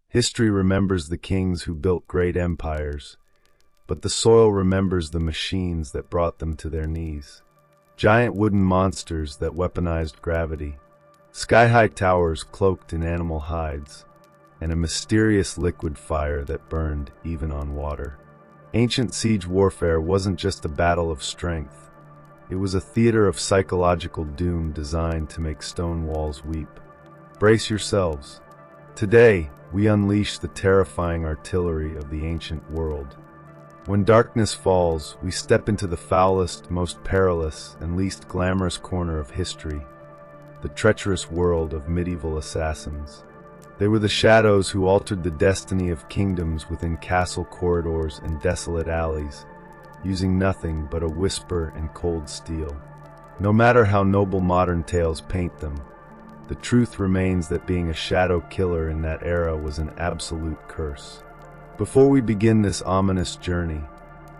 History remembers the kings who built great empires, but the soil remembers the machines that brought them to their knees. Giant wooden monsters that weaponized gravity, sky-high towers cloaked in animal hides, and a mysterious liquid fire that burned even on water. Ancient siege warfare wasn't just a battle of strength. It was a theater of psychological doom designed to make stone walls weep. Brace yourselves. Today, we unleash the terrifying artillery of the ancient world. When darkness falls, we step into the foulest, most perilous, and least glamorous corner of history, the treacherous world of medieval assassins. They were the shadows who altered the destiny of kingdoms within castle corridors and desolate alleys, using nothing but a whisper and cold steel. No matter how noble modern tales paint them, the truth remains that being a shadow killer in that era was an absolute curse. Before we begin this ominous journey,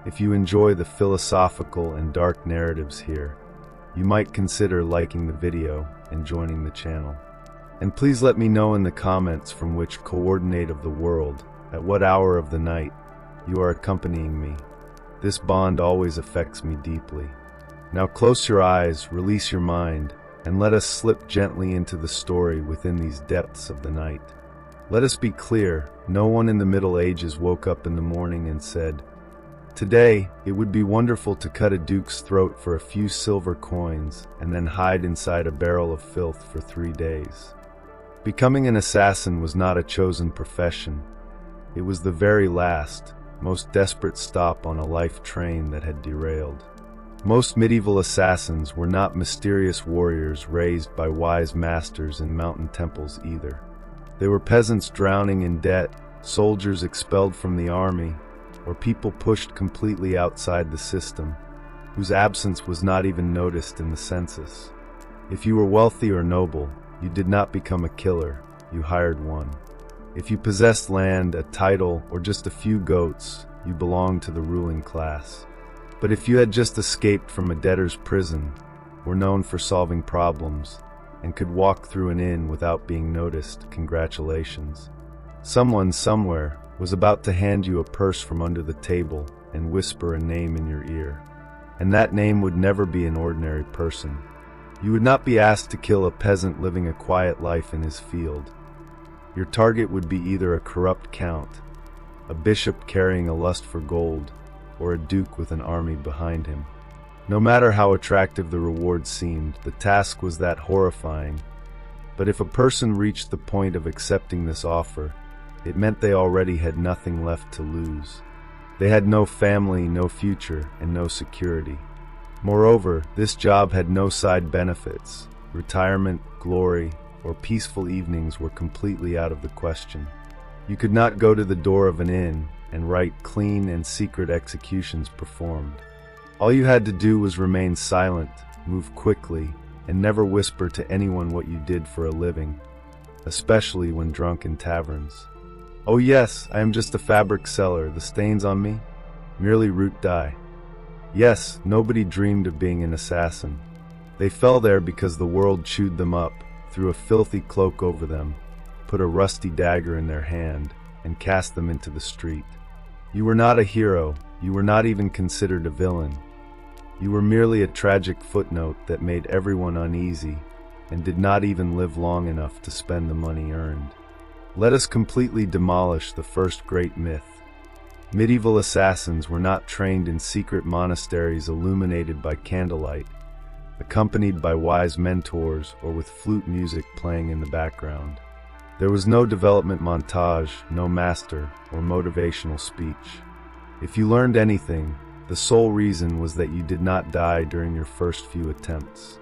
if you enjoy the philosophical and dark narratives here, you might consider liking the video and joining the channel. And please let me know in the comments from which coordinate of the world, at what hour of the night, you are accompanying me. This bond always affects me deeply. Now close your eyes, release your mind, and let us slip gently into the story within these depths of the night. Let us be clear, no one in the Middle Ages woke up in the morning and said, "Today, it would be wonderful to cut a duke's throat for a few silver coins and then hide inside a barrel of filth for 3 days." Becoming an assassin was not a chosen profession. It was the very last, most desperate stop on a life train that had derailed. Most medieval assassins were not mysterious warriors raised by wise masters in mountain temples either. They were peasants drowning in debt, soldiers expelled from the army, or people pushed completely outside the system, whose absence was not even noticed in the census. If you were wealthy or noble, you did not become a killer, you hired one. If you possessed land, a title, or just a few goats, you belonged to the ruling class. But if you had just escaped from a debtor's prison, were known for solving problems, and could walk through an inn without being noticed, congratulations. Someone somewhere was about to hand you a purse from under the table and whisper a name in your ear. And that name would never be an ordinary person. You would not be asked to kill a peasant living a quiet life in his field. Your target would be either a corrupt count, a bishop carrying a lust for gold, or a duke with an army behind him. No matter how attractive the reward seemed, the task was that horrifying. But if a person reached the point of accepting this offer, it meant they already had nothing left to lose. They had no family, no future, and no security. Moreover, this job had no side benefits. Retirement, glory, or peaceful evenings were completely out of the question. You could not go to the door of an inn and write clean and secret executions performed. All you had to do was remain silent, move quickly, and never whisper to anyone what you did for a living, especially when drunk in taverns. "Oh yes, I am just a fabric seller. The stains on me? Merely root dye." Yes, nobody dreamed of being an assassin. They fell there because the world chewed them up, threw a filthy cloak over them, put a rusty dagger in their hand, and cast them into the street. You were not a hero. You were not even considered a villain. You were merely a tragic footnote that made everyone uneasy and did not even live long enough to spend the money earned. Let us completely demolish the first great myth. Medieval assassins were not trained in secret monasteries illuminated by candlelight, accompanied by wise mentors or with flute music playing in the background. There was no development montage, no master, or motivational speech. If you learned anything, the sole reason was that you did not die during your first few attempts.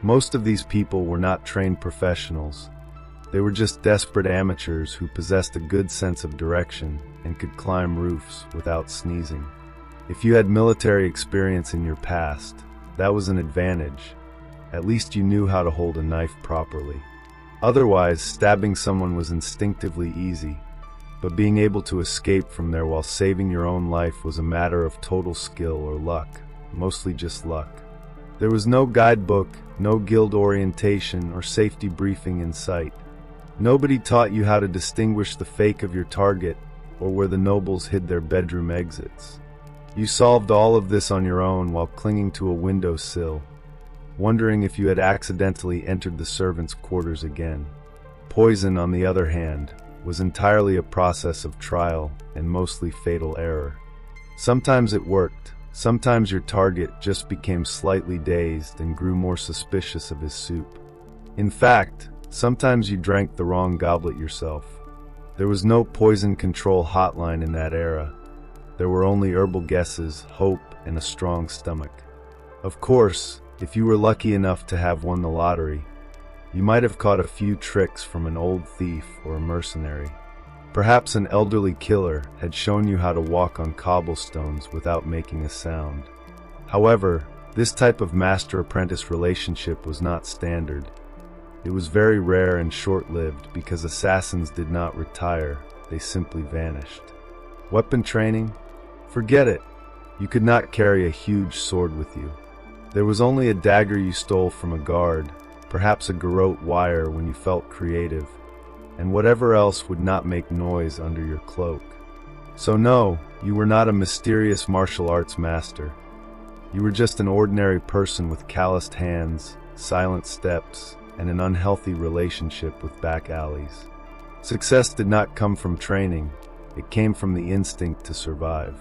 Most of these people were not trained professionals. They were just desperate amateurs who possessed a good sense of direction and could climb roofs without sneezing. If you had military experience in your past, that was an advantage. At least you knew how to hold a knife properly. Otherwise, stabbing someone was instinctively easy, but being able to escape from there while saving your own life was a matter of total skill or luck, mostly just luck. There was no guidebook, no guild orientation or safety briefing in sight. Nobody taught you how to distinguish the fake of your target or where the nobles hid their bedroom exits. You solved all of this on your own while clinging to a windowsill, wondering if you had accidentally entered the servants' quarters again. Poison, on the other hand, was entirely a process of trial and mostly fatal error. Sometimes it worked, sometimes your target just became slightly dazed and grew more suspicious of his soup. In fact, sometimes you drank the wrong goblet yourself. There was no poison control hotline in that era. There were only herbal guesses, hope, and a strong stomach. Of course, if you were lucky enough to have won the lottery, you might have caught a few tricks from an old thief or a mercenary. Perhaps an elderly killer had shown you how to walk on cobblestones without making a sound. However, this type of master-apprentice relationship was not standard. It was very rare and short-lived because assassins did not retire, they simply vanished. Weapon training? Forget it. You could not carry a huge sword with you. There was only a dagger you stole from a guard, perhaps a garrote wire when you felt creative, and whatever else would not make noise under your cloak. So no, you were not a mysterious martial arts master. You were just an ordinary person with calloused hands, silent steps, and an unhealthy relationship with back alleys. Success did not come from training, it came from the instinct to survive.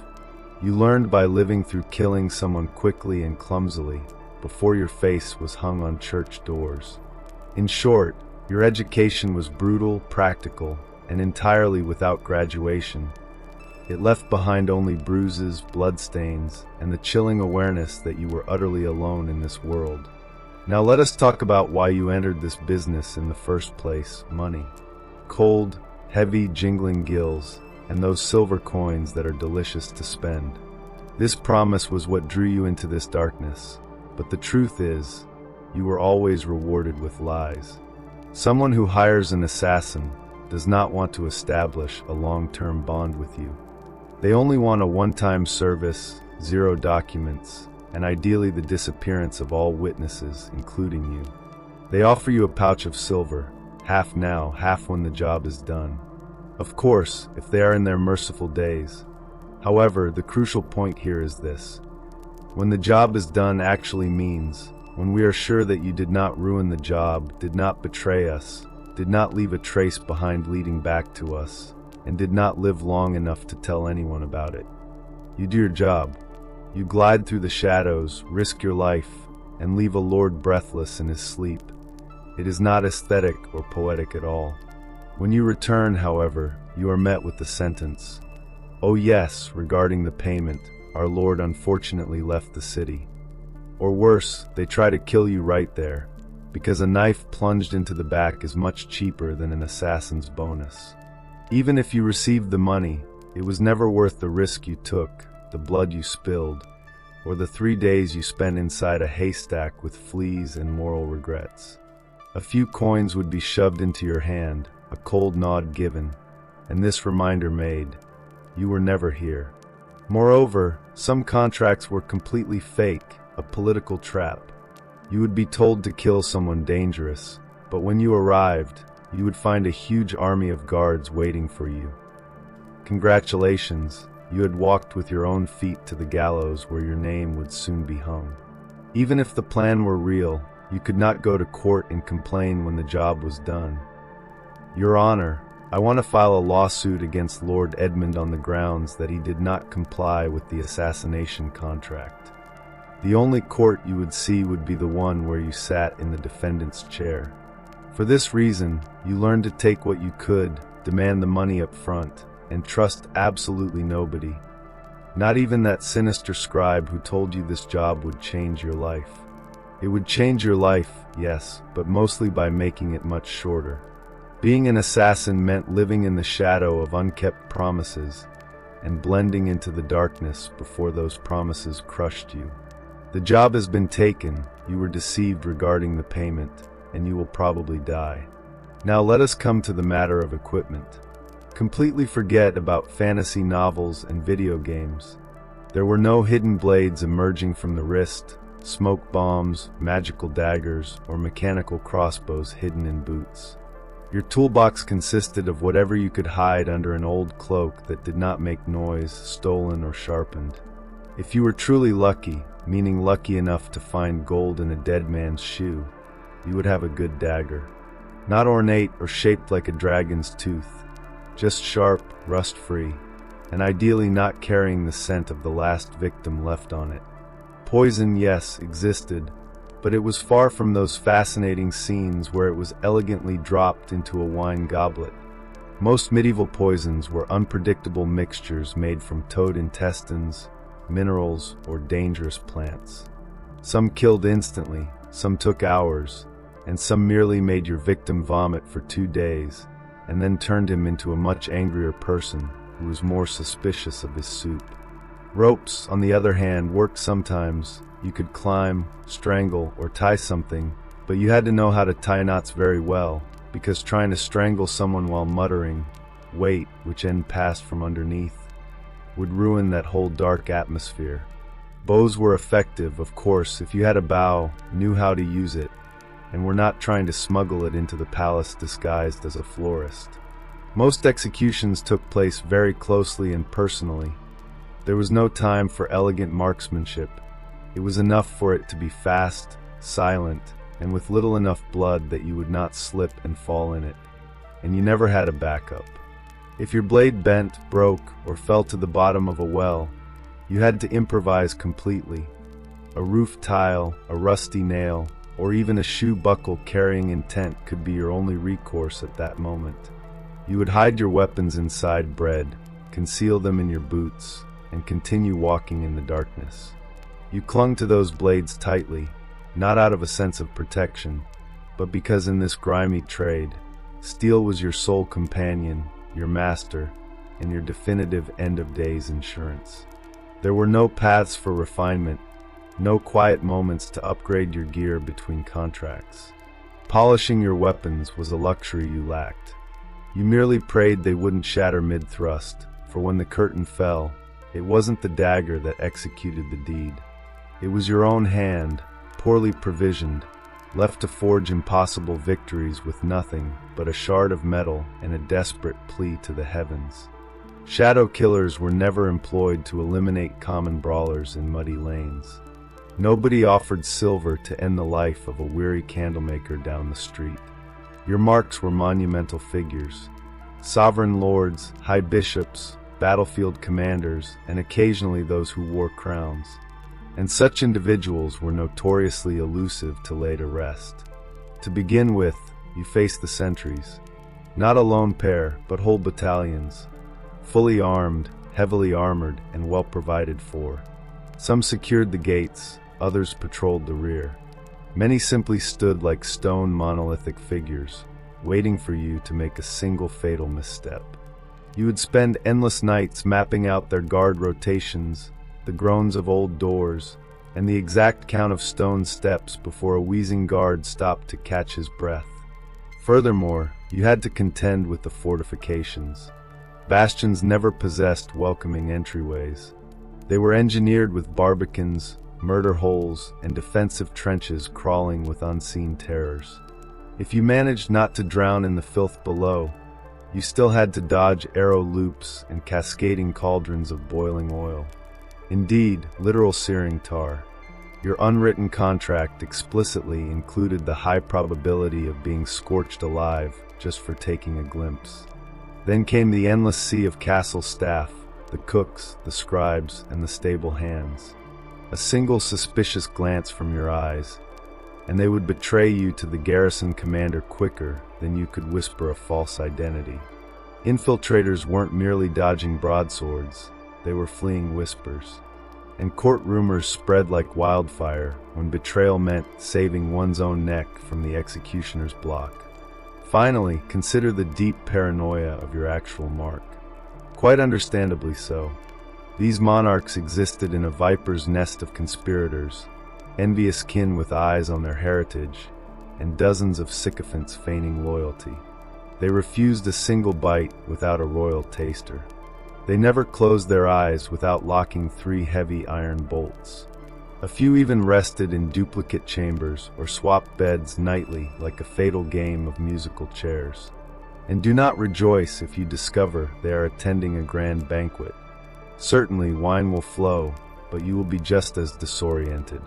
You learned by living through killing someone quickly and clumsily, before your face was hung on church doors. In short, your education was brutal, practical, and entirely without graduation. It left behind only bruises, bloodstains, and the chilling awareness that you were utterly alone in this world. Now let us talk about why you entered this business in the first place: money. Cold, heavy, jingling gills, and those silver coins that are delicious to spend. This promise was what drew you into this darkness, but the truth is, you were always rewarded with lies. Someone who hires an assassin does not want to establish a long-term bond with you. They only want a one-time service, 0 documents, and ideally the disappearance of all witnesses, including you. They offer you a pouch of silver, half now, half when the job is done. Of course, if they are in their merciful days. However, the crucial point here is this. When the job is done actually means when we are sure that you did not ruin the job, did not betray us, did not leave a trace behind leading back to us, and did not live long enough to tell anyone about it. You do your job. You glide through the shadows, risk your life, and leave a lord breathless in his sleep. It is not aesthetic or poetic at all. When you return, however, you are met with the sentence, "Oh yes, regarding the payment, our lord unfortunately left the city." Or worse, they try to kill you right there, because a knife plunged into the back is much cheaper than an assassin's bonus. Even if you received the money, it was never worth the risk you took, the blood you spilled, or the 3 days you spent inside a haystack with fleas and moral regrets. A few coins would be shoved into your hand, a cold nod given, and this reminder made, you were never here. Moreover, some contracts were completely fake, a political trap. You would be told to kill someone dangerous, but when you arrived, you would find a huge army of guards waiting for you. Congratulations, you had walked with your own feet to the gallows where your name would soon be hung. Even if the plan were real, you could not go to court and complain when the job was done. Your Honor, I want to file a lawsuit against Lord Edmund on the grounds that he did not comply with the assassination contract. The only court you would see would be the one where you sat in the defendant's chair. For this reason, you learned to take what you could, demand the money up front, and trust absolutely nobody. Not even that sinister scribe who told you this job would change your life. It would change your life, yes, but mostly by making it much shorter. Being an assassin meant living in the shadow of unkept promises and blending into the darkness before those promises crushed you. The job has been taken, you were deceived regarding the payment, and you will probably die. Now let us come to the matter of equipment. Completely forget about fantasy novels and video games. There were no hidden blades emerging from the wrist, smoke bombs, magical daggers, or mechanical crossbows hidden in boots. Your toolbox consisted of whatever you could hide under an old cloak that did not make noise, stolen, or sharpened. If you were truly lucky, meaning lucky enough to find gold in a dead man's shoe, you would have a good dagger. Not ornate or shaped like a dragon's tooth, just sharp, rust-free, and ideally not carrying the scent of the last victim left on it. Poison, yes, existed, but it was far from those fascinating scenes where it was elegantly dropped into a wine goblet. Most medieval poisons were unpredictable mixtures made from toad intestines, minerals, or dangerous plants. Some killed instantly, some took hours, and some merely made your victim vomit for 2 days, and then turned him into a much angrier person who was more suspicious of his soup. Ropes, on the other hand, worked sometimes. You could climb, strangle, or tie something, but you had to know how to tie knots very well, because trying to strangle someone while muttering, "Wait," which end passed from underneath, would ruin that whole dark atmosphere. Bows were effective, of course, if you had a bow, knew how to use it, and were not trying to smuggle it into the palace disguised as a florist. Most executions took place very closely and personally. There was no time for elegant marksmanship. It was enough for it to be fast, silent, and with little enough blood that you would not slip and fall in it. And you never had a backup. If your blade bent, broke, or fell to the bottom of a well, you had to improvise completely. A roof tile, a rusty nail, or even a shoe buckle carrying intent could be your only recourse at that moment. You would hide your weapons inside bread, conceal them in your boots, and continue walking in the darkness. You clung to those blades tightly, not out of a sense of protection, but because in this grimy trade, steel was your sole companion, your master, and your definitive end-of-days insurance. There were no paths for refinement, no quiet moments to upgrade your gear between contracts. Polishing your weapons was a luxury you lacked. You merely prayed they wouldn't shatter mid-thrust, for when the curtain fell, it wasn't the dagger that executed the deed. It was your own hand, poorly provisioned, left to forge impossible victories with nothing but a shard of metal and a desperate plea to the heavens. Shadow killers were never employed to eliminate common brawlers in muddy lanes. Nobody offered silver to end the life of a weary candlemaker down the street. Your marks were monumental figures. Sovereign lords, high bishops, battlefield commanders, and occasionally those who wore crowns. And such individuals were notoriously elusive to lay to rest. To begin with, you faced the sentries. Not a lone pair, but whole battalions. Fully armed, heavily armored, and well provided for. Some secured the gates, others patrolled the rear. Many simply stood like stone monolithic figures, waiting for you to make a single fatal misstep. You would spend endless nights mapping out their guard rotations, the groans of old doors, and the exact count of stone steps before a wheezing guard stopped to catch his breath. Furthermore, you had to contend with the fortifications. Bastions never possessed welcoming entryways. They were engineered with barbicans, murder holes, and defensive trenches crawling with unseen terrors. If you managed not to drown in the filth below, you still had to dodge arrow loops and cascading cauldrons of boiling oil. Indeed, literal searing tar. Your unwritten contract explicitly included the high probability of being scorched alive just for taking a glimpse. Then came the endless sea of castle staff, the cooks, the scribes, and the stable hands. A single suspicious glance from your eyes, and they would betray you to the garrison commander quicker than you could whisper a false identity. Infiltrators weren't merely dodging broadswords, they were fleeing whispers. And court rumors spread like wildfire when betrayal meant saving one's own neck from the executioner's block. Finally, consider the deep paranoia of your actual mark. Quite understandably so. These monarchs existed in a viper's nest of conspirators, envious kin with eyes on their heritage, and dozens of sycophants feigning loyalty. They refused a single bite without a royal taster. They never closed their eyes without locking 3 heavy iron bolts. A few even rested in duplicate chambers or swapped beds nightly like a fatal game of musical chairs. And do not rejoice if you discover they are attending a grand banquet. Certainly wine will flow, but you will be just as disoriented.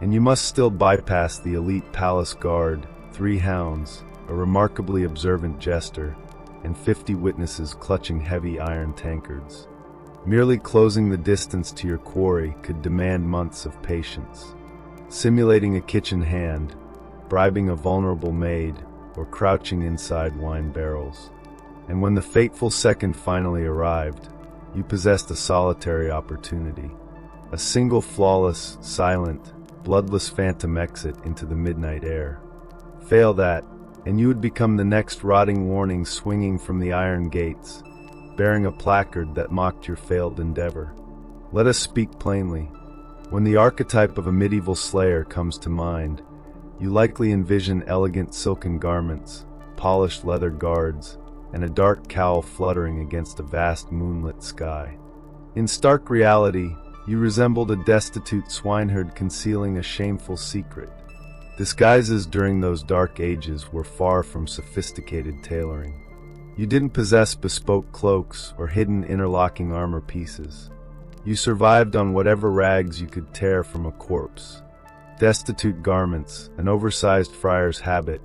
And you must still bypass the elite palace guard, 3 hounds, a remarkably observant jester, and 50 witnesses clutching heavy iron tankards. Merely closing the distance to your quarry could demand months of patience. Simulating a kitchen hand, bribing a vulnerable maid, or crouching inside wine barrels. And when the fateful second finally arrived, you possessed a solitary opportunity. A single flawless, silent, bloodless phantom exit into the midnight air. Fail that, and you would become the next rotting warning swinging from the iron gates, bearing a placard that mocked your failed endeavor. Let us speak plainly. When the archetype of a medieval slayer comes to mind, you likely envision elegant silken garments, polished leather guards, and a dark cowl fluttering against a vast moonlit sky. In stark reality, you resembled a destitute swineherd concealing a shameful secret. Disguises during those dark ages were far from sophisticated tailoring. You didn't possess bespoke cloaks or hidden interlocking armor pieces. You survived on whatever rags you could tear from a corpse. Destitute garments, an oversized friar's habit,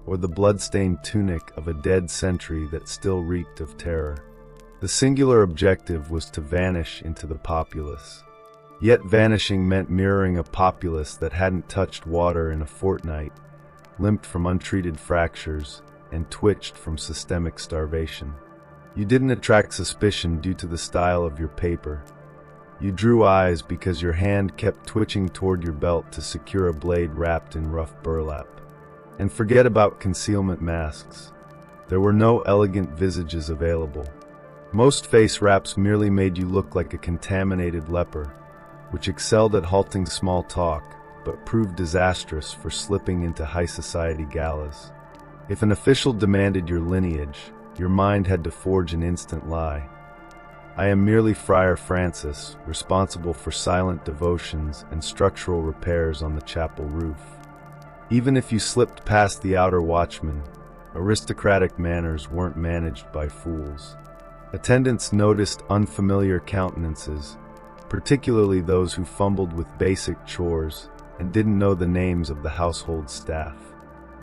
or the blood-stained tunic of a dead sentry that still reeked of terror. The singular objective was to vanish into the populace. Yet vanishing meant mirroring a populace that hadn't touched water in a fortnight, limped from untreated fractures, and twitched from systemic starvation. You didn't attract suspicion due to the style of your paper. You drew eyes because your hand kept twitching toward your belt to secure a blade wrapped in rough burlap. And forget about concealment masks. There were no elegant visages available. Most face wraps merely made you look like a contaminated leper, which excelled at halting small talk, but proved disastrous for slipping into high society galas. If an official demanded your lineage, your mind had to forge an instant lie. I am merely Friar Francis, responsible for silent devotions and structural repairs on the chapel roof. Even if you slipped past the outer watchman, aristocratic manners weren't managed by fools. Attendants noticed unfamiliar countenances, particularly those who fumbled with basic chores and didn't know the names of the household staff.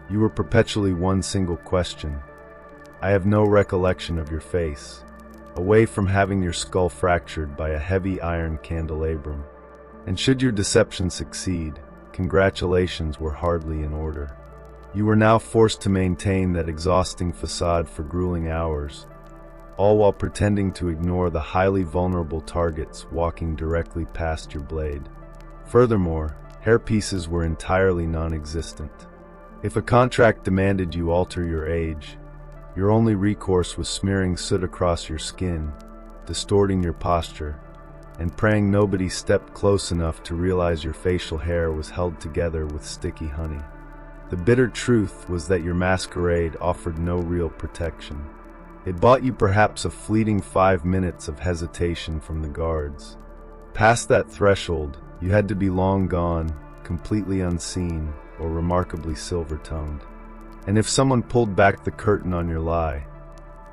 You were perpetually one single question. I have no recollection of your face, away from having your skull fractured by a heavy iron candelabrum. And should your deception succeed, congratulations were hardly in order. You were now forced to maintain that exhausting facade for grueling hours, all while pretending to ignore the highly vulnerable targets walking directly past your blade. Furthermore, hairpieces were entirely non-existent. If a contract demanded you alter your age, your only recourse was smearing soot across your skin, distorting your posture, and praying nobody stepped close enough to realize your facial hair was held together with sticky honey. The bitter truth was that your masquerade offered no real protection. It bought you perhaps a fleeting 5 minutes of hesitation from the guards. Past that threshold, you had to be long gone, completely unseen, or remarkably silver-tongued. And if someone pulled back the curtain on your lie,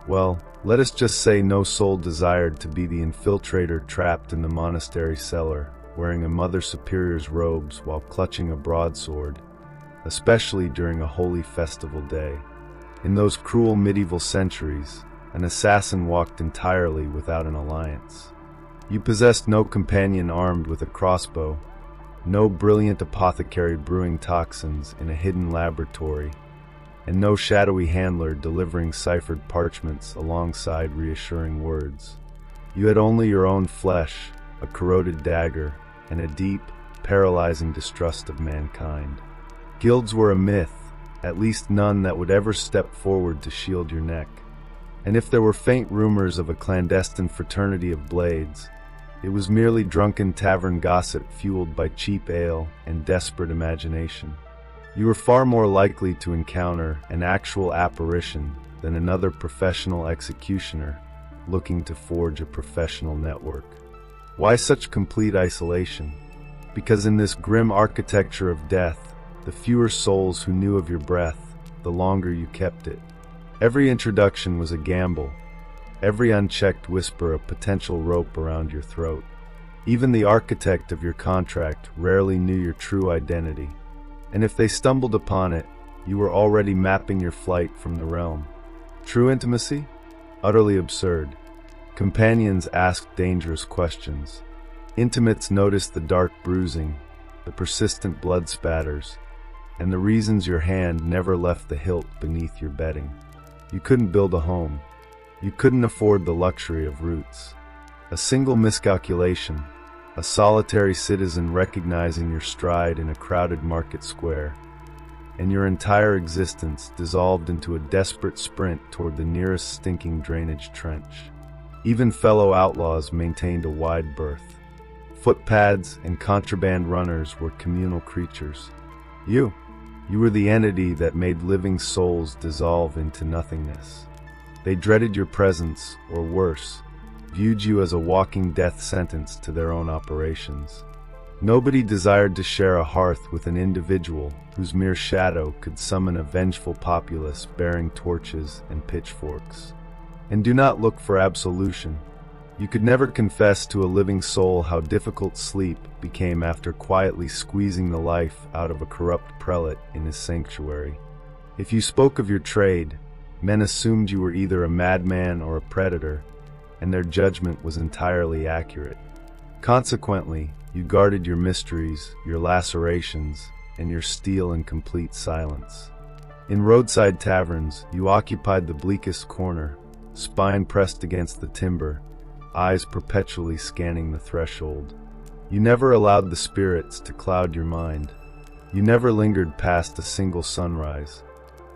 well, let us just say no soul desired to be the infiltrator trapped in the monastery cellar, wearing a Mother Superior's robes while clutching a broadsword, especially during a holy festival day. In those cruel medieval centuries, an assassin walked entirely without an alliance. You possessed no companion armed with a crossbow, no brilliant apothecary brewing toxins in a hidden laboratory, and no shadowy handler delivering ciphered parchments alongside reassuring words. You had only your own flesh, a corroded dagger, and a deep, paralyzing distrust of mankind. Guilds were a myth, at least none that would ever step forward to shield your neck. And if there were faint rumors of a clandestine fraternity of blades, it was merely drunken tavern gossip fueled by cheap ale and desperate imagination. You were far more likely to encounter an actual apparition than another professional executioner looking to forge a professional network. Why such complete isolation? Because in this grim architecture of death, the fewer souls who knew of your breath, the longer you kept it. Every introduction was a gamble, every unchecked whisper a potential rope around your throat. Even the architect of your contract rarely knew your true identity, and if they stumbled upon it, you were already mapping your flight from the realm. True intimacy? Utterly absurd. Companions asked dangerous questions. Intimates noticed the dark bruising, the persistent blood spatters, and the reasons your hand never left the hilt beneath your bedding. You couldn't build a home. You couldn't afford the luxury of roots. A single miscalculation, a solitary citizen recognizing your stride in a crowded market square, and your entire existence dissolved into a desperate sprint toward the nearest stinking drainage trench. Even fellow outlaws maintained a wide berth. Footpads and contraband runners were communal creatures. You were the entity that made living souls dissolve into nothingness. They dreaded your presence, or worse, viewed you as a walking death sentence to their own operations. Nobody desired to share a hearth with an individual whose mere shadow could summon a vengeful populace bearing torches and pitchforks. And do not look for absolution. You could never confess to a living soul how difficult sleep became after quietly squeezing the life out of a corrupt prelate in his sanctuary. If you spoke of your trade, men assumed you were either a madman or a predator, and their judgment was entirely accurate. Consequently, you guarded your mysteries, your lacerations, and your steel in complete silence. In roadside taverns, you occupied the bleakest corner, spine pressed against the timber, eyes perpetually scanning the threshold. You never allowed the spirits to cloud your mind. You never lingered past a single sunrise.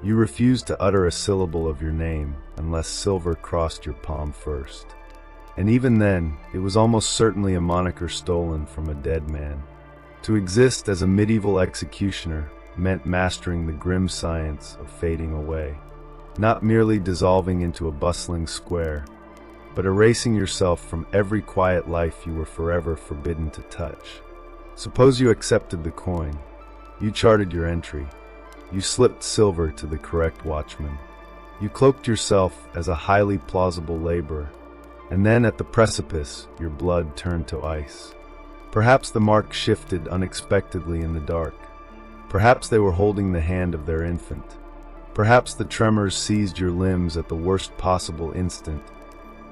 You refused to utter a syllable of your name unless silver crossed your palm first. And even then, it was almost certainly a moniker stolen from a dead man. To exist as a medieval executioner meant mastering the grim science of fading away, not merely dissolving into a bustling square, but erasing yourself from every quiet life you were forever forbidden to touch. Suppose you accepted the coin. You charted your entry. You slipped silver to the correct watchman. You cloaked yourself as a highly plausible laborer, and then at the precipice, your blood turned to ice. Perhaps the mark shifted unexpectedly in the dark. Perhaps they were holding the hand of their infant. Perhaps the tremors seized your limbs at the worst possible instant,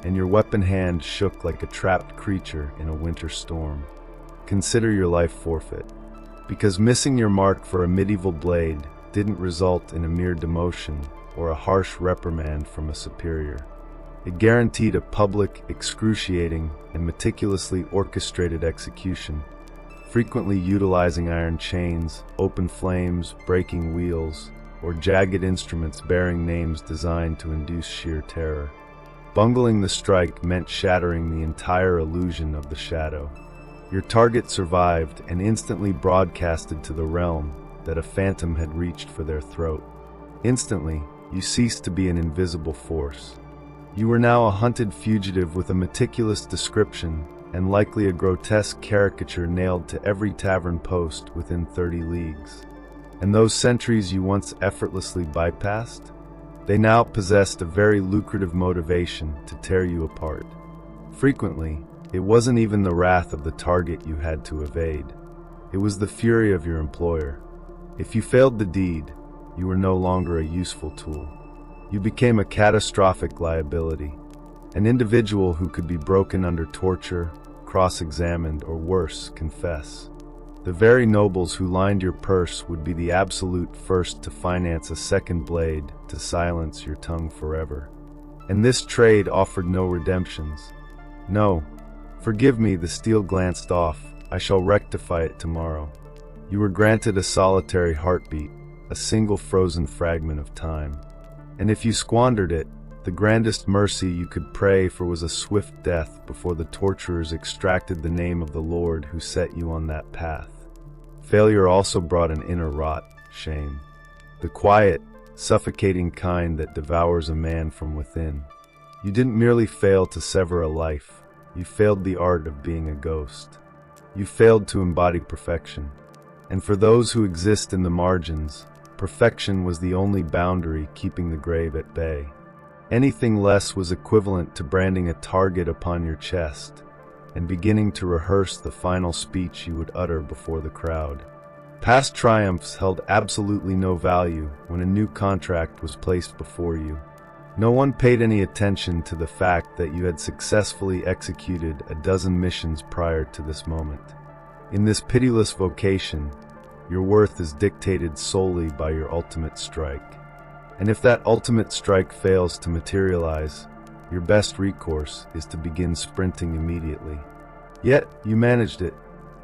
and your weapon hand shook like a trapped creature in a winter storm. Consider your life forfeit, because missing your mark for a medieval blade didn't result in a mere demotion or a harsh reprimand from a superior. It guaranteed a public, excruciating, and meticulously orchestrated execution, frequently utilizing iron chains, open flames, breaking wheels, or jagged instruments bearing names designed to induce sheer terror. Bungling the strike meant shattering the entire illusion of the shadow. Your target survived and instantly broadcasted to the realm that a phantom had reached for their throat. Instantly, you ceased to be an invisible force. You were now a hunted fugitive with a meticulous description and likely a grotesque caricature nailed to every tavern post within 30 leagues. And those sentries you once effortlessly bypassed? They now possessed a very lucrative motivation to tear you apart. Frequently, it wasn't even the wrath of the target you had to evade. It was the fury of your employer. If you failed the deed, you were no longer a useful tool. You became a catastrophic liability, an individual who could be broken under torture, cross-examined, or worse, confess. The very nobles who lined your purse would be the absolute first to finance a second blade to silence your tongue forever. And this trade offered no redemptions. No, forgive me, the steel glanced off. I shall rectify it tomorrow. You were granted a solitary heartbeat, a single frozen fragment of time. And if you squandered it, the grandest mercy you could pray for was a swift death before the torturers extracted the name of the Lord who set you on that path. Failure also brought an inner rot, shame. The quiet, suffocating kind that devours a man from within. You didn't merely fail to sever a life, you failed the art of being a ghost. You failed to embody perfection. And for those who exist in the margins, Perfection was the only boundary keeping the grave at bay. Anything less was equivalent to branding a target upon your chest and beginning to rehearse the final speech you would utter before the crowd. Past triumphs held absolutely no value when a new contract was placed before you. No one paid any attention to the fact that you had successfully executed a dozen missions prior to this moment. In this pitiless vocation, your worth is dictated solely by your ultimate strike. And if that ultimate strike fails to materialize, your best recourse is to begin sprinting immediately. Yet, you managed it.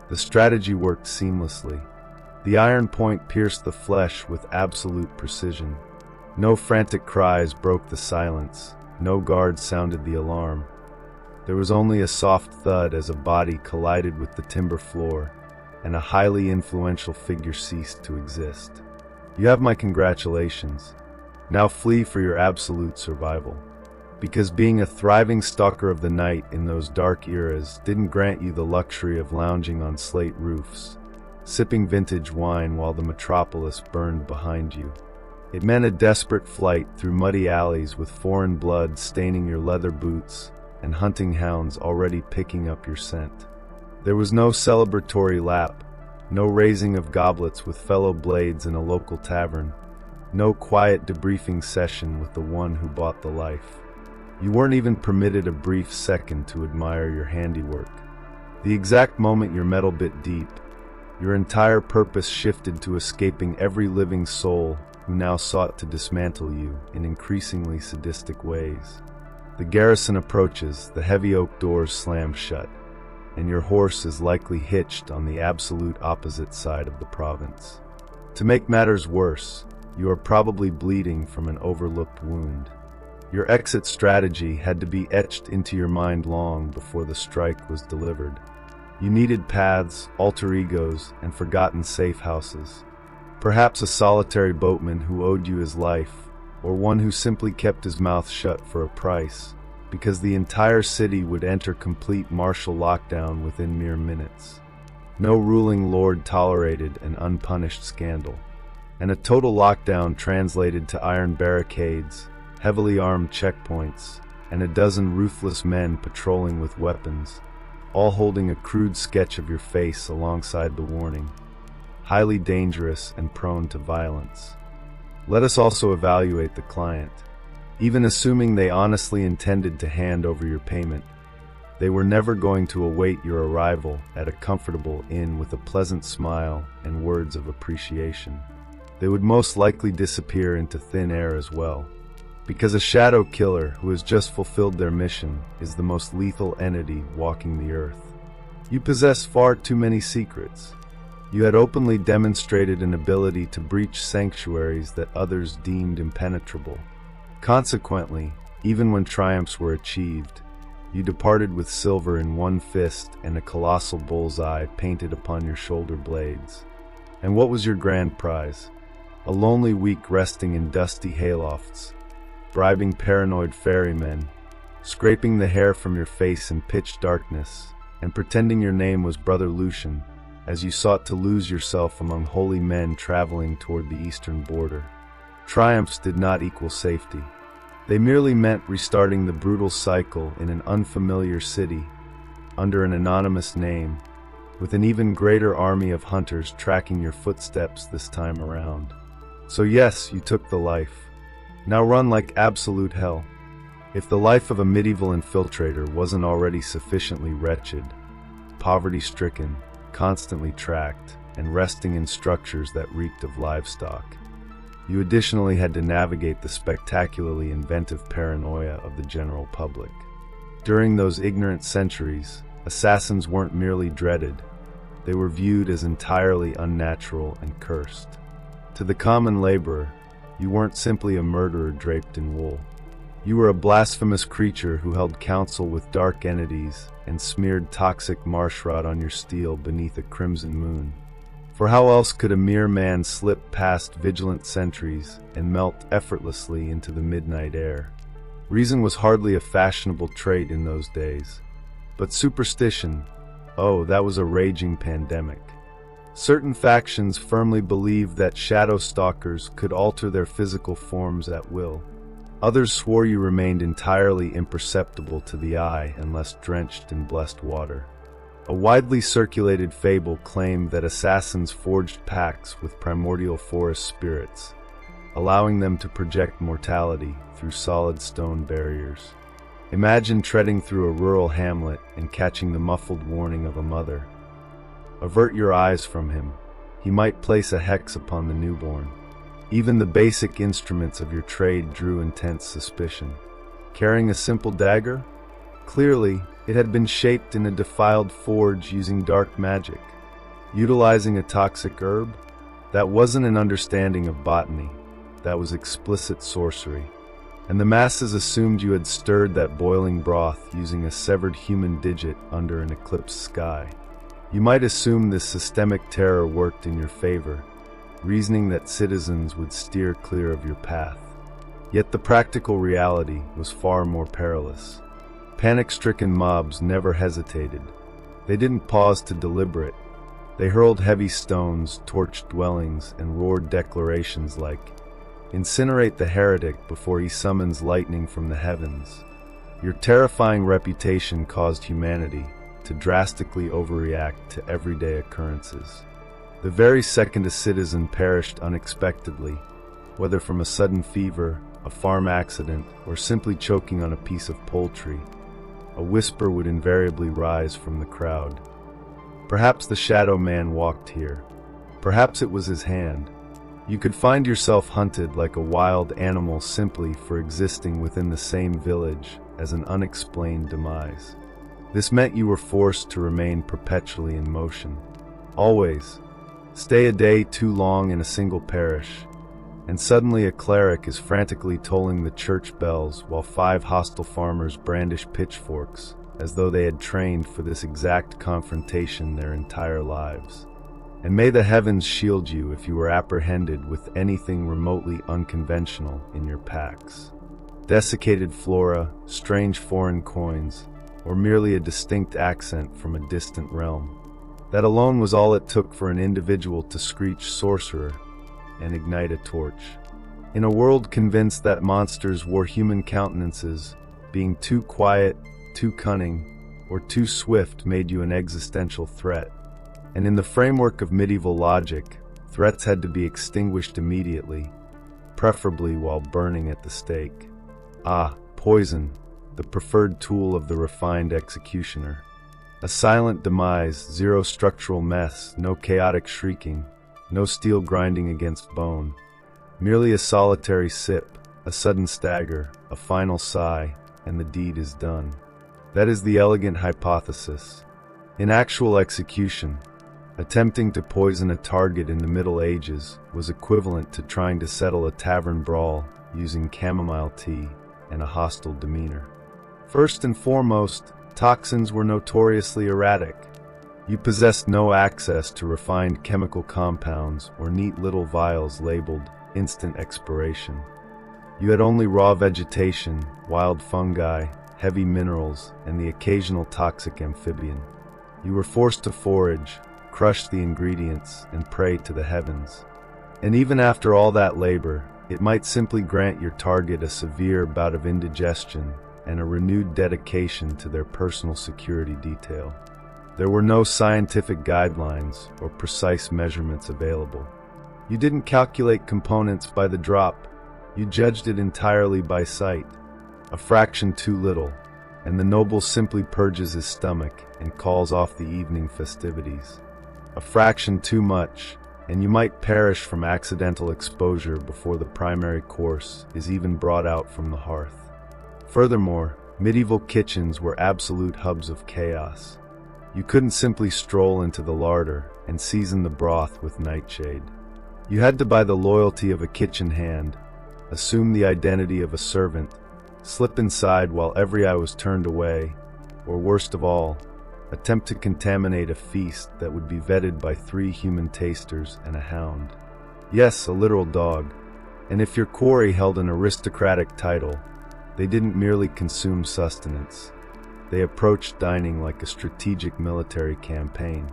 The strategy worked seamlessly. The iron point pierced the flesh with absolute precision. No frantic cries broke the silence. No guard sounded the alarm. There was only a soft thud as a body collided with the timber floor, and a highly influential figure ceased to exist. You have my congratulations. Now flee for your absolute survival. Because being a thriving stalker of the night in those dark eras didn't grant you the luxury of lounging on slate roofs, sipping vintage wine while the metropolis burned behind you. It meant a desperate flight through muddy alleys with foreign blood staining your leather boots and hunting hounds already picking up your scent. There was no celebratory lap, no raising of goblets with fellow blades in a local tavern, no quiet debriefing session with the one who bought the life. You weren't even permitted a brief second to admire your handiwork. The exact moment your metal bit deep, your entire purpose shifted to escaping every living soul who now sought to dismantle you in increasingly sadistic ways. The garrison approaches, the heavy oak doors slam shut, and your horse is likely hitched on the absolute opposite side of the province. To make matters worse, you are probably bleeding from an overlooked wound. Your exit strategy had to be etched into your mind long before the strike was delivered. You needed paths, alter egos, and forgotten safe houses. Perhaps a solitary boatman who owed you his life, or one who simply kept his mouth shut for a price, because the entire city would enter complete martial lockdown within mere minutes. No ruling lord tolerated an unpunished scandal, and a total lockdown translated to iron barricades, heavily armed checkpoints, and a dozen ruthless men patrolling with weapons, all holding a crude sketch of your face alongside the warning: highly dangerous and prone to violence. Let us also evaluate the client. Even assuming they honestly intended to hand over your payment, they were never going to await your arrival at a comfortable inn with a pleasant smile and words of appreciation. They would most likely disappear into thin air as well, because a shadow killer who has just fulfilled their mission is the most lethal entity walking the earth. You possess far too many secrets. You had openly demonstrated an ability to breach sanctuaries that others deemed impenetrable. Consequently, even when triumphs were achieved, you departed with silver in one fist and a colossal bullseye painted upon your shoulder blades. And what was your grand prize? A lonely week resting in dusty haylofts, bribing paranoid ferrymen, scraping the hair from your face in pitch darkness, and pretending your name was Brother Lucian, as you sought to lose yourself among holy men traveling toward the eastern border. Triumphs did not equal safety. They merely meant restarting the brutal cycle in an unfamiliar city, under an anonymous name, with an even greater army of hunters tracking your footsteps this time around. So yes, you took the life. Now run like absolute hell. If the life of a medieval infiltrator wasn't already sufficiently wretched, poverty-stricken, constantly tracked, and resting in structures that reeked of livestock, you additionally had to navigate the spectacularly inventive paranoia of the general public. During those ignorant centuries, assassins weren't merely dreaded, they were viewed as entirely unnatural and cursed. To the common laborer, you weren't simply a murderer draped in wool. You were a blasphemous creature who held counsel with dark entities and smeared toxic marsh-rot on your steel beneath a crimson moon. For how else could a mere man slip past vigilant sentries and melt effortlessly into the midnight air? Reason was hardly a fashionable trait in those days. But superstition, oh, that was a raging pandemic. Certain factions firmly believed that shadow stalkers could alter their physical forms at will. Others swore you remained entirely imperceptible to the eye unless drenched in blessed water. A widely circulated fable claimed that assassins forged pacts with primordial forest spirits, allowing them to project mortality through solid stone barriers. Imagine treading through a rural hamlet and catching the muffled warning of a mother. Avert your eyes from him. He might place a hex upon the newborn. Even the basic instruments of your trade drew intense suspicion. Carrying a simple dagger? Clearly, it had been shaped in a defiled forge using dark magic. Utilizing a toxic herb? That wasn't an understanding of botany. That was explicit sorcery. And the masses assumed you had stirred that boiling broth using a severed human digit under an eclipsed sky. You might assume this systemic terror worked in your favor, reasoning that citizens would steer clear of your path. Yet the practical reality was far more perilous. Panic-stricken mobs never hesitated. They didn't pause to deliberate. They hurled heavy stones, torched dwellings, and roared declarations like, "Incinerate the heretic before he summons lightning from the heavens." Your terrifying reputation caused humanity to drastically overreact to everyday occurrences. The very second a citizen perished unexpectedly, whether from a sudden fever, a farm accident, or simply choking on a piece of poultry, a whisper would invariably rise from the crowd. Perhaps the shadow man walked here. Perhaps it was his hand. You could find yourself hunted like a wild animal simply for existing within the same village as an unexplained demise. This meant you were forced to remain perpetually in motion. Always. Stay a day too long in a single parish, and suddenly a cleric is frantically tolling the church bells while 5 hostile farmers brandish pitchforks, as though they had trained for this exact confrontation their entire lives. And may the heavens shield you if you were apprehended with anything remotely unconventional in your packs. Desiccated flora, strange foreign coins, or merely a distinct accent from a distant realm. That alone was all it took for an individual to screech sorcerer and ignite a torch. In a world convinced that monsters wore human countenances, being too quiet, too cunning, or too swift made you an existential threat. And in the framework of medieval logic, threats had to be extinguished immediately, preferably while burning at the stake. Poison, the preferred tool of the refined executioner. A silent demise, zero structural mess, no chaotic shrieking, no steel grinding against bone. Merely a solitary sip, a sudden stagger, a final sigh, and the deed is done. That is the elegant hypothesis. In actual execution, attempting to poison a target in the Middle Ages was equivalent to trying to settle a tavern brawl using chamomile tea and a hostile demeanor. First and foremost, toxins were notoriously erratic. You possessed no access to refined chemical compounds or neat little vials labeled instant expiration. You had only raw vegetation, wild fungi, heavy minerals, and the occasional toxic amphibian. You were forced to forage, crush the ingredients, and pray to the heavens. And even after all that labor, it might simply grant your target a severe bout of indigestion and a renewed dedication to their personal security detail. There were no scientific guidelines or precise measurements available. You didn't calculate components by the drop. You judged it entirely by sight. A fraction too little, and the noble simply purges his stomach and calls off the evening festivities. A fraction too much, and you might perish from accidental exposure before the primary course is even brought out from the hearth. Furthermore, medieval kitchens were absolute hubs of chaos. You couldn't simply stroll into the larder and season the broth with nightshade. You had to buy the loyalty of a kitchen hand, assume the identity of a servant, slip inside while every eye was turned away, or worst of all, attempt to contaminate a feast that would be vetted by 3 human tasters and a hound. Yes, a literal dog. And if your quarry held an aristocratic title, they didn't merely consume sustenance. They approached dining like a strategic military campaign.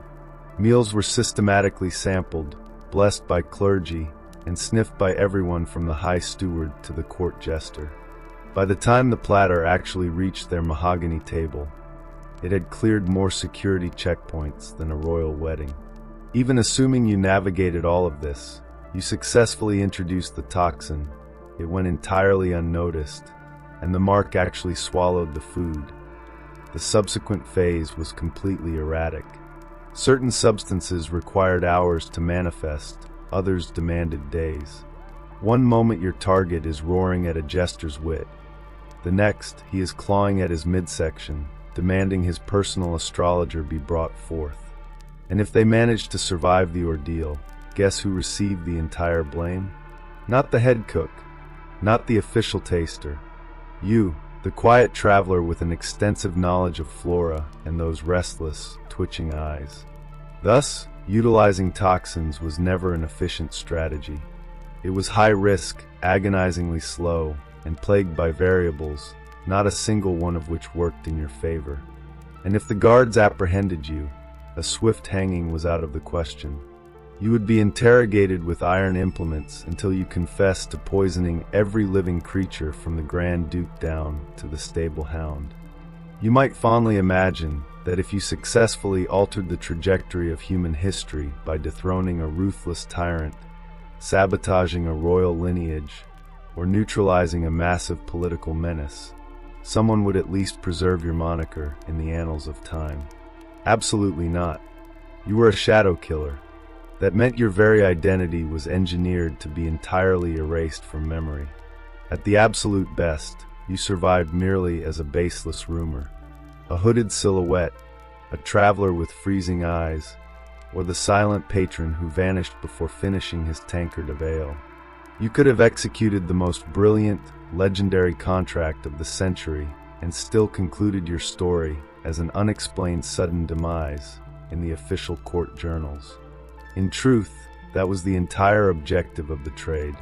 Meals were systematically sampled, blessed by clergy, and sniffed by everyone from the high steward to the court jester. By the time the platter actually reached their mahogany table, it had cleared more security checkpoints than a royal wedding. Even assuming you navigated all of this, you successfully introduced the toxin. It went entirely unnoticed, and the mark actually swallowed the food. The subsequent phase was completely erratic. Certain substances required hours to manifest, others demanded days. One moment your target is roaring at a jester's wit. The next, he is clawing at his midsection, demanding his personal astrologer be brought forth. And if they managed to survive the ordeal, guess who received the entire blame? Not the head cook, not the official taster. You, the quiet traveler with an extensive knowledge of flora and those restless, twitching eyes. Thus, utilizing toxins was never an efficient strategy. It was high risk, agonizingly slow, and plagued by variables, not a single one of which worked in your favor. And if the guards apprehended you, a swift hanging was out of the question. You would be interrogated with iron implements until you confessed to poisoning every living creature from the Grand Duke down to the stable hound. You might fondly imagine that if you successfully altered the trajectory of human history by dethroning a ruthless tyrant, sabotaging a royal lineage, or neutralizing a massive political menace, someone would at least preserve your moniker in the annals of time. Absolutely not. You were a shadow killer. That meant your very identity was engineered to be entirely erased from memory. At the absolute best, you survived merely as a baseless rumor, a hooded silhouette, a traveler with freezing eyes, or the silent patron who vanished before finishing his tankard of ale. You could have executed the most brilliant, legendary contract of the century and still concluded your story as an unexplained sudden demise in the official court journals. In truth, that was the entire objective of the trade.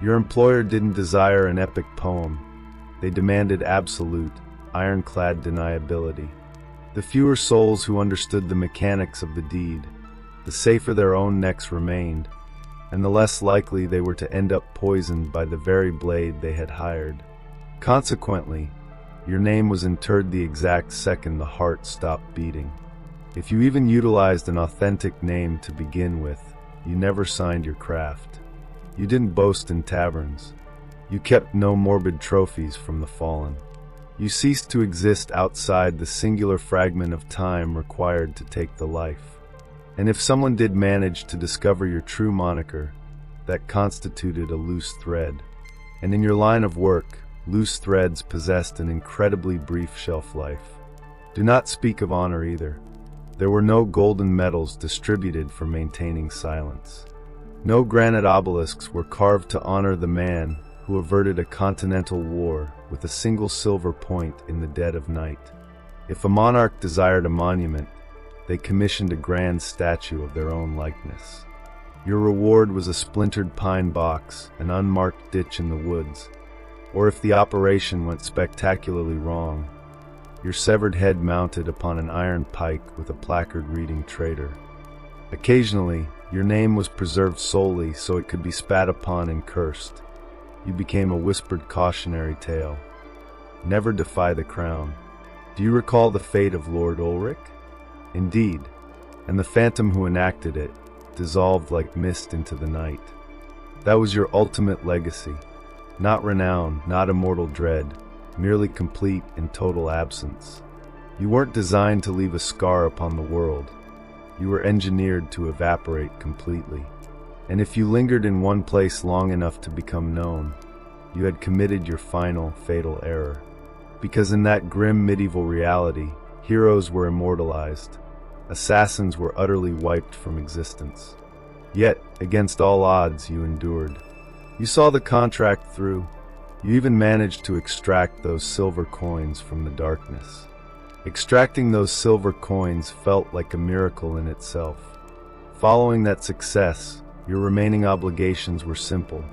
Your employer didn't desire an epic poem. They demanded absolute, ironclad deniability. The fewer souls who understood the mechanics of the deed, the safer their own necks remained, and the less likely they were to end up poisoned by the very blade they had hired. Consequently, your name was interred the exact second the heart stopped beating. If you even utilized an authentic name to begin with, you never signed your craft. You didn't boast in taverns. You kept no morbid trophies from the fallen. You ceased to exist outside the singular fragment of time required to take the life. And if someone did manage to discover your true moniker, that constituted a loose thread. And in your line of work, loose threads possessed an incredibly brief shelf life. Do not speak of honor either. There were no golden medals distributed for maintaining silence. No granite obelisks were carved to honor the man who averted a continental war with a single silver point in the dead of night. If a monarch desired a monument, they commissioned a grand statue of their own likeness. Your reward was a splintered pine box, an unmarked ditch in the woods, or if the operation went spectacularly wrong, your severed head mounted upon an iron pike with a placard reading traitor. Occasionally, your name was preserved solely so it could be spat upon and cursed. You became a whispered cautionary tale. Never defy the crown. Do you recall the fate of Lord Ulrich? Indeed, and the phantom who enacted it dissolved like mist into the night. That was your ultimate legacy. Not renown, not immortal dread, merely complete and total absence. You weren't designed to leave a scar upon the world. You were engineered to evaporate completely. And if you lingered in one place long enough to become known, you had committed your final, fatal error. Because in that grim medieval reality, heroes were immortalized. Assassins were utterly wiped from existence. Yet, against all odds, you endured. You saw the contract through. You even managed to extract those silver coins from the darkness. Extracting those silver coins felt like a miracle in itself. Following that success, your remaining obligations were simple.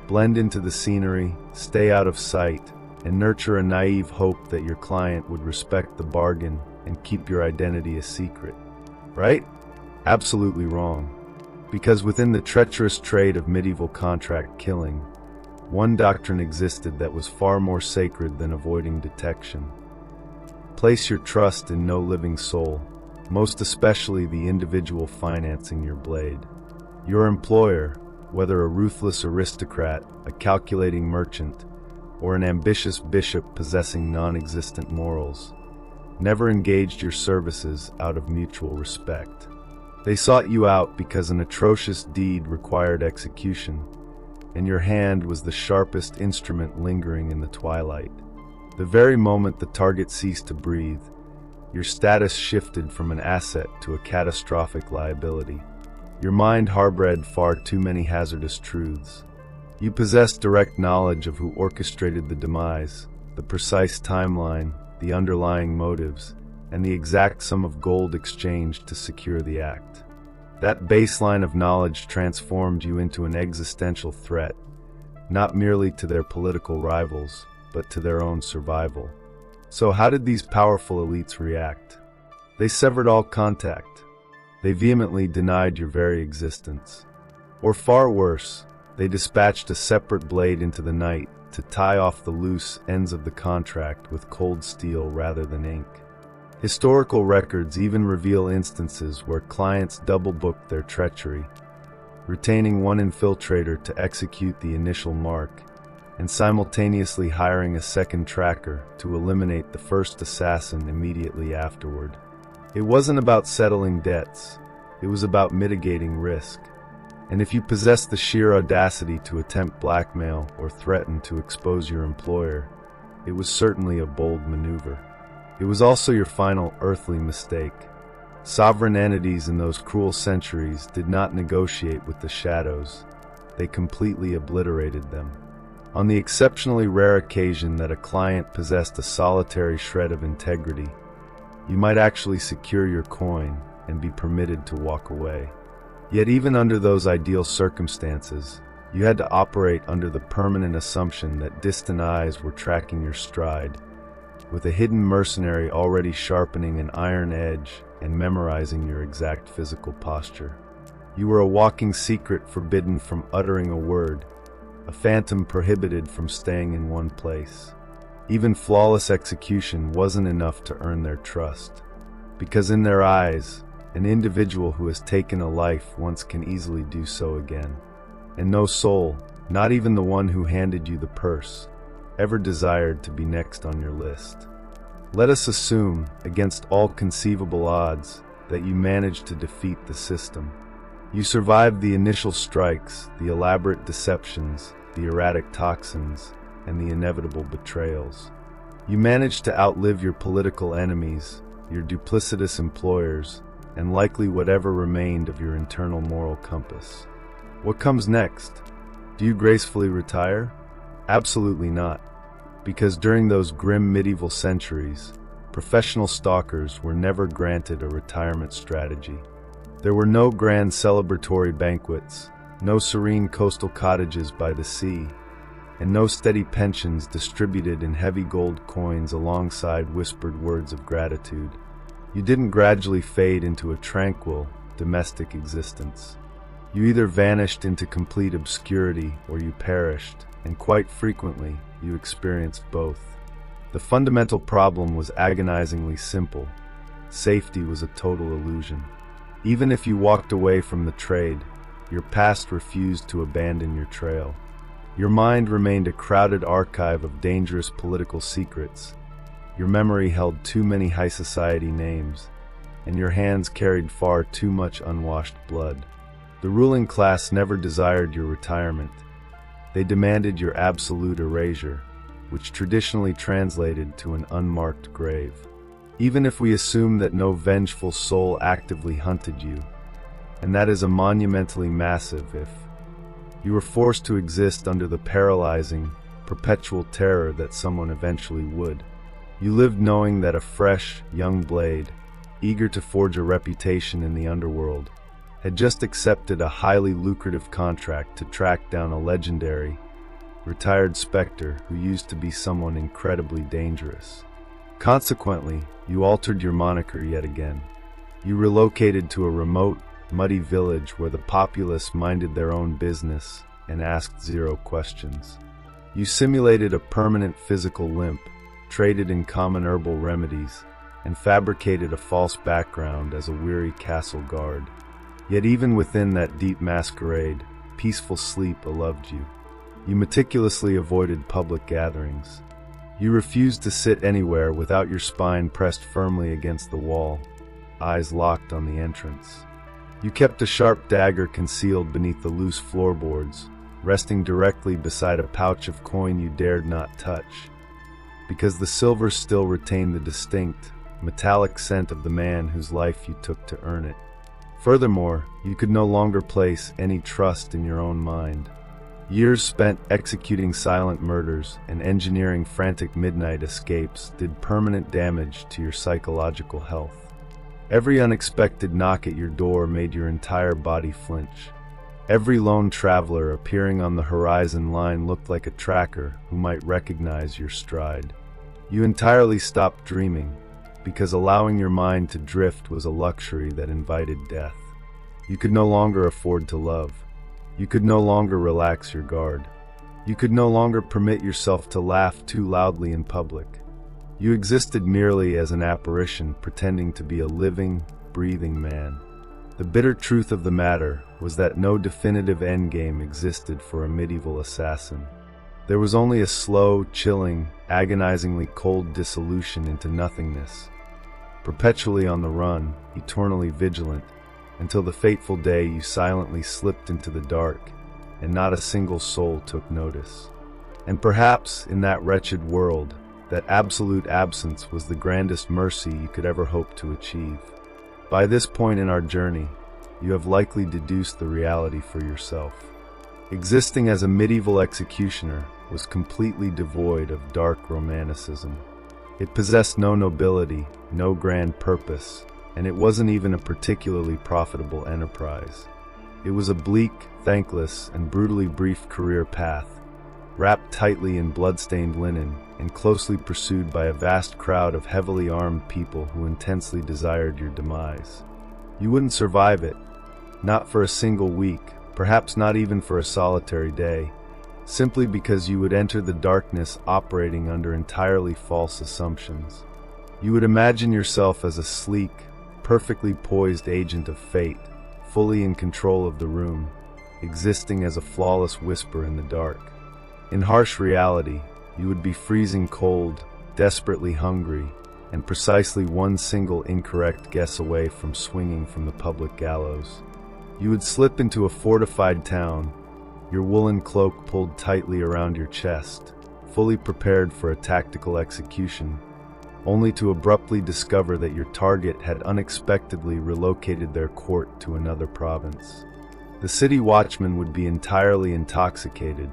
Blend into the scenery, stay out of sight, and nurture a naive hope that your client would respect the bargain and keep your identity a secret. Right? Absolutely wrong. Because within the treacherous trade of medieval contract killing, one doctrine existed that was far more sacred than avoiding detection. Place your trust in no living soul, most especially the individual financing your blade. Your employer, whether a ruthless aristocrat, a calculating merchant, or an ambitious bishop possessing non-existent morals, never engaged your services out of mutual respect. They sought you out because an atrocious deed required execution, and your hand was the sharpest instrument lingering in the twilight. The very moment the target ceased to breathe, your status shifted from an asset to a catastrophic liability. Your mind harbored far too many hazardous truths. You possessed direct knowledge of who orchestrated the demise, the precise timeline, the underlying motives, and the exact sum of gold exchanged to secure the act. That baseline of knowledge transformed you into an existential threat, not merely to their political rivals, but to their own survival. So how did these powerful elites react? They severed all contact. They vehemently denied your very existence. Or far worse, they dispatched a separate blade into the night to tie off the loose ends of the contract with cold steel rather than ink. Historical records even reveal instances where clients double-booked their treachery, retaining one infiltrator to execute the initial mark, and simultaneously hiring a second tracker to eliminate the first assassin immediately afterward. It wasn't about settling debts, it was about mitigating risk. And if you possessed the sheer audacity to attempt blackmail or threaten to expose your employer, it was certainly a bold maneuver. It was also your final earthly mistake. Sovereign entities in those cruel centuries did not negotiate with the shadows. They completely obliterated them. On the exceptionally rare occasion that a client possessed a solitary shred of integrity, you might actually secure your coin and be permitted to walk away. Yet even under those ideal circumstances, you had to operate under the permanent assumption that distant eyes were tracking your stride, with a hidden mercenary already sharpening an iron edge and memorizing your exact physical posture. You were a walking secret forbidden from uttering a word, a phantom prohibited from staying in one place. Even flawless execution wasn't enough to earn their trust, because in their eyes, an individual who has taken a life once can easily do so again. And no soul, not even the one who handed you the purse, ever desired to be next on your list. Let us assume, against all conceivable odds, that you managed to defeat the system. You survived the initial strikes, the elaborate deceptions, the erratic toxins, and the inevitable betrayals. You managed to outlive your political enemies, your duplicitous employers, and likely whatever remained of your internal moral compass. What comes next? Do you gracefully retire? Absolutely not, because during those grim medieval centuries, professional stalkers were never granted a retirement strategy. There were no grand celebratory banquets, no serene coastal cottages by the sea, and no steady pensions distributed in heavy gold coins alongside whispered words of gratitude. You didn't gradually fade into a tranquil, domestic existence. You either vanished into complete obscurity or you perished, and quite frequently, you experienced both. The fundamental problem was agonizingly simple. Safety was a total illusion. Even if you walked away from the trade, your past refused to abandon your trail. Your mind remained a crowded archive of dangerous political secrets. Your memory held too many high society names, and your hands carried far too much unwashed blood. The ruling class never desired your retirement. They demanded your absolute erasure, which traditionally translated to an unmarked grave. Even if we assume that no vengeful soul actively hunted you, and that is a monumentally massive if, you were forced to exist under the paralyzing, perpetual terror that someone eventually would. You lived knowing that a fresh, young blade, eager to forge a reputation in the underworld, had just accepted a highly lucrative contract to track down a legendary, retired specter who used to be someone incredibly dangerous. Consequently, you altered your moniker yet again. You relocated to a remote, muddy village where the populace minded their own business and asked zero questions. You simulated a permanent physical limp, traded in common herbal remedies, and fabricated a false background as a weary castle guard. Yet even within that deep masquerade, peaceful sleep loved you. You meticulously avoided public gatherings. You refused to sit anywhere without your spine pressed firmly against the wall, eyes locked on the entrance. You kept a sharp dagger concealed beneath the loose floorboards, resting directly beside a pouch of coin you dared not touch, because the silver still retained the distinct, metallic scent of the man whose life you took to earn it. Furthermore, you could no longer place any trust in your own mind. Years spent executing silent murders and engineering frantic midnight escapes did permanent damage to your psychological health. Every unexpected knock at your door made your entire body flinch. Every lone traveler appearing on the horizon line looked like a tracker who might recognize your stride. You entirely stopped dreaming, because allowing your mind to drift was a luxury that invited death. You could no longer afford to love. You could no longer relax your guard. You could no longer permit yourself to laugh too loudly in public. You existed merely as an apparition pretending to be a living, breathing man. The bitter truth of the matter was that no definitive endgame existed for a medieval assassin. There was only a slow, chilling, agonizingly cold dissolution into nothingness, perpetually on the run, eternally vigilant, until the fateful day you silently slipped into the dark, and not a single soul took notice. And perhaps, in that wretched world, that absolute absence was the grandest mercy you could ever hope to achieve. By this point in our journey, you have likely deduced the reality for yourself. Existing as a medieval executioner was completely devoid of dark romanticism. It possessed no nobility, no grand purpose, and it wasn't even a particularly profitable enterprise. It was a bleak, thankless, and brutally brief career path, wrapped tightly in blood-stained linen and closely pursued by a vast crowd of heavily armed people who intensely desired your demise. You wouldn't survive it, not for a single week, perhaps not even for a solitary day, simply because you would enter the darkness operating under entirely false assumptions. You would imagine yourself as a sleek, perfectly poised agent of fate, fully in control of the room, existing as a flawless whisper in the dark. In harsh reality, you would be freezing cold, desperately hungry, and precisely one single incorrect guess away from swinging from the public gallows. You would slip into a fortified town, your woolen cloak pulled tightly around your chest, fully prepared for a tactical execution, only to abruptly discover that your target had unexpectedly relocated their court to another province. The city watchmen would be entirely intoxicated,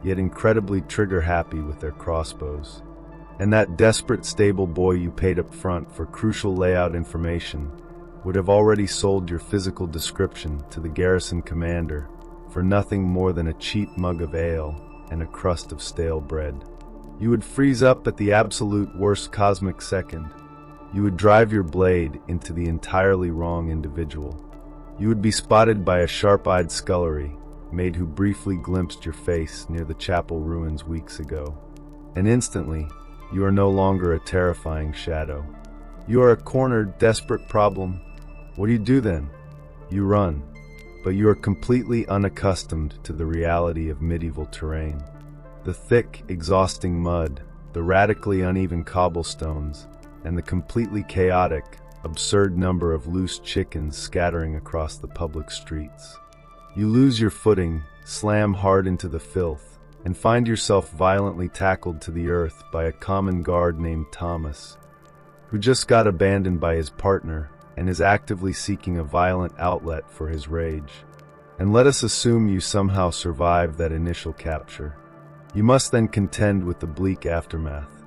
yet incredibly trigger-happy with their crossbows. And that desperate stable boy you paid up front for crucial layout information would have already sold your physical description to the garrison commander for nothing more than a cheap mug of ale and a crust of stale bread. You would freeze up at the absolute worst cosmic second. You would drive your blade into the entirely wrong individual. You would be spotted by a sharp-eyed scullery, maid who briefly glimpsed your face near the chapel ruins weeks ago. And instantly, you are no longer a terrifying shadow. You are a cornered, desperate problem. What do you do then? You run, but you are completely unaccustomed to the reality of medieval terrain. The thick, exhausting mud, the radically uneven cobblestones, and the completely chaotic, absurd number of loose chickens scattering across the public streets. You lose your footing, slam hard into the filth, and find yourself violently tackled to the earth by a common guard named Thomas, who just got abandoned by his partner and is actively seeking a violent outlet for his rage. And let us assume you somehow survived that initial capture. You must then contend with the bleak aftermath.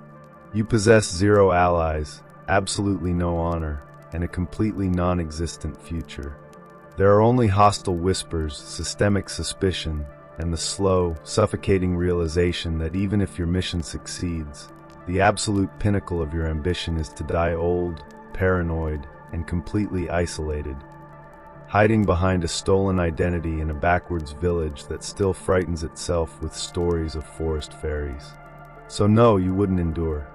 You possess zero allies, absolutely no honor, and a completely non-existent future. There are only hostile whispers, systemic suspicion, and the slow, suffocating realization that even if your mission succeeds, the absolute pinnacle of your ambition is to die old, paranoid, and completely isolated. hiding behind a stolen identity in a backwards village that still frightens itself with stories of forest fairies. So no, you wouldn't endure.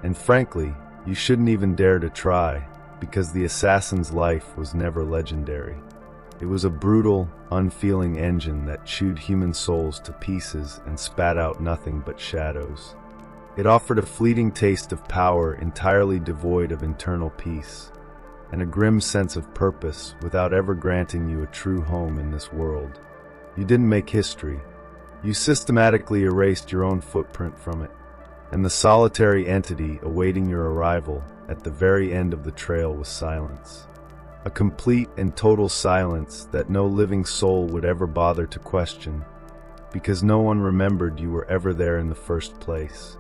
And frankly, you shouldn't even dare to try, because the assassin's life was never legendary. It was a brutal, unfeeling engine that chewed human souls to pieces and spat out nothing but shadows. It offered a fleeting taste of power entirely devoid of internal peace, and a grim sense of purpose without ever granting you a true home in this world. You didn't make history. You systematically erased your own footprint from it, and the solitary entity awaiting your arrival at the very end of the trail was silence. A complete and total silence that no living soul would ever bother to question, because no one remembered you were ever there in the first place.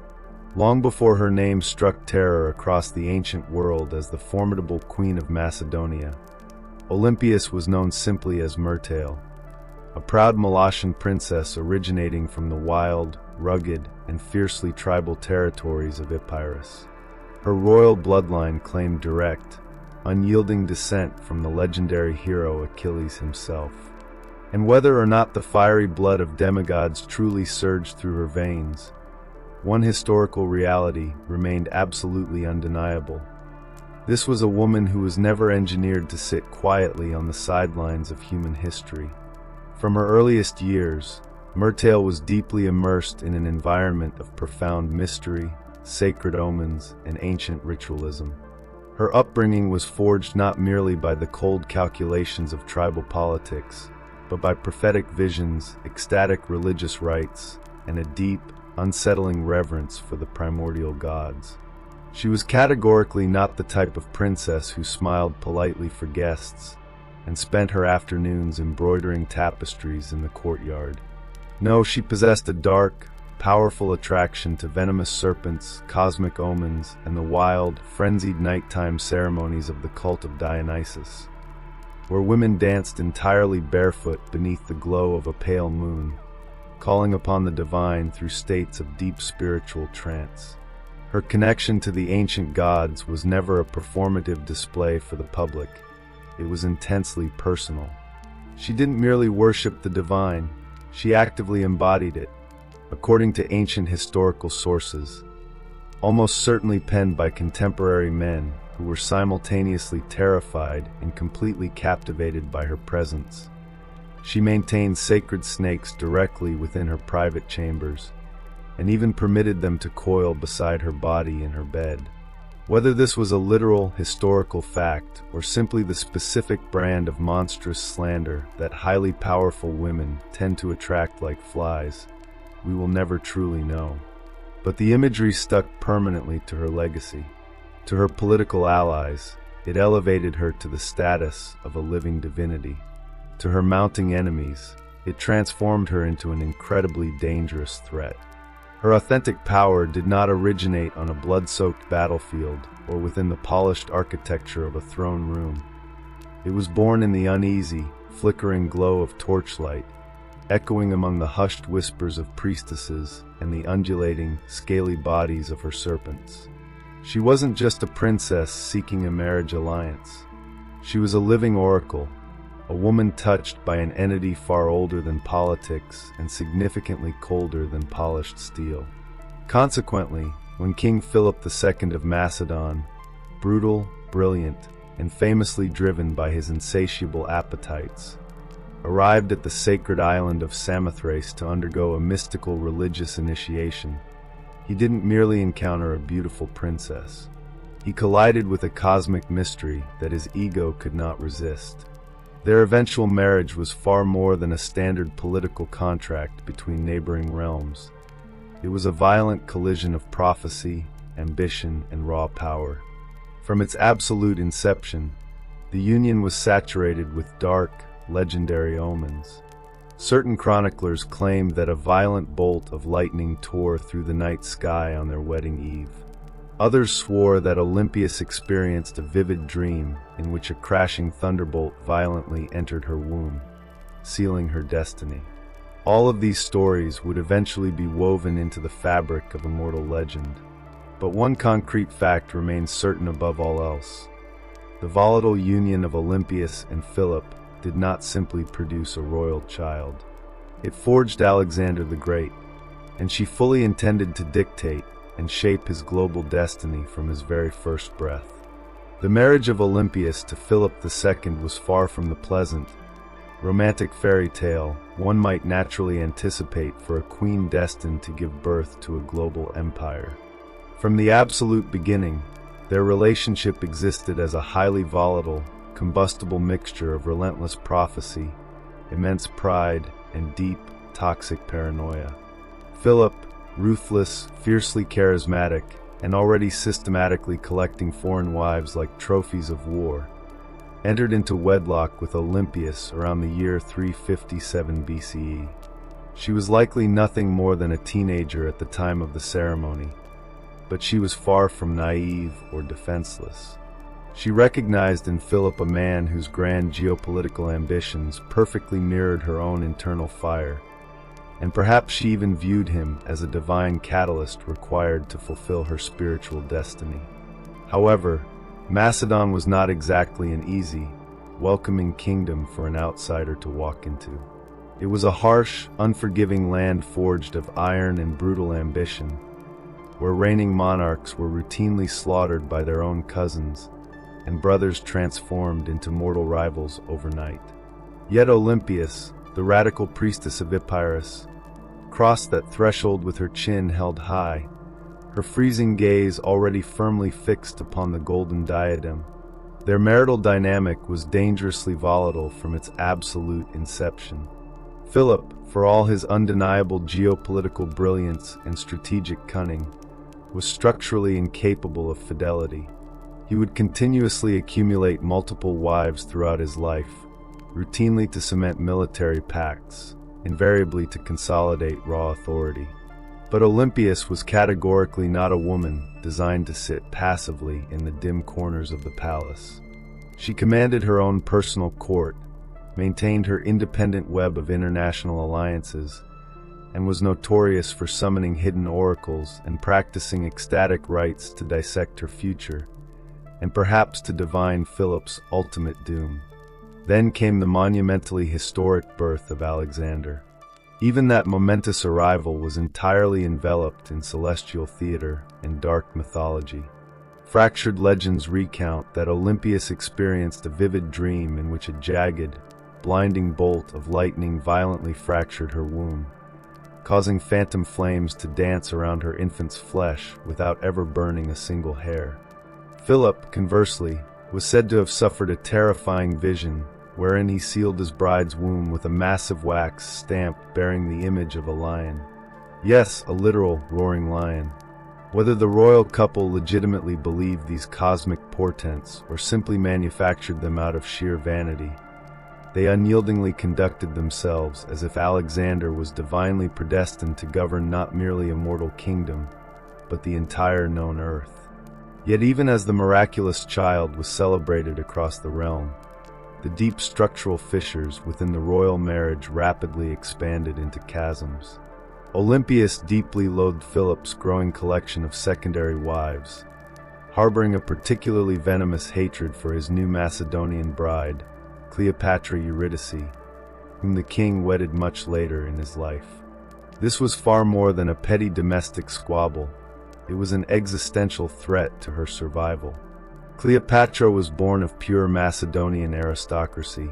Long before her name struck terror across the ancient world as the formidable Queen of Macedonia, Olympias was known simply as Myrtale, a proud Meletian princess originating from the wild, rugged, and fiercely tribal territories of Epirus. Her royal bloodline claimed direct, unyielding descent from the legendary hero Achilles himself. And whether or not the fiery blood of demigods truly surged through her veins, one historical reality remained absolutely undeniable. This was a woman who was never engineered to sit quietly on the sidelines of human history. From her earliest years, Myrtale was deeply immersed in an environment of profound mystery, sacred omens, and ancient ritualism. Her upbringing was forged not merely by the cold calculations of tribal politics, but by prophetic visions, ecstatic religious rites, and a deep, unsettling reverence for the primordial gods. She was categorically not the type of princess who smiled politely for guests and spent her afternoons embroidering tapestries in the courtyard. No, she possessed a dark, powerful attraction to venomous serpents, cosmic omens, and the wild, frenzied nighttime ceremonies of the cult of Dionysus, where women danced entirely barefoot beneath the glow of a pale moon, calling upon the divine through states of deep spiritual trance. Her connection to the ancient gods was never a performative display for the public. It was intensely personal. She didn't merely worship the divine, she actively embodied it, according to ancient historical sources, almost certainly penned by contemporary men who were simultaneously terrified and completely captivated by her presence. She maintained sacred snakes directly within her private chambers, and even permitted them to coil beside her body in her bed. Whether this was a literal historical fact or simply the specific brand of monstrous slander that highly powerful women tend to attract like flies, we will never truly know. But the imagery stuck permanently to her legacy. To her political allies, it elevated her to the status of a living divinity. To her mounting enemies, it transformed her into an incredibly dangerous threat. Her authentic power did not originate on a blood-soaked battlefield or within the polished architecture of a throne room. It was born in the uneasy, flickering glow of torchlight, echoing among the hushed whispers of priestesses and the undulating, scaly bodies of her serpents. She wasn't just a princess seeking a marriage alliance. She was a living oracle, a woman touched by an entity far older than politics and significantly colder than polished steel. Consequently, when King Philip II of Macedon, brutal, brilliant, and famously driven by his insatiable appetites, arrived at the sacred island of Samothrace to undergo a mystical religious initiation, he didn't merely encounter a beautiful princess. He collided with a cosmic mystery that his ego could not resist. Their eventual marriage was far more than a standard political contract between neighboring realms. It was a violent collision of prophecy, ambition, and raw power. From its absolute inception, the union was saturated with dark, legendary omens. Certain chroniclers claimed that a violent bolt of lightning tore through the night sky on their wedding eve. Others swore that Olympias experienced a vivid dream in which a crashing thunderbolt violently entered her womb, sealing her destiny. All of these stories would eventually be woven into the fabric of immortal legend. But one concrete fact remains certain above all else. The volatile union of Olympias and Philip did not simply produce a royal child. It forged Alexander the Great, and she fully intended to dictate and shape his global destiny from his very first breath. The marriage of Olympias to Philip II was far from the pleasant, romantic fairy tale one might naturally anticipate for a queen destined to give birth to a global empire. From the absolute beginning, their relationship existed as a highly volatile, combustible mixture of relentless prophecy, immense pride, and deep, toxic paranoia. Philip, ruthless, fiercely charismatic, and already systematically collecting foreign wives like trophies of war, entered into wedlock with Olympias around the year 357 BCE. She was likely nothing more than a teenager at the time of the ceremony, but she was far from naive or defenseless. She recognized in Philip a man whose grand geopolitical ambitions perfectly mirrored her own internal fire, and perhaps she even viewed him as a divine catalyst required to fulfill her spiritual destiny. However, Macedon was not exactly an easy, welcoming kingdom for an outsider to walk into. It was a harsh, unforgiving land forged of iron and brutal ambition, where reigning monarchs were routinely slaughtered by their own cousins, and brothers transformed into mortal rivals overnight. Yet Olympias, the radical priestess of Epirus, crossed that threshold with her chin held high, her freezing gaze already firmly fixed upon the golden diadem. Their marital dynamic was dangerously volatile from its absolute inception. Philip, for all his undeniable geopolitical brilliance and strategic cunning, was structurally incapable of fidelity. He would continuously accumulate multiple wives throughout his life, routinely to cement military pacts, invariably to consolidate raw authority. But Olympias was categorically not a woman designed to sit passively in the dim corners of the palace. She commanded her own personal court, maintained her independent web of international alliances, and was notorious for summoning hidden oracles and practicing ecstatic rites to dissect her future, and perhaps to divine Philip's ultimate doom. Then came the monumentally historic birth of Alexander. Even that momentous arrival was entirely enveloped in celestial theater and dark mythology. Fractured legends recount that Olympias experienced a vivid dream in which a jagged, blinding bolt of lightning violently fractured her womb, causing phantom flames to dance around her infant's flesh without ever burning a single hair. Philip, conversely, was said to have suffered a terrifying vision wherein he sealed his bride's womb with a massive wax stamp bearing the image of a lion. Yes, a literal roaring lion. Whether the royal couple legitimately believed these cosmic portents or simply manufactured them out of sheer vanity, they unyieldingly conducted themselves as if Alexander was divinely predestined to govern not merely a mortal kingdom, but the entire known earth. Yet even as the miraculous child was celebrated across the realm, the deep structural fissures within the royal marriage rapidly expanded into chasms. Olympias deeply loathed Philip's growing collection of secondary wives, harboring a particularly venomous hatred for his new Macedonian bride, Cleopatra Eurydice, whom the king wedded much later in his life. This was far more than a petty domestic squabble. It was an existential threat to her survival. Cleopatra was born of pure Macedonian aristocracy,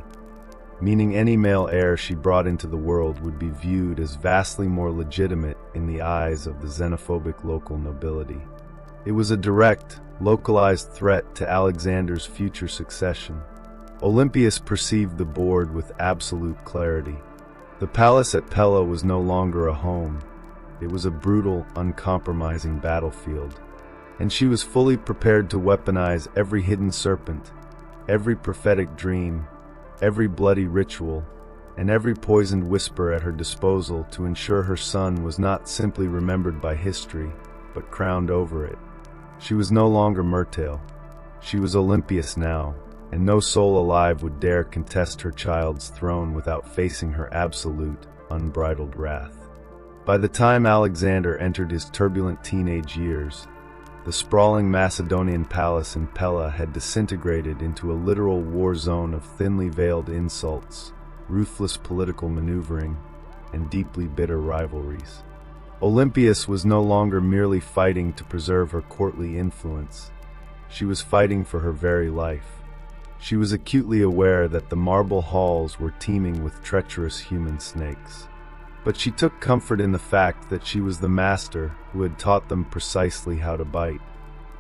meaning any male heir she brought into the world would be viewed as vastly more legitimate in the eyes of the xenophobic local nobility. It was a direct, localized threat to Alexander's future succession. Olympias perceived the board with absolute clarity. The palace at Pella was no longer a home. It was a brutal, uncompromising battlefield, and she was fully prepared to weaponize every hidden serpent, every prophetic dream, every bloody ritual, and every poisoned whisper at her disposal to ensure her son was not simply remembered by history, but crowned over it. She was no longer Myrtale. She was Olympias now, and no soul alive would dare contest her child's throne without facing her absolute, unbridled wrath. By the time Alexander entered his turbulent teenage years, The sprawling Macedonian palace in Pella had disintegrated into a literal war zone of thinly veiled insults, ruthless political maneuvering, and deeply bitter rivalries. Olympias was no longer merely fighting to preserve her courtly influence. She was fighting for her very life. She was acutely aware that the marble halls were teeming with treacherous human snakes. But she took comfort in the fact that she was the master who had taught them precisely how to bite.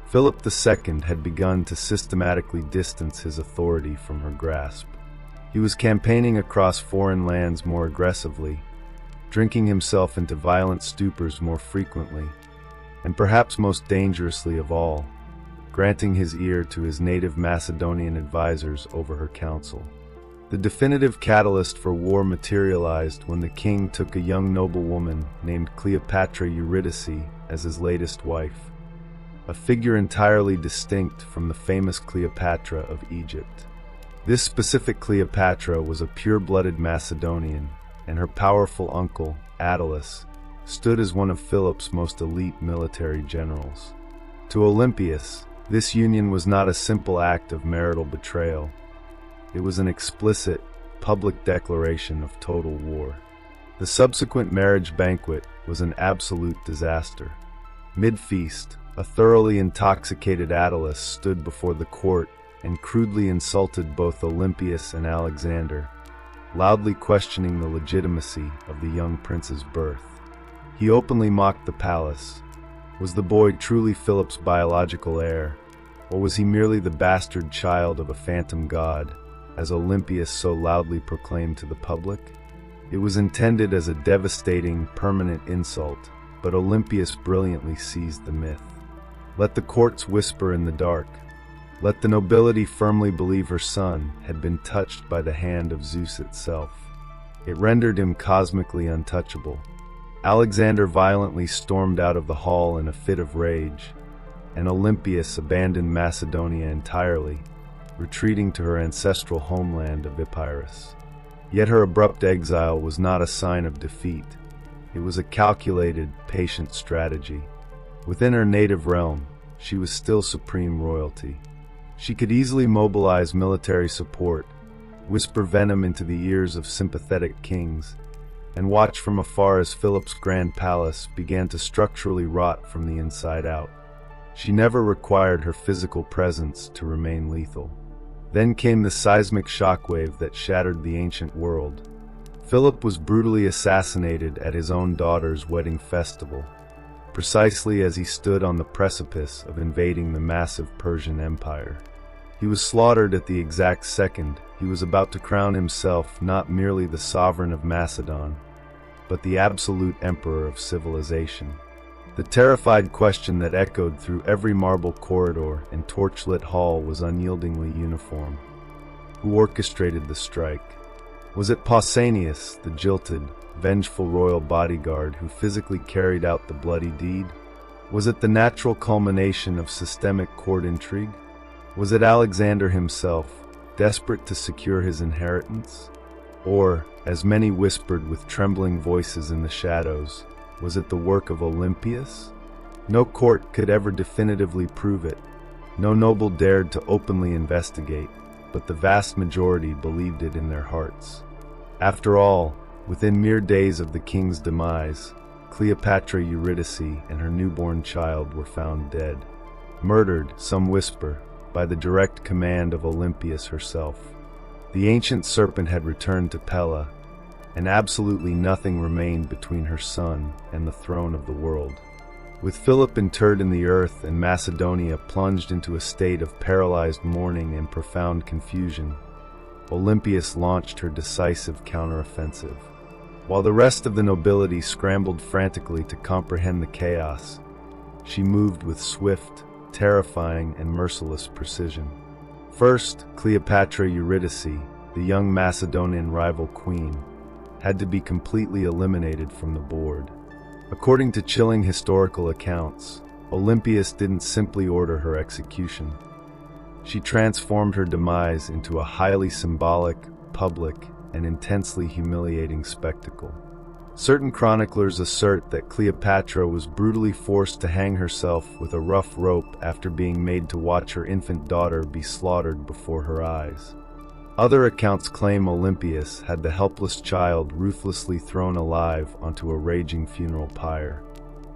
Philip II had begun to systematically distance his authority from her grasp. He was campaigning across foreign lands more aggressively, drinking himself into violent stupors more frequently, and perhaps most dangerously of all, granting his ear to his native Macedonian advisors over her counsel. The definitive catalyst for war materialized when the king took a young noblewoman named Cleopatra Eurydice as his latest wife, a figure entirely distinct from the famous Cleopatra of Egypt. This specific Cleopatra was a pure-blooded Macedonian, and her powerful uncle, Attalus, stood as one of Philip's most elite military generals. To Olympias, this union was not a simple act of marital betrayal. It was an explicit, public declaration of total war. The subsequent marriage banquet was an absolute disaster. Mid-feast, a thoroughly intoxicated Attalus stood before the court and crudely insulted both Olympias and Alexander, loudly questioning the legitimacy of the young prince's birth. He openly mocked the palace. Was the boy truly Philip's biological heir, or was he merely the bastard child of a phantom god, as Olympias so loudly proclaimed to the public? It was intended as a devastating, permanent insult, but Olympias brilliantly seized the myth. Let the courts whisper in the dark. Let the nobility firmly believe her son had been touched by the hand of Zeus itself. It rendered him cosmically untouchable. Alexander violently stormed out of the hall in a fit of rage, and Olympias abandoned Macedonia entirely, retreating to her ancestral homeland of Epirus. Yet her abrupt exile was not a sign of defeat. It was a calculated, patient strategy. Within her native realm, she was still supreme royalty. She could easily mobilize military support, whisper venom into the ears of sympathetic kings, and watch from afar as Philip's grand palace began to structurally rot from the inside out. She never required her physical presence to remain lethal. Then came the seismic shockwave that shattered the ancient world. Philip was brutally assassinated at his own daughter's wedding festival, precisely as he stood on the precipice of invading the massive Persian Empire. He was slaughtered at the exact second he was about to crown himself not merely the sovereign of Macedon, but the absolute emperor of civilization. The terrified question that echoed through every marble corridor and torchlit hall was unyieldingly uniform. Who orchestrated the strike? Was it Pausanias, the jilted, vengeful royal bodyguard who physically carried out the bloody deed? Was it the natural culmination of systemic court intrigue? Was it Alexander himself, desperate to secure his inheritance? Or, as many whispered with trembling voices in the shadows, was it the work of Olympias? No court could ever definitively prove it. No noble dared to openly investigate, but the vast majority believed it in their hearts. After all, within mere days of the king's demise, Cleopatra Eurydice and her newborn child were found dead. Murdered, some whisper, by the direct command of Olympias herself. The ancient serpent had returned to Pella, and absolutely nothing remained between her son and the throne of the world. With Philip interred in the earth and Macedonia plunged into a state of paralyzed mourning and profound confusion, Olympias launched her decisive counteroffensive. While the rest of the nobility scrambled frantically to comprehend the chaos, she moved with swift, terrifying, and merciless precision. First, Cleopatra Eurydice, the young Macedonian rival queen, had to be completely eliminated from the board. According to chilling historical accounts, Olympias didn't simply order her execution. She transformed her demise into a highly symbolic, public, and intensely humiliating spectacle. Certain chroniclers assert that Cleopatra was brutally forced to hang herself with a rough rope after being made to watch her infant daughter be slaughtered before her eyes. Other accounts claim Olympias had the helpless child ruthlessly thrown alive onto a raging funeral pyre.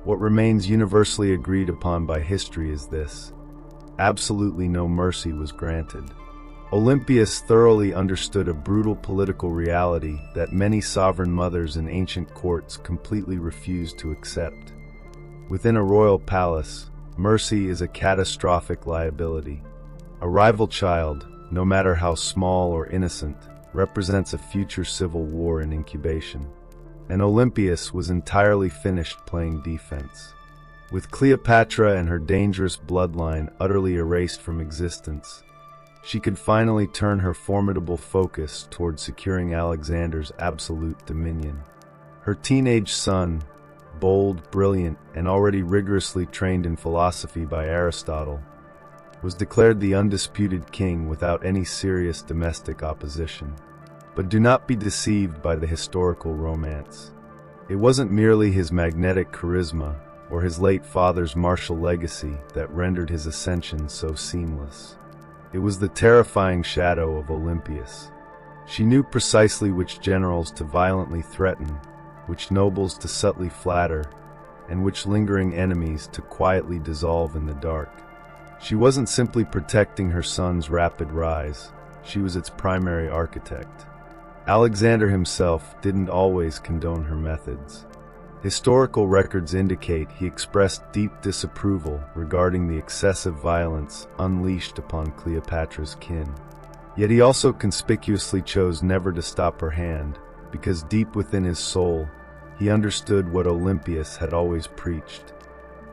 What remains universally agreed upon by history is this: absolutely no mercy was granted. Olympias thoroughly understood a brutal political reality that many sovereign mothers in ancient courts completely refused to accept. Within a royal palace, mercy is a catastrophic liability. A rival child, no matter how small or innocent, represents a future civil war in incubation. And Olympias was entirely finished playing defense. With Cleopatra and her dangerous bloodline utterly erased from existence, she could finally turn her formidable focus toward securing Alexander's absolute dominion. Her teenage son, bold, brilliant, and already rigorously trained in philosophy by Aristotle, was declared the undisputed king without any serious domestic opposition. But do not be deceived by the historical romance. It wasn't merely his magnetic charisma or his late father's martial legacy that rendered his ascension so seamless. It was the terrifying shadow of Olympias. She knew precisely which generals to violently threaten, which nobles to subtly flatter, and which lingering enemies to quietly dissolve in the dark. She wasn't simply protecting her son's rapid rise, she was its primary architect. Alexander himself didn't always condone her methods. Historical records indicate he expressed deep disapproval regarding the excessive violence unleashed upon Cleopatra's kin. Yet he also conspicuously chose never to stop her hand, because deep within his soul, he understood what Olympias had always preached: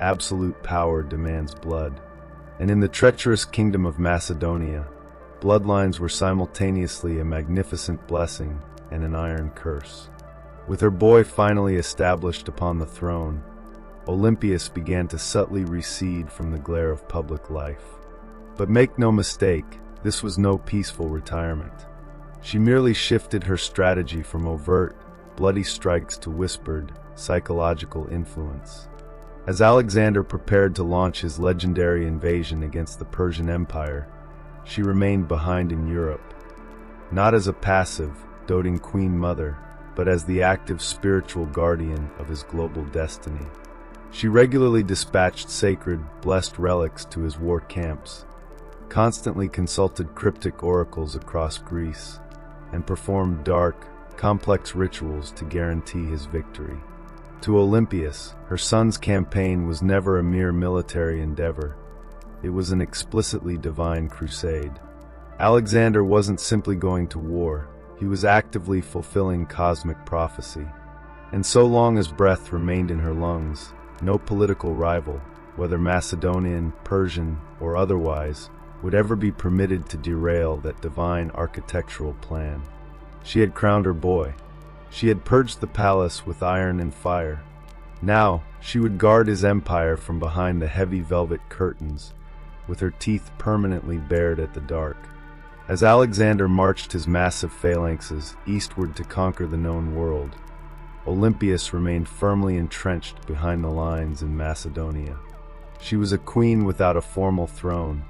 absolute power demands blood. And in the treacherous kingdom of Macedonia, bloodlines were simultaneously a magnificent blessing and an iron curse. With her boy finally established upon the throne, Olympias began to subtly recede from the glare of public life. But make no mistake, this was no peaceful retirement. She merely shifted her strategy from overt, bloody strikes to whispered, psychological influence. As Alexander prepared to launch his legendary invasion against the Persian Empire, she remained behind in Europe, not as a passive, doting queen mother, but as the active spiritual guardian of his global destiny. She regularly dispatched sacred, blessed relics to his war camps, constantly consulted cryptic oracles across Greece, and performed dark, complex rituals to guarantee his victory. To Olympias, her son's campaign was never a mere military endeavor. It was an explicitly divine crusade. Alexander wasn't simply going to war, he was actively fulfilling cosmic prophecy. And so long as breath remained in her lungs, no political rival, whether Macedonian, Persian, or otherwise, would ever be permitted to derail that divine architectural plan. She had crowned her boy. She had purged the palace with iron and fire. Now, she would guard his empire from behind the heavy velvet curtains, with her teeth permanently bared at the dark. As Alexander marched his massive phalanxes eastward to conquer the known world, Olympias remained firmly entrenched behind the lines in Macedonia. She was a queen without a formal throne,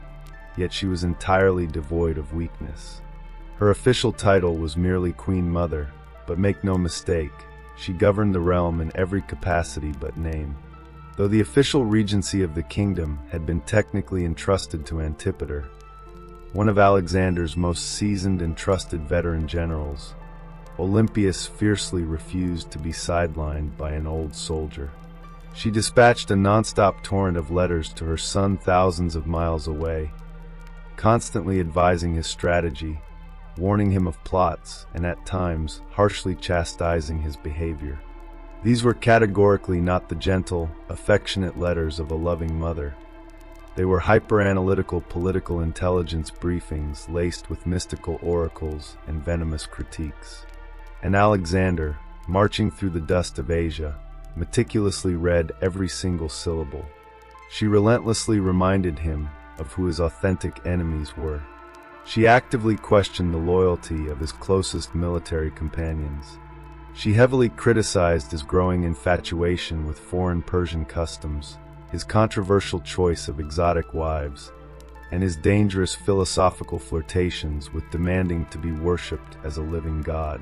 yet she was entirely devoid of weakness. Her official title was merely Queen Mother, but make no mistake, she governed the realm in every capacity but name. Though the official regency of the kingdom had been technically entrusted to Antipater, one of Alexander's most seasoned and trusted veteran generals, Olympias fiercely refused to be sidelined by an old soldier. She dispatched a non-stop torrent of letters to her son thousands of miles away, constantly advising his strategy, warning him of plots, and at times harshly chastising his behavior. These were categorically not the gentle, affectionate letters of a loving mother. They were hyper-analytical political intelligence briefings laced with mystical oracles and venomous critiques. And Alexander, marching through the dust of Asia, meticulously read every single syllable. She relentlessly reminded him of who his authentic enemies were. She actively questioned the loyalty of his closest military companions. She heavily criticized his growing infatuation with foreign Persian customs, his controversial choice of exotic wives, and his dangerous philosophical flirtations with demanding to be worshipped as a living god.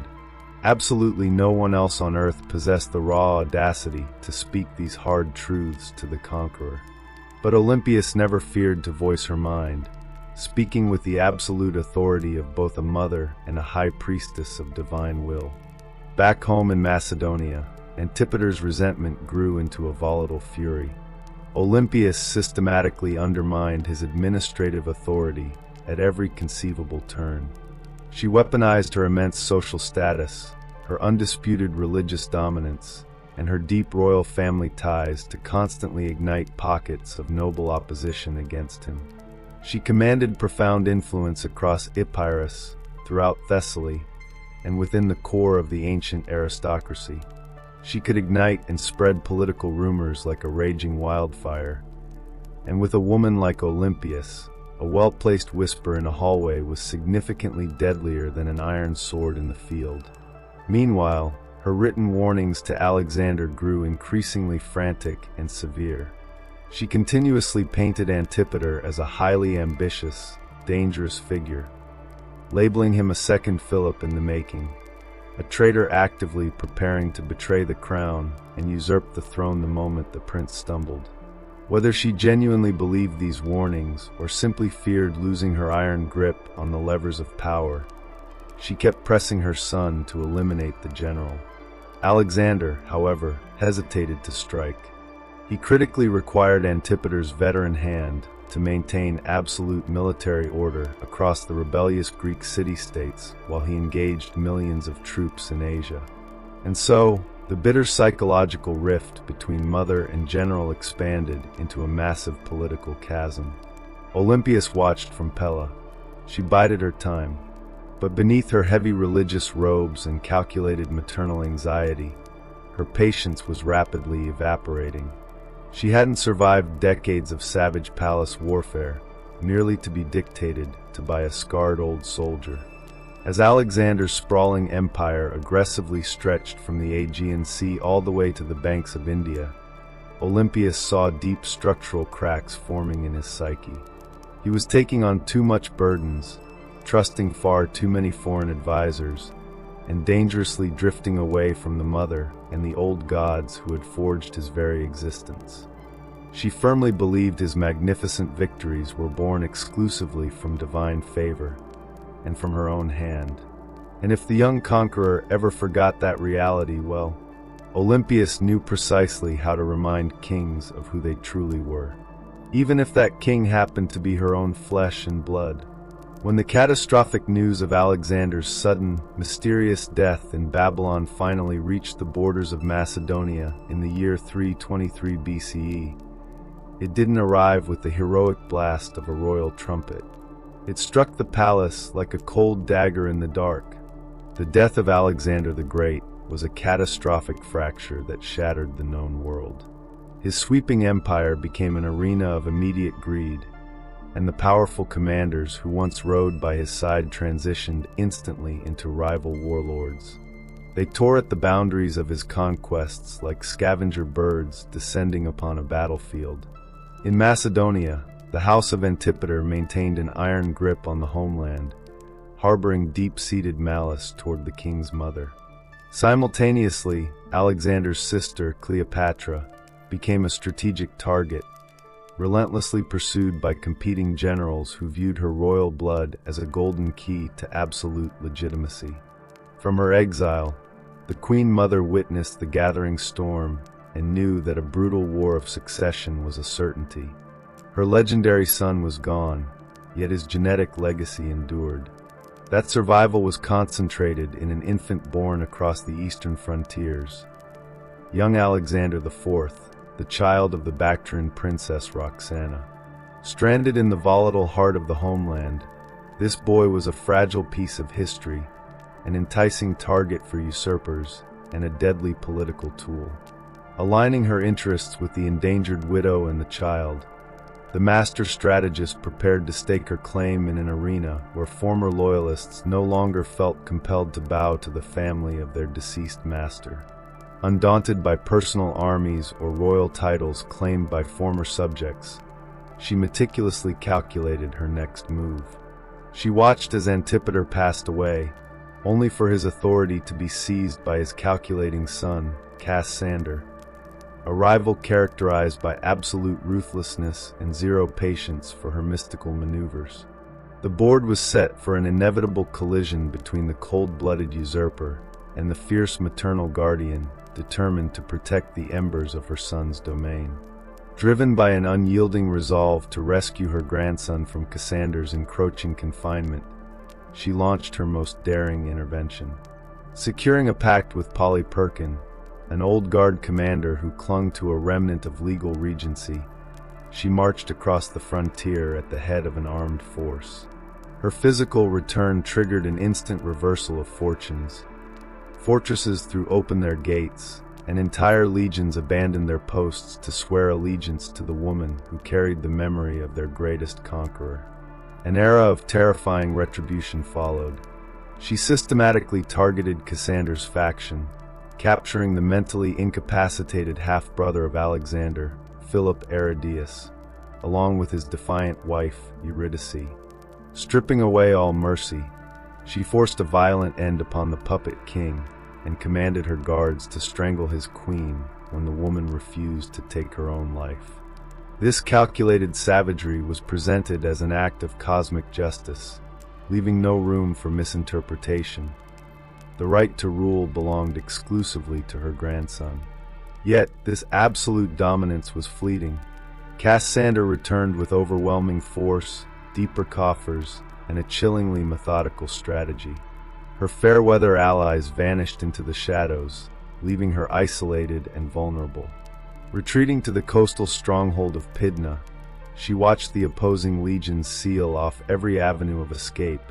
Absolutely no one else on earth possessed the raw audacity to speak these hard truths to the conqueror. But Olympias never feared to voice her mind, speaking with the absolute authority of both a mother and a high priestess of divine will. Back home in Macedonia, Antipater's resentment grew into a volatile fury. Olympias systematically undermined his administrative authority at every conceivable turn. She weaponized her immense social status, her undisputed religious dominance, and her deep royal family ties to constantly ignite pockets of noble opposition against him. She commanded profound influence across Epirus, throughout Thessaly, and within the core of the ancient aristocracy. She could ignite and spread political rumors like a raging wildfire. And with a woman like Olympias, a well-placed whisper in a hallway was significantly deadlier than an iron sword in the field. Meanwhile, her written warnings to Alexander grew increasingly frantic and severe. She continuously painted Antipater as a highly ambitious, dangerous figure, labeling him a second Philip in the making, a traitor actively preparing to betray the crown and usurp the throne the moment the prince stumbled. Whether she genuinely believed these warnings or simply feared losing her iron grip on the levers of power, she kept pressing her son to eliminate the general. Alexander, however, hesitated to strike. He critically required Antipater's veteran hand to maintain absolute military order across the rebellious Greek city-states while he engaged millions of troops in Asia. And so, the bitter psychological rift between mother and general expanded into a massive political chasm. Olympias watched from Pella. She bided her time. But beneath her heavy religious robes and calculated maternal anxiety, her patience was rapidly evaporating. She hadn't survived decades of savage palace warfare, merely to be dictated to by a scarred old soldier. As Alexander's sprawling empire aggressively stretched from the Aegean Sea all the way to the banks of India, Olympias saw deep structural cracks forming in his psyche. He was taking on too much burdens, trusting far too many foreign advisors, and dangerously drifting away from the mother and the old gods who had forged his very existence. She firmly believed his magnificent victories were born exclusively from divine favor and from her own hand. And if the young conqueror ever forgot that reality, well, Olympias knew precisely how to remind kings of who they truly were, even if that king happened to be her own flesh and blood. When the catastrophic news of Alexander's sudden, mysterious death in Babylon finally reached the borders of Macedonia in the year 323 BCE, it didn't arrive with the heroic blast of a royal trumpet. It struck the palace like a cold dagger in the dark. The death of Alexander the Great was a catastrophic fracture that shattered the known world. His sweeping empire became an arena of immediate greed, and the powerful commanders who once rode by his side transitioned instantly into rival warlords. They tore at the boundaries of his conquests like scavenger birds descending upon a battlefield. In Macedonia, the house of Antipater maintained an iron grip on the homeland, harboring deep-seated malice toward the king's mother. Simultaneously, Alexander's sister, Cleopatra, became a strategic target, relentlessly pursued by competing generals who viewed her royal blood as a golden key to absolute legitimacy. From her exile, the Queen Mother witnessed the gathering storm and knew that a brutal war of succession was a certainty. Her legendary son was gone, yet his genetic legacy endured. That survival was concentrated in an infant born across the eastern frontiers. Young Alexander IV, the child of the Bactrian princess Roxana. Stranded in the volatile heart of the homeland, this boy was a fragile piece of history, an enticing target for usurpers, and a deadly political tool. Aligning her interests with the endangered widow and the child, the master strategist prepared to stake her claim in an arena where former loyalists no longer felt compelled to bow to the family of their deceased master. Undaunted by personal armies or royal titles claimed by former subjects, she meticulously calculated her next move. She watched as Antipater passed away, only for his authority to be seized by his calculating son, Cassander, a rival characterized by absolute ruthlessness and zero patience for her mystical maneuvers. The board was set for an inevitable collision between the cold-blooded usurper and the fierce maternal guardian determined to protect the embers of her son's domain. Driven by an unyielding resolve to rescue her grandson from Cassander's encroaching confinement, she launched her most daring intervention. Securing a pact with Polyperchon, an old guard commander who clung to a remnant of legal regency, she marched across the frontier at the head of an armed force. Her physical return triggered an instant reversal of fortunes. Fortresses threw open their gates, and entire legions abandoned their posts to swear allegiance to the woman who carried the memory of their greatest conqueror. An era of terrifying retribution followed. She systematically targeted Cassander's faction, capturing the mentally incapacitated half-brother of Alexander, Philip Aridaeus, along with his defiant wife, Eurydice. Stripping away all mercy, she forced a violent end upon the puppet king and commanded her guards to strangle his queen when the woman refused to take her own life. This calculated savagery was presented as an act of cosmic justice, leaving no room for misinterpretation. The right to rule belonged exclusively to her grandson. Yet, this absolute dominance was fleeting. Cassander returned with overwhelming force, deeper coffers, and a chillingly methodical strategy. Her fair-weather allies vanished into the shadows, leaving her isolated and vulnerable. Retreating to the coastal stronghold of Pydna, she watched the opposing legions seal off every avenue of escape,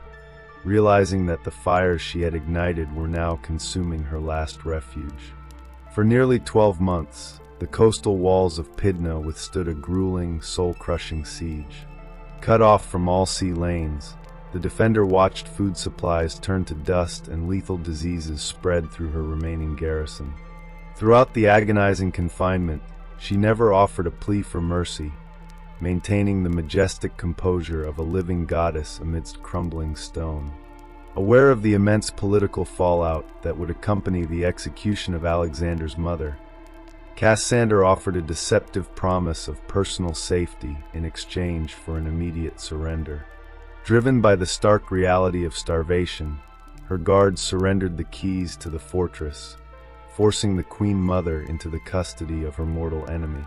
realizing that the fires she had ignited were now consuming her last refuge. For nearly 12 months, the coastal walls of Pydna withstood a grueling, soul-crushing siege. Cut off from all sea lanes, the defender watched food supplies turn to dust and lethal diseases spread through her remaining garrison. Throughout the agonizing confinement, she never offered a plea for mercy, maintaining the majestic composure of a living goddess amidst crumbling stone. Aware of the immense political fallout that would accompany the execution of Alexander's mother, Cassander offered a deceptive promise of personal safety in exchange for an immediate surrender. Driven by the stark reality of starvation, her guards surrendered the keys to the fortress, forcing the Queen Mother into the custody of her mortal enemy.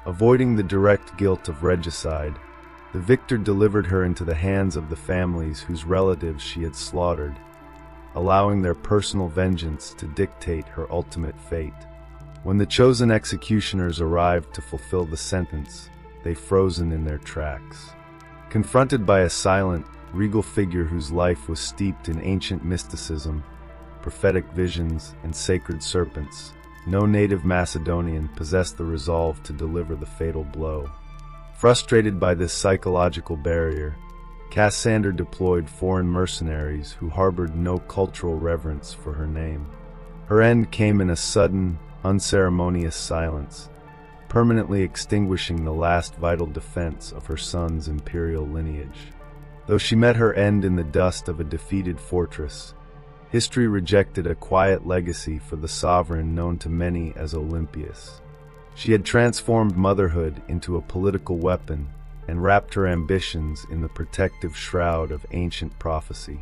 Avoiding the direct guilt of regicide, the victor delivered her into the hands of the families whose relatives she had slaughtered, allowing their personal vengeance to dictate her ultimate fate. When the chosen executioners arrived to fulfill the sentence, they frozen in their tracks. Confronted by a silent, regal figure whose life was steeped in ancient mysticism, prophetic visions, and sacred serpents, no native Macedonian possessed the resolve to deliver the fatal blow. Frustrated by this psychological barrier, Cassander deployed foreign mercenaries who harbored no cultural reverence for her name. Her end came in a sudden, unceremonious silence, permanently extinguishing the last vital defense of her son's imperial lineage. Though she met her end in the dust of a defeated fortress, history rejected a quiet legacy for the sovereign known to many as Olympias. She had transformed motherhood into a political weapon and wrapped her ambitions in the protective shroud of ancient prophecy.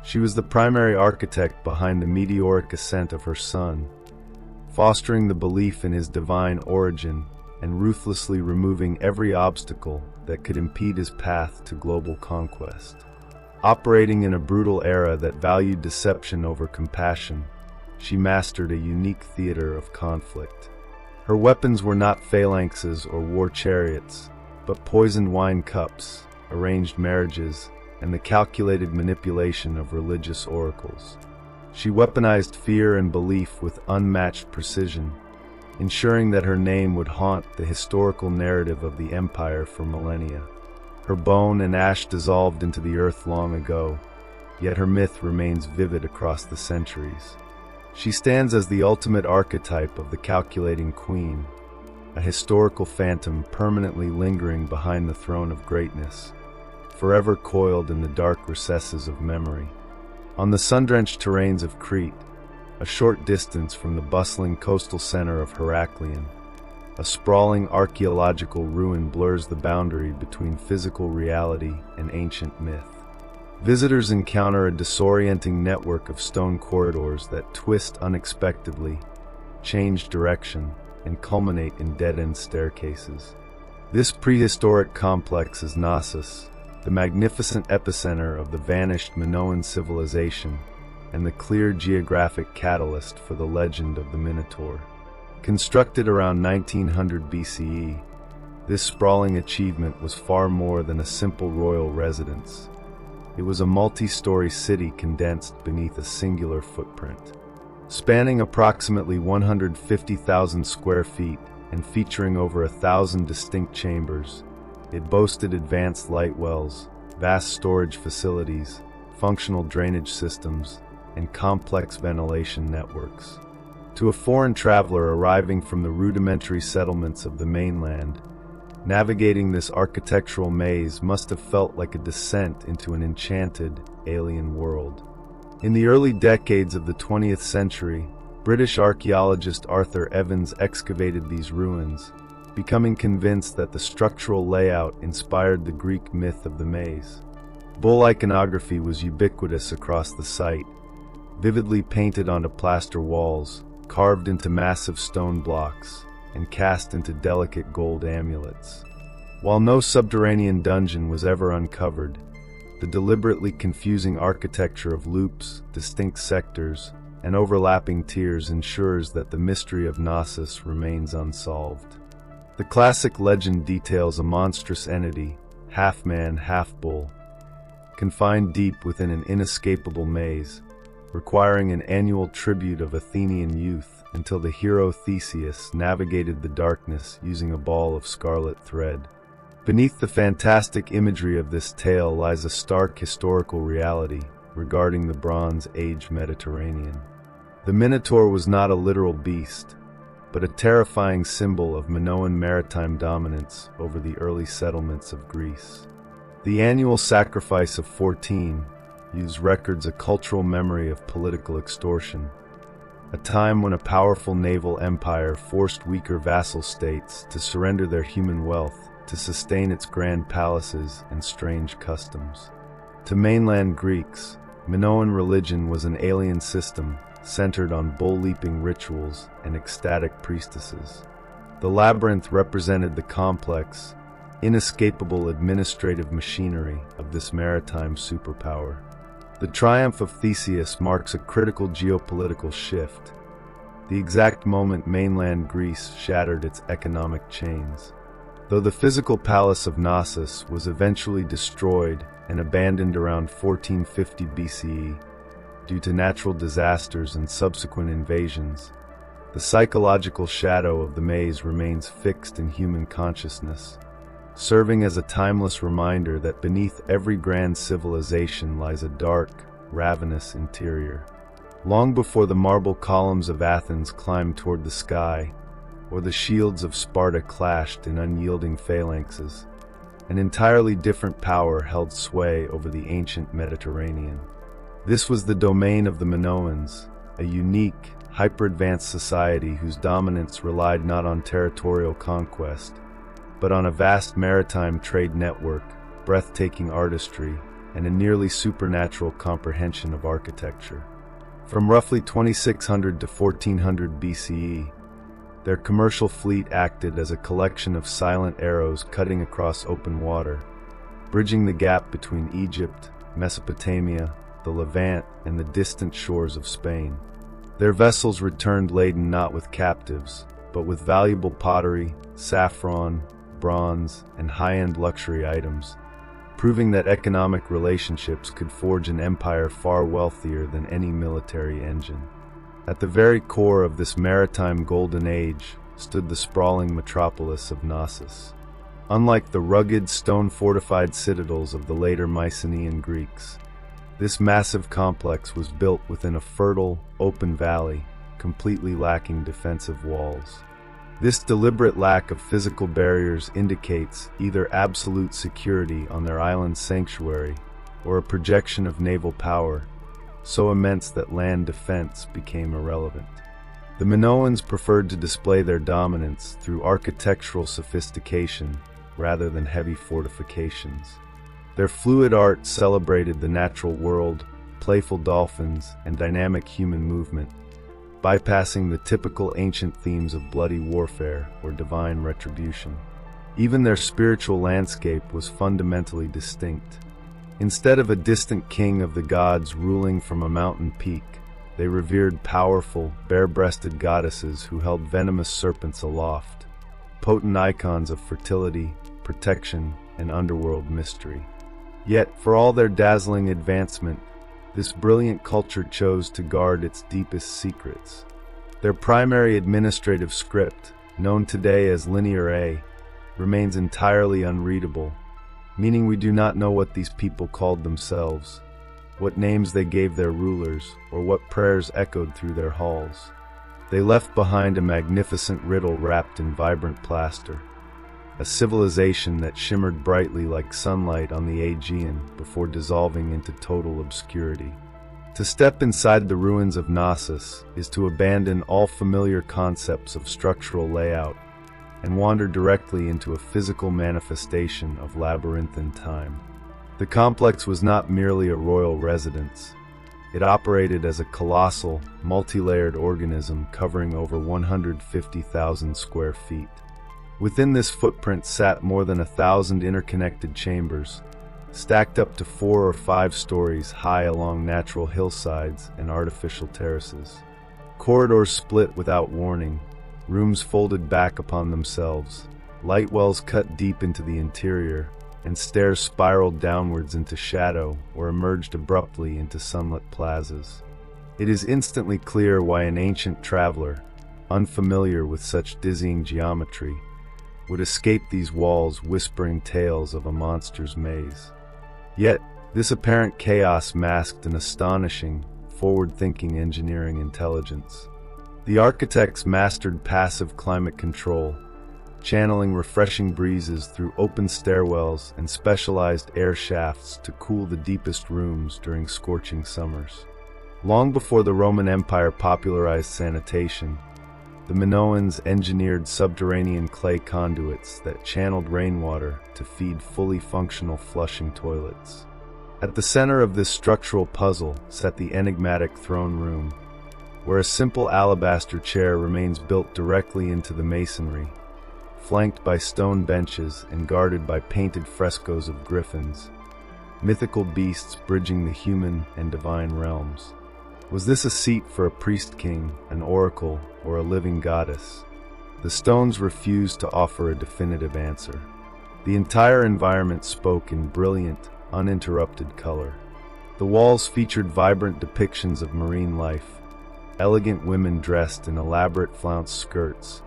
She was the primary architect behind the meteoric ascent of her son, fostering the belief in his divine origin and ruthlessly removing every obstacle that could impede his path to global conquest. Operating in a brutal era that valued deception over compassion, she mastered a unique theater of conflict. Her weapons were not phalanxes or war chariots, but poisoned wine cups, arranged marriages, and the calculated manipulation of religious oracles. She weaponized fear and belief with unmatched precision, ensuring that her name would haunt the historical narrative of the empire for millennia. Her bone and ash dissolved into the earth long ago, yet her myth remains vivid across the centuries. She stands as the ultimate archetype of the calculating queen, a historical phantom permanently lingering behind the throne of greatness, forever coiled in the dark recesses of memory. On the sun-drenched terrains of Crete, a short distance from the bustling coastal center of Heraklion, a sprawling archaeological ruin blurs the boundary between physical reality and ancient myth. Visitors encounter a disorienting network of stone corridors that twist unexpectedly, change direction, and culminate in dead-end staircases. This prehistoric complex is Knossos, the magnificent epicenter of the vanished Minoan Civilization, and the clear geographic catalyst for the legend of the Minotaur. Constructed around 1900 BCE, this sprawling achievement was far more than a simple royal residence. It was a multi-story city condensed beneath a singular footprint. Spanning approximately 150,000 square feet and featuring over 1,000 distinct chambers, it boasted advanced light wells, vast storage facilities, functional drainage systems, and complex ventilation networks. To a foreign traveler arriving from the rudimentary settlements of the mainland, navigating this architectural maze must have felt like a descent into an enchanted, alien world. In the early decades of the 20th century, British archaeologist Arthur Evans excavated these ruins, becoming convinced that the structural layout inspired the Greek myth of the maze. Bull iconography was ubiquitous across the site, vividly painted onto plaster walls, carved into massive stone blocks, and cast into delicate gold amulets. While no subterranean dungeon was ever uncovered, the deliberately confusing architecture of loops, distinct sectors, and overlapping tiers ensures that the mystery of Knossos remains unsolved. The classic legend details a monstrous entity, half-man, half-bull, confined deep within an inescapable maze, requiring an annual tribute of Athenian youth until the hero Theseus navigated the darkness using a ball of scarlet thread. Beneath the fantastic imagery of this tale lies a stark historical reality regarding the Bronze Age Mediterranean. The Minotaur was not a literal beast, but a terrifying symbol of Minoan maritime dominance over the early settlements of Greece. The annual sacrifice of 14 used records a cultural memory of political extortion, a time when a powerful naval empire forced weaker vassal states to surrender their human wealth to sustain its grand palaces and strange customs. To mainland Greeks, Minoan religion was an alien system centered on bull-leaping rituals and ecstatic priestesses. The labyrinth represented the complex, inescapable administrative machinery of this maritime superpower. The triumph of Theseus marks a critical geopolitical shift, the exact moment mainland Greece shattered its economic chains. Though the physical palace of Knossos was eventually destroyed and abandoned around 1450 BCE due to natural disasters and subsequent invasions, the psychological shadow of the maze remains fixed in human consciousness, serving as a timeless reminder that beneath every grand civilization lies a dark, ravenous interior. Long before the marble columns of Athens climbed toward the sky, or the shields of Sparta clashed in unyielding phalanxes, an entirely different power held sway over the ancient Mediterranean. This was the domain of the Minoans, a unique, hyper-advanced society whose dominance relied not on territorial conquest, but on a vast maritime trade network, breathtaking artistry, and a nearly supernatural comprehension of architecture. From roughly 2600 to 1400 BCE, their commercial fleet acted as a collection of silent arrows cutting across open water, bridging the gap between Egypt, Mesopotamia, the Levant, and the distant shores of Spain. Their vessels returned laden not with captives, but with valuable pottery, saffron, bronze, and high-end luxury items, proving that economic relationships could forge an empire far wealthier than any military engine. At the very core of this maritime golden age stood the sprawling metropolis of Knossos. Unlike the rugged, stone-fortified citadels of the later Mycenaean Greeks, this massive complex was built within a fertile, open valley, completely lacking defensive walls. This deliberate lack of physical barriers indicates either absolute security on their island sanctuary or a projection of naval power so immense that land defense became irrelevant. The Minoans preferred to display their dominance through architectural sophistication rather than heavy fortifications. Their fluid art celebrated the natural world, playful dolphins, and dynamic human movement, bypassing the typical ancient themes of bloody warfare or divine retribution. Even their spiritual landscape was fundamentally distinct. Instead of a distant king of the gods ruling from a mountain peak, they revered powerful, bare-breasted goddesses who held venomous serpents aloft, potent icons of fertility, protection, and underworld mystery. Yet, for all their dazzling advancement, this brilliant culture chose to guard its deepest secrets. Their primary administrative script, known today as Linear A, remains entirely unreadable, meaning we do not know what these people called themselves, what names they gave their rulers, or what prayers echoed through their halls. They left behind a magnificent riddle wrapped in vibrant plaster, a civilization that shimmered brightly like sunlight on the Aegean before dissolving into total obscurity. To step inside the ruins of Knossos is to abandon all familiar concepts of structural layout and wander directly into a physical manifestation of labyrinthine time. The complex was not merely a royal residence. It operated as a colossal, multi-layered organism covering over 150,000 square feet. Within this footprint sat more than 1,000 interconnected chambers, stacked up to 4 or 5 stories high along natural hillsides and artificial terraces. Corridors split without warning, rooms folded back upon themselves, light wells cut deep into the interior, and stairs spiraled downwards into shadow or emerged abruptly into sunlit plazas. It is instantly clear why an ancient traveler, unfamiliar with such dizzying geometry, would escape these walls whispering tales of a monster's maze. Yet, this apparent chaos masked an astonishing, forward-thinking engineering intelligence. The architects mastered passive climate control, channeling refreshing breezes through open stairwells and specialized air shafts to cool the deepest rooms during scorching summers. Long before the Roman Empire popularized sanitation, the Minoans engineered subterranean clay conduits that channeled rainwater to feed fully functional flushing toilets. At the center of this structural puzzle sat the enigmatic throne room, where a simple alabaster chair remains built directly into the masonry, flanked by stone benches and guarded by painted frescoes of griffins, mythical beasts bridging the human and divine realms. Was this a seat for a priest-king, an oracle, or a living goddess? The stones refused to offer a definitive answer. The entire environment spoke in brilliant, uninterrupted color. The walls featured vibrant depictions of marine life, elegant women dressed in elaborate flounced skirts,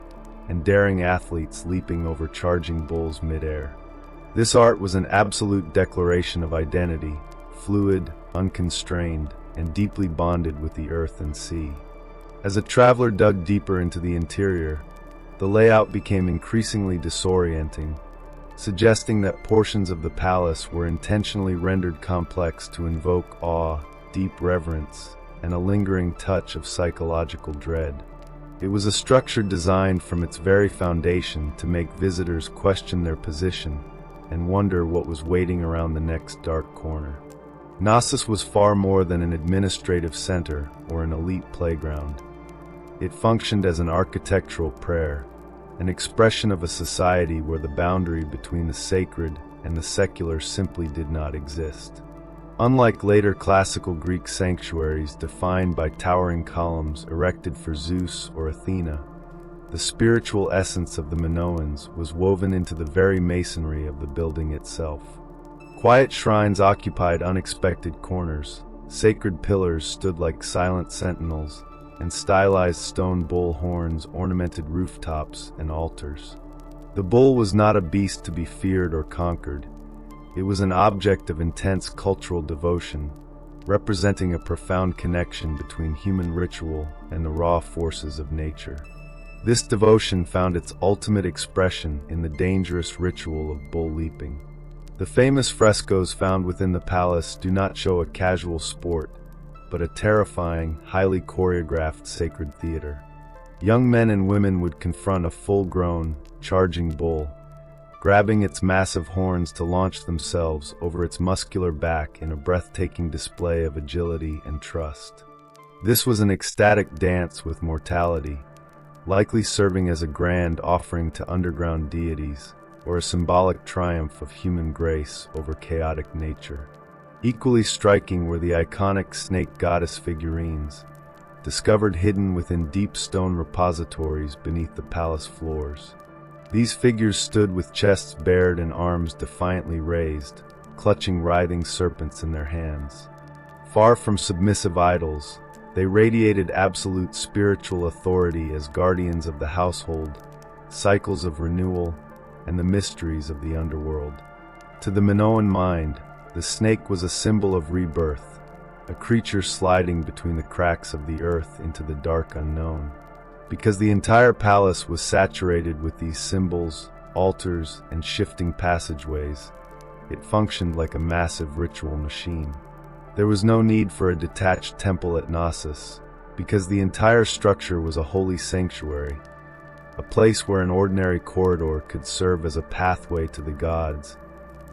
and daring athletes leaping over charging bulls midair. This art was an absolute declaration of identity, fluid, unconstrained, and deeply bonded with the earth and sea. As a traveler dug deeper into the interior, the layout became increasingly disorienting, suggesting that portions of the palace were intentionally rendered complex to invoke awe, deep reverence, and a lingering touch of psychological dread. It was a structure designed from its very foundation to make visitors question their position and wonder what was waiting around the next dark corner. Knossos was far more than an administrative center or an elite playground. It functioned as an architectural prayer, an expression of a society where the boundary between the sacred and the secular simply did not exist. Unlike later classical Greek sanctuaries defined by towering columns erected for Zeus or Athena, the spiritual essence of the Minoans was woven into the very masonry of the building itself. Quiet shrines occupied unexpected corners, sacred pillars stood like silent sentinels, and stylized stone bull horns ornamented rooftops and altars. The bull was not a beast to be feared or conquered. It was an object of intense cultural devotion, representing a profound connection between human ritual and the raw forces of nature. This devotion found its ultimate expression in the dangerous ritual of bull leaping. The famous frescoes found within the palace do not show a casual sport, but a terrifying, highly choreographed sacred theater. Young men and women would confront a full-grown, charging bull, grabbing its massive horns to launch themselves over its muscular back in a breathtaking display of agility and trust. This was an ecstatic dance with mortality, likely serving as a grand offering to underground deities, or a symbolic triumph of human grace over chaotic nature. Equally striking were the iconic snake goddess figurines, discovered hidden within deep stone repositories beneath the palace floors. These figures stood with chests bared and arms defiantly raised, clutching writhing serpents in their hands. Far from submissive idols, they radiated absolute spiritual authority as guardians of the household, cycles of renewal, and the mysteries of the underworld. To the Minoan mind, the snake was a symbol of rebirth, a creature sliding between the cracks of the earth into the dark unknown. Because the entire palace was saturated with these symbols, altars, and shifting passageways, it functioned like a massive ritual machine. There was no need for a detached temple at Knossos, because the entire structure was a holy sanctuary, a place where an ordinary corridor could serve as a pathway to the gods,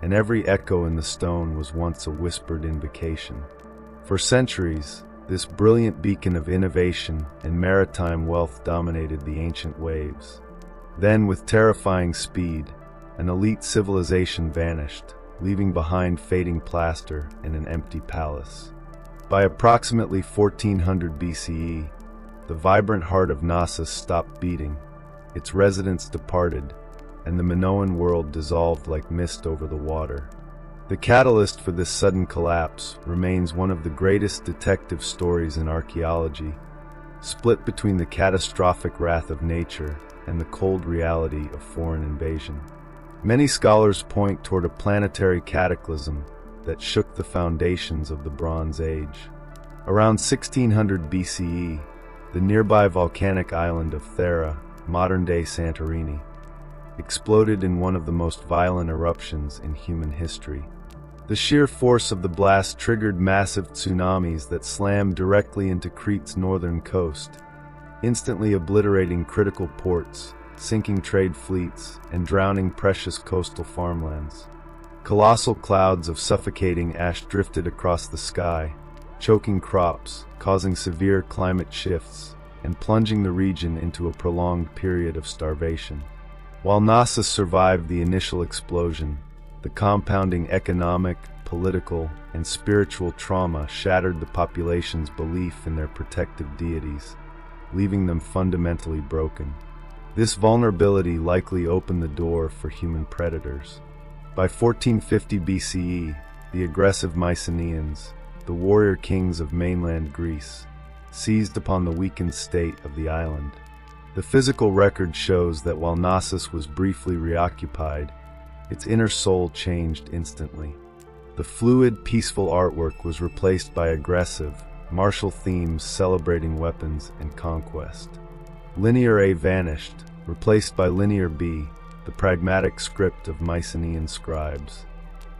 and every echo in the stone was once a whispered invocation. For centuries, this brilliant beacon of innovation and maritime wealth dominated the ancient waves. Then, with terrifying speed, an elite civilization vanished, leaving behind fading plaster and an empty palace. By approximately 1400 BCE, the vibrant heart of Knossos stopped beating, its residents departed, and the Minoan world dissolved like mist over the water. The catalyst for this sudden collapse remains one of the greatest detective stories in archaeology, split between the catastrophic wrath of nature and the cold reality of foreign invasion. Many scholars point toward a planetary cataclysm that shook the foundations of the Bronze Age. Around 1600 BCE, the nearby volcanic island of Thera, modern-day Santorini, exploded in one of the most violent eruptions in human history. The sheer force of the blast triggered massive tsunamis that slammed directly into Crete's northern coast, instantly obliterating critical ports, sinking trade fleets, and drowning precious coastal farmlands. Colossal clouds of suffocating ash drifted across the sky, choking crops, causing severe climate shifts, and plunging the region into a prolonged period of starvation. While Knossos survived the initial explosion, the compounding economic, political, and spiritual trauma shattered the population's belief in their protective deities, leaving them fundamentally broken. This vulnerability likely opened the door for human predators. By 1450 BCE, the aggressive Mycenaeans, the warrior kings of mainland Greece, seized upon the weakened state of the island. The physical record shows that while Knossos was briefly reoccupied, its inner soul changed instantly. The fluid, peaceful artwork was replaced by aggressive, martial themes celebrating weapons and conquest. Linear A vanished, replaced by Linear B, the pragmatic script of Mycenaean scribes.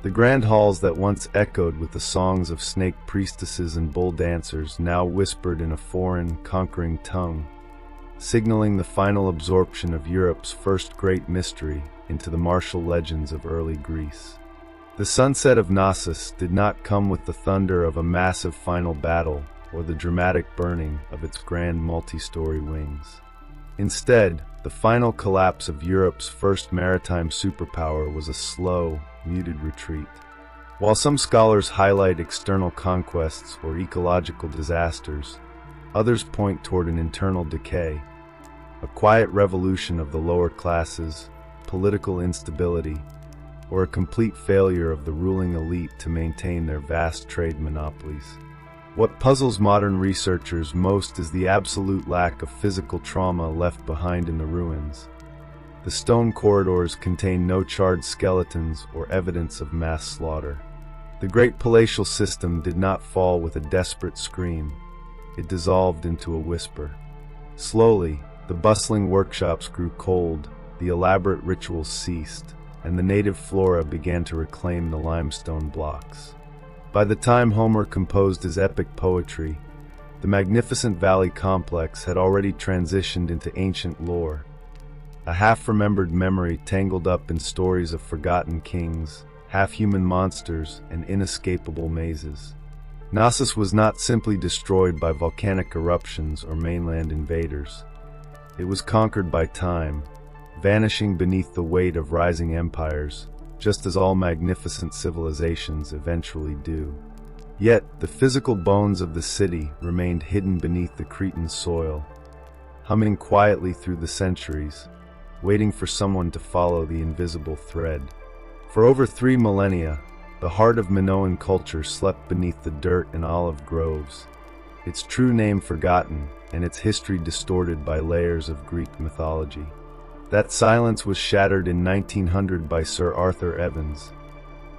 The grand halls that once echoed with the songs of snake priestesses and bull dancers now whispered in a foreign, conquering tongue, signaling the final absorption of Europe's first great mystery into the martial legends of early Greece. The sunset of Knossos did not come with the thunder of a massive final battle or the dramatic burning of its grand multi-story wings. Instead, the final collapse of Europe's first maritime superpower was a slow, muted retreat. While some scholars highlight external conquests or ecological disasters, others point toward an internal decay, a quiet revolution of the lower classes, political instability, or a complete failure of the ruling elite to maintain their vast trade monopolies. What puzzles modern researchers most is the absolute lack of physical trauma left behind in the ruins. The stone corridors contain no charred skeletons or evidence of mass slaughter. The great palatial system did not fall with a desperate scream. It dissolved into a whisper. Slowly, the bustling workshops grew cold, the elaborate rituals ceased, and the native flora began to reclaim the limestone blocks. By the time Homer composed his epic poetry, the magnificent valley complex had already transitioned into ancient lore, a half-remembered memory tangled up in stories of forgotten kings, half-human monsters, and inescapable mazes. Knossos was not simply destroyed by volcanic eruptions or mainland invaders. It was conquered by time, vanishing beneath the weight of rising empires, just as all magnificent civilizations eventually do. Yet, the physical bones of the city remained hidden beneath the Cretan soil, humming quietly through the centuries, waiting for someone to follow the invisible thread. For over 3 millennia, the heart of Minoan culture slept beneath the dirt and olive groves, its true name forgotten and its history distorted by layers of Greek mythology. That silence was shattered in 1900 by Sir Arthur Evans,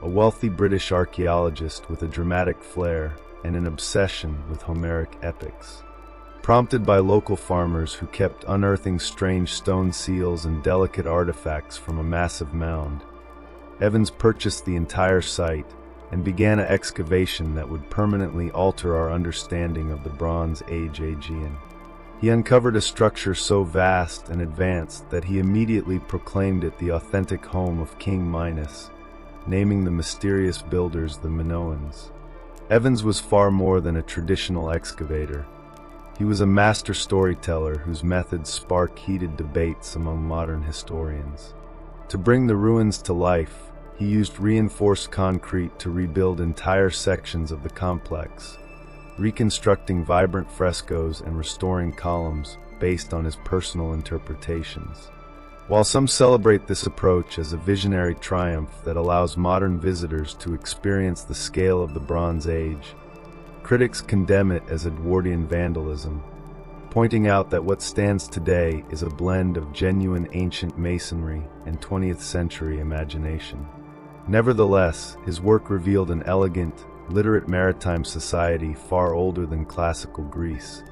a wealthy British archaeologist with a dramatic flair and an obsession with Homeric epics. Prompted by local farmers who kept unearthing strange stone seals and delicate artifacts from a massive mound, Evans purchased the entire site and began an excavation that would permanently alter our understanding of the Bronze Age Aegean. He uncovered a structure so vast and advanced that he immediately proclaimed it the authentic home of King Minos, naming the mysterious builders the Minoans. Evans was far more than a traditional excavator. He was a master storyteller whose methods spark heated debates among modern historians. To bring the ruins to life, he used reinforced concrete to rebuild entire sections of the complex, reconstructing vibrant frescoes and restoring columns based on his personal interpretations. While some celebrate this approach as a visionary triumph that allows modern visitors to experience the scale of the Bronze Age, critics condemn it as Edwardian vandalism, pointing out that what stands today is a blend of genuine ancient masonry and 20th century imagination. Nevertheless, his work revealed an elegant, literate maritime society far older than classical Greece,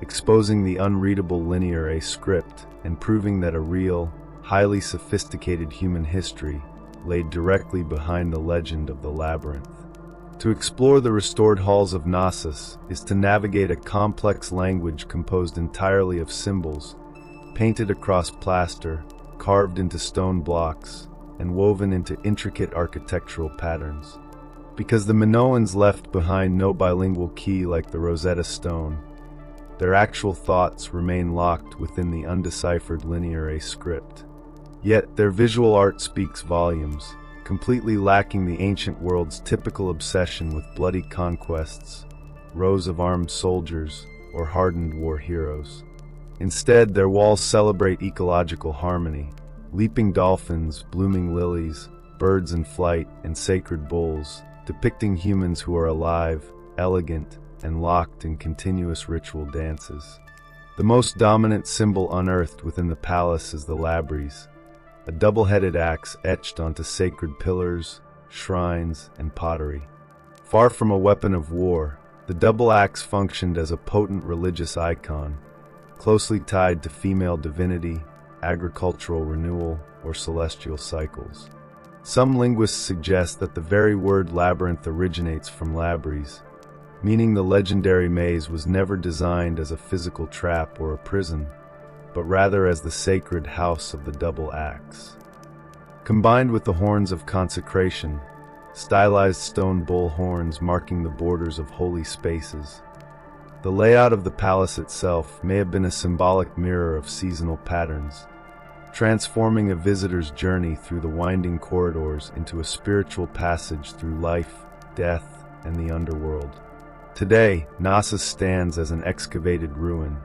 exposing the unreadable linear script and proving that a real, highly sophisticated human history lay directly behind the legend of the labyrinth. To explore the restored halls of Knossos is to navigate a complex language composed entirely of symbols, painted across plaster, carved into stone blocks, and woven into intricate architectural patterns. Because the Minoans left behind no bilingual key like the Rosetta Stone, their actual thoughts remain locked within the undeciphered linear script. Yet their visual art speaks volumes, completely lacking the ancient world's typical obsession with bloody conquests, rows of armed soldiers, or hardened war heroes. Instead, their walls celebrate ecological harmony, leaping dolphins, blooming lilies, birds in flight, and sacred bulls, depicting humans who are alive, elegant, and locked in continuous ritual dances. The most dominant symbol unearthed within the palace is the labyrinth, a double-headed axe etched onto sacred pillars, shrines, and pottery. Far from a weapon of war, the double axe functioned as a potent religious icon, closely tied to female divinity, agricultural renewal, or celestial cycles. Some linguists suggest that the very word labyrinth originates from labyrinth, meaning the legendary maze was never designed as a physical trap or a prison, but rather as the sacred house of the double axe. Combined with the horns of consecration, stylized stone bull horns marking the borders of holy spaces, the layout of the palace itself may have been a symbolic mirror of seasonal patterns, transforming a visitor's journey through the winding corridors into a spiritual passage through life, death, and the underworld. Today, Knossos stands as an excavated ruin,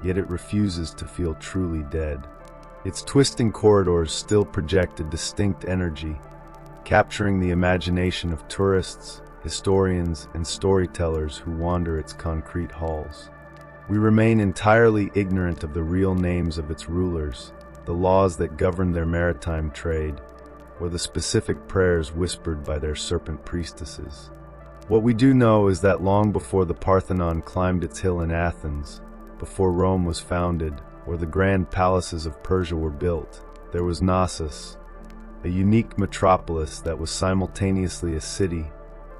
yet it refuses to feel truly dead. Its twisting corridors still project a distinct energy, capturing the imagination of tourists, historians, and storytellers who wander its concrete halls. We remain entirely ignorant of the real names of its rulers, the laws that govern their maritime trade, or the specific prayers whispered by their serpent priestesses. What we do know is that long before the Parthenon climbed its hill in Athens, before Rome was founded, or the grand palaces of Persia were built, there was Knossos, a unique metropolis that was simultaneously a city,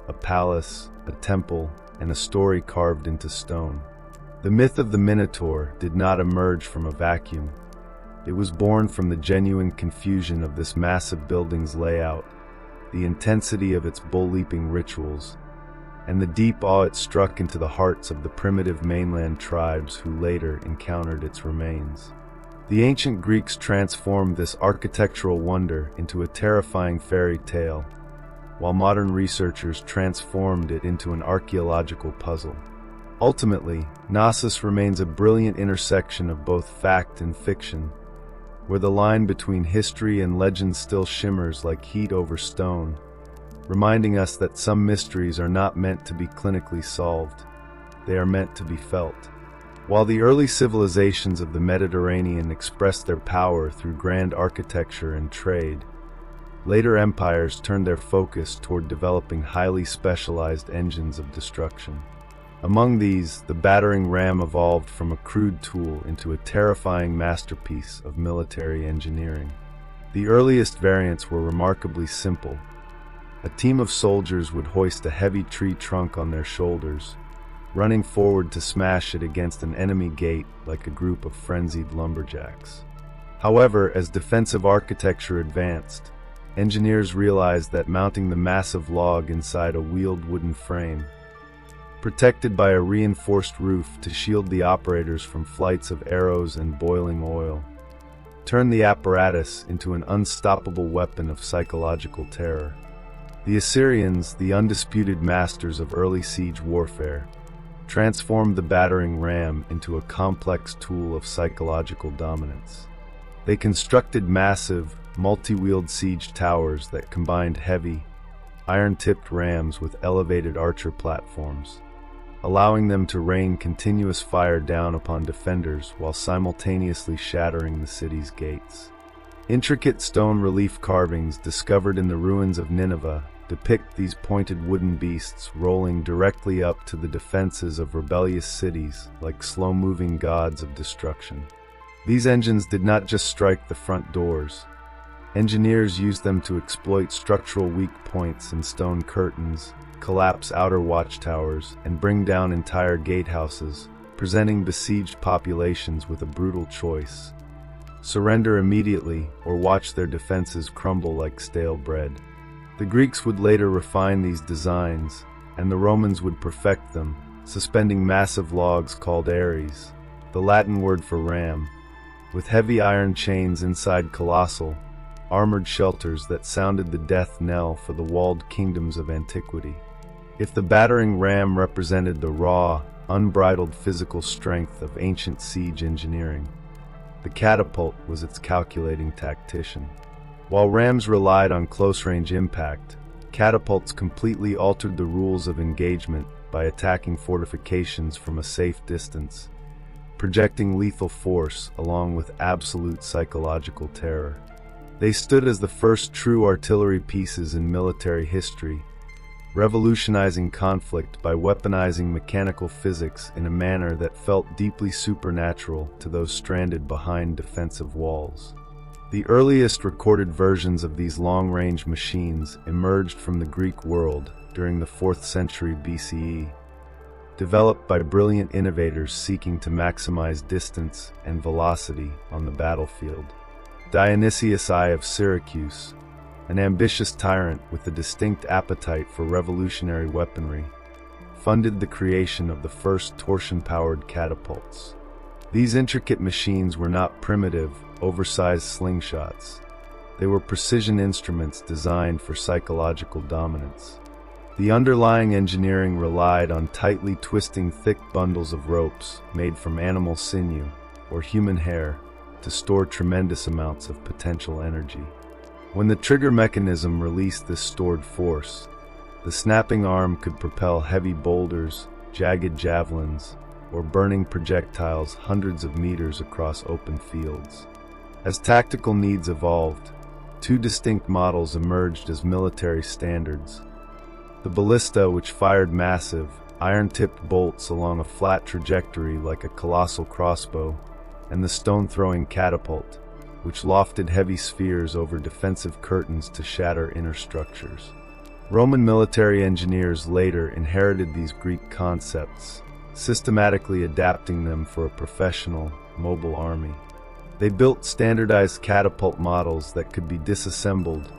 a palace, a temple, and a story carved into stone. The myth of the Minotaur did not emerge from a vacuum. It was born from the genuine confusion of this massive building's layout, the intensity of its bull-leaping rituals, and the deep awe it struck into the hearts of the primitive mainland tribes who later encountered its remains. The ancient Greeks transformed this architectural wonder into a terrifying fairy tale, while modern researchers transformed it into an archaeological puzzle. Ultimately, Knossos remains a brilliant intersection of both fact and fiction, where the line between history and legend still shimmers like heat over stone, reminding us that some mysteries are not meant to be clinically solved, they are meant to be felt. While the early civilizations of the Mediterranean expressed their power through grand architecture and trade, later empires turned their focus toward developing highly specialized engines of destruction. Among these, the battering ram evolved from a crude tool into a terrifying masterpiece of military engineering. The earliest variants were remarkably simple. A team of soldiers would hoist a heavy tree trunk on their shoulders, running forward to smash it against an enemy gate like a group of frenzied lumberjacks. However, as defensive architecture advanced, engineers realized that mounting the massive log inside a wheeled wooden frame, protected by a reinforced roof to shield the operators from flights of arrows and boiling oil, turned the apparatus into an unstoppable weapon of psychological terror. The Assyrians, the undisputed masters of early siege warfare, transformed the battering ram into a complex tool of psychological dominance. They constructed massive, multi-wheeled siege towers that combined heavy, iron-tipped rams with elevated archer platforms, allowing them to rain continuous fire down upon defenders while simultaneously shattering the city's gates. Intricate stone relief carvings discovered in the ruins of Nineveh depict these pointed wooden beasts rolling directly up to the defenses of rebellious cities like slow-moving gods of destruction. These engines did not just strike the front doors. Engineers used them to exploit structural weak points in stone curtains, collapse outer watchtowers, and bring down entire gatehouses, presenting besieged populations with a brutal choice: surrender immediately or watch their defenses crumble like stale bread. The Greeks would later refine these designs, and the Romans would perfect them, suspending massive logs called ares, the Latin word for ram, with heavy iron chains inside colossal, armored shelters that sounded the death knell for the walled kingdoms of antiquity. If the battering ram represented the raw, unbridled physical strength of ancient siege engineering, the catapult was its calculating tactician. While rams relied on close-range impact, catapults completely altered the rules of engagement by attacking fortifications from a safe distance, projecting lethal force along with absolute psychological terror. They stood as the first true artillery pieces in military history, revolutionizing conflict by weaponizing mechanical physics in a manner that felt deeply supernatural to those stranded behind defensive walls. The earliest recorded versions of these long-range machines emerged from the Greek world during the 4th century BCE, developed by brilliant innovators seeking to maximize distance and velocity on the battlefield. Dionysius I of Syracuse, an ambitious tyrant with a distinct appetite for revolutionary weaponry, funded the creation of the first torsion-powered catapults. These intricate machines were not primitive, oversized slingshots. They were precision instruments designed for psychological dominance. The underlying engineering relied on tightly twisting thick bundles of ropes made from animal sinew or human hair to store tremendous amounts of potential energy. When the trigger mechanism released this stored force, The snapping arm could propel heavy boulders, jagged javelins, or burning projectiles hundreds of meters across open fields. As tactical needs evolved, two distinct models emerged as military standards. The ballista, which fired massive, iron-tipped bolts along a flat trajectory like a colossal crossbow, and the stone-throwing catapult, which lofted heavy spheres over defensive curtains to shatter inner structures. Roman military engineers later inherited these Greek concepts, systematically adapting them for a professional, mobile army. They built standardized catapult models that could be disassembled,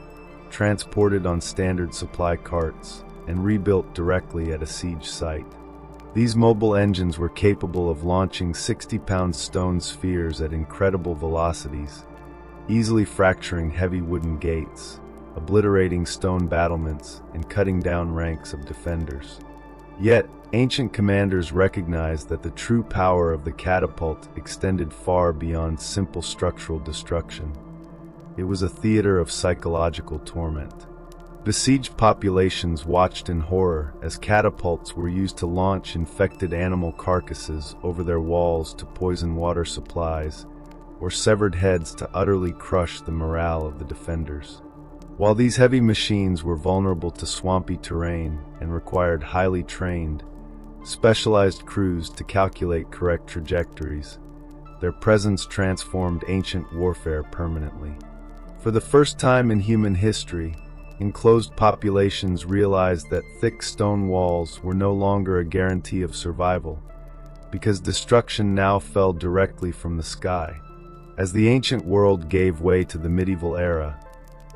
transported on standard supply carts, and rebuilt directly at a siege site. These mobile engines were capable of launching 60-pound stone spheres at incredible velocities, easily fracturing heavy wooden gates, obliterating stone battlements, and cutting down ranks of defenders. Yet, ancient commanders recognized that the true power of the catapult extended far beyond simple structural destruction. It was a theater of psychological torment. Besieged populations watched in horror as catapults were used to launch infected animal carcasses over their walls to poison water supplies, or severed heads to utterly crush the morale of the defenders. While these heavy machines were vulnerable to swampy terrain and required highly trained, specialized crews to calculate correct trajectories, their presence transformed ancient warfare permanently. For the first time in human history, enclosed populations realized that thick stone walls were no longer a guarantee of survival, because destruction now fell directly from the sky. As the ancient world gave way to the medieval era,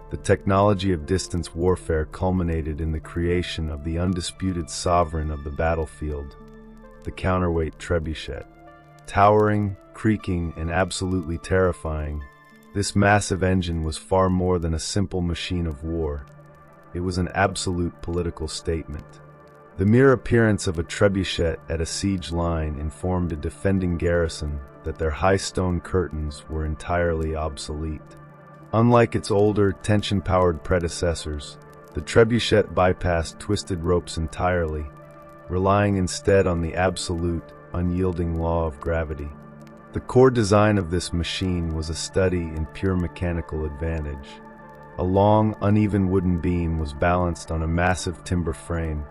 the technology of distance warfare culminated in the creation of the undisputed sovereign of the battlefield, the counterweight trebuchet. Towering, creaking, and absolutely terrifying, this massive engine was far more than a simple machine of war. It was an absolute political statement. The mere appearance of a trebuchet at a siege line informed a defending garrison that their high stone curtains were entirely obsolete. Unlike its older, tension-powered predecessors, the trebuchet bypassed twisted ropes entirely, relying instead on the absolute, unyielding law of gravity. The core design of this machine was a study in pure mechanical advantage. A long, uneven wooden beam was balanced on a massive timber frame,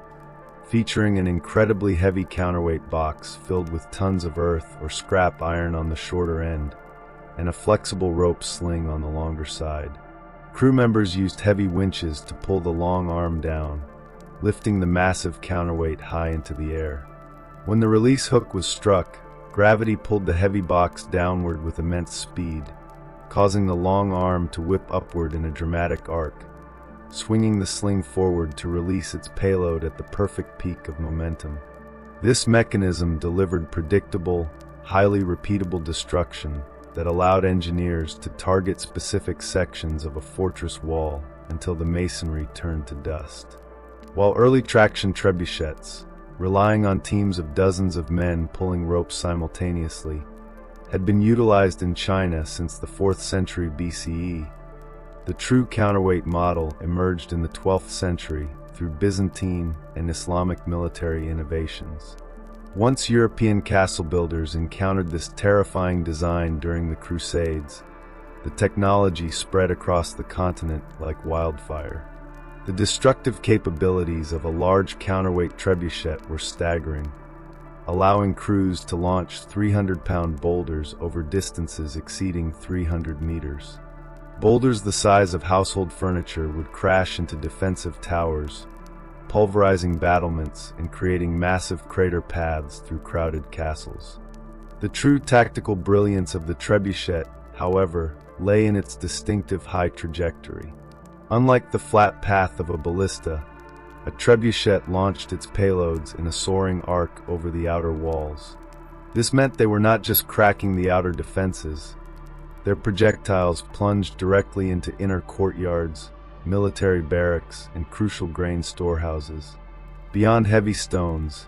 featuring an incredibly heavy counterweight box filled with tons of earth or scrap iron on the shorter end, and a flexible rope sling on the longer side. Crew members used heavy winches to pull the long arm down, lifting the massive counterweight high into the air. When the release hook was struck, gravity pulled the heavy box downward with immense speed, causing the long arm to whip upward in a dramatic arc, swinging the sling forward to release its payload at the perfect peak of momentum. This mechanism delivered predictable, highly repeatable destruction that allowed engineers to target specific sections of a fortress wall until the masonry turned to dust. While early traction trebuchets, relying on teams of dozens of men pulling ropes simultaneously, had been utilized in China since the 4th century BCE, the true counterweight model emerged in the 12th century through Byzantine and Islamic military innovations. Once European castle builders encountered this terrifying design during the Crusades, the technology spread across the continent like wildfire. The destructive capabilities of a large counterweight trebuchet were staggering, allowing crews to launch 300-pound boulders over distances exceeding 300 meters. Boulders the size of household furniture would crash into defensive towers, pulverizing battlements and creating massive crater paths through crowded castles. The true tactical brilliance of the trebuchet, however, lay in its distinctive high trajectory. Unlike the flat path of a ballista, a trebuchet launched its payloads in a soaring arc over the outer walls. This meant they were not just cracking the outer defenses. Their projectiles plunged directly into inner courtyards, military barracks, and crucial grain storehouses. Beyond heavy stones,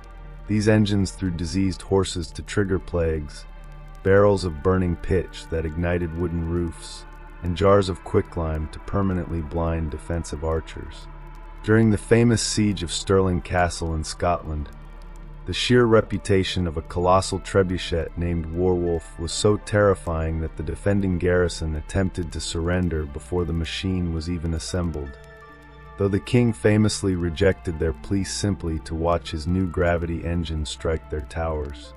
these engines threw diseased horses to trigger plagues, barrels of burning pitch that ignited wooden roofs, and jars of quicklime to permanently blind defensive archers. During the famous siege of Stirling Castle in Scotland, the sheer reputation of a colossal trebuchet named Warwolf was so terrifying that the defending garrison attempted to surrender before the machine was even assembled, though the king famously rejected their plea simply to watch his new gravity engine strike their towers.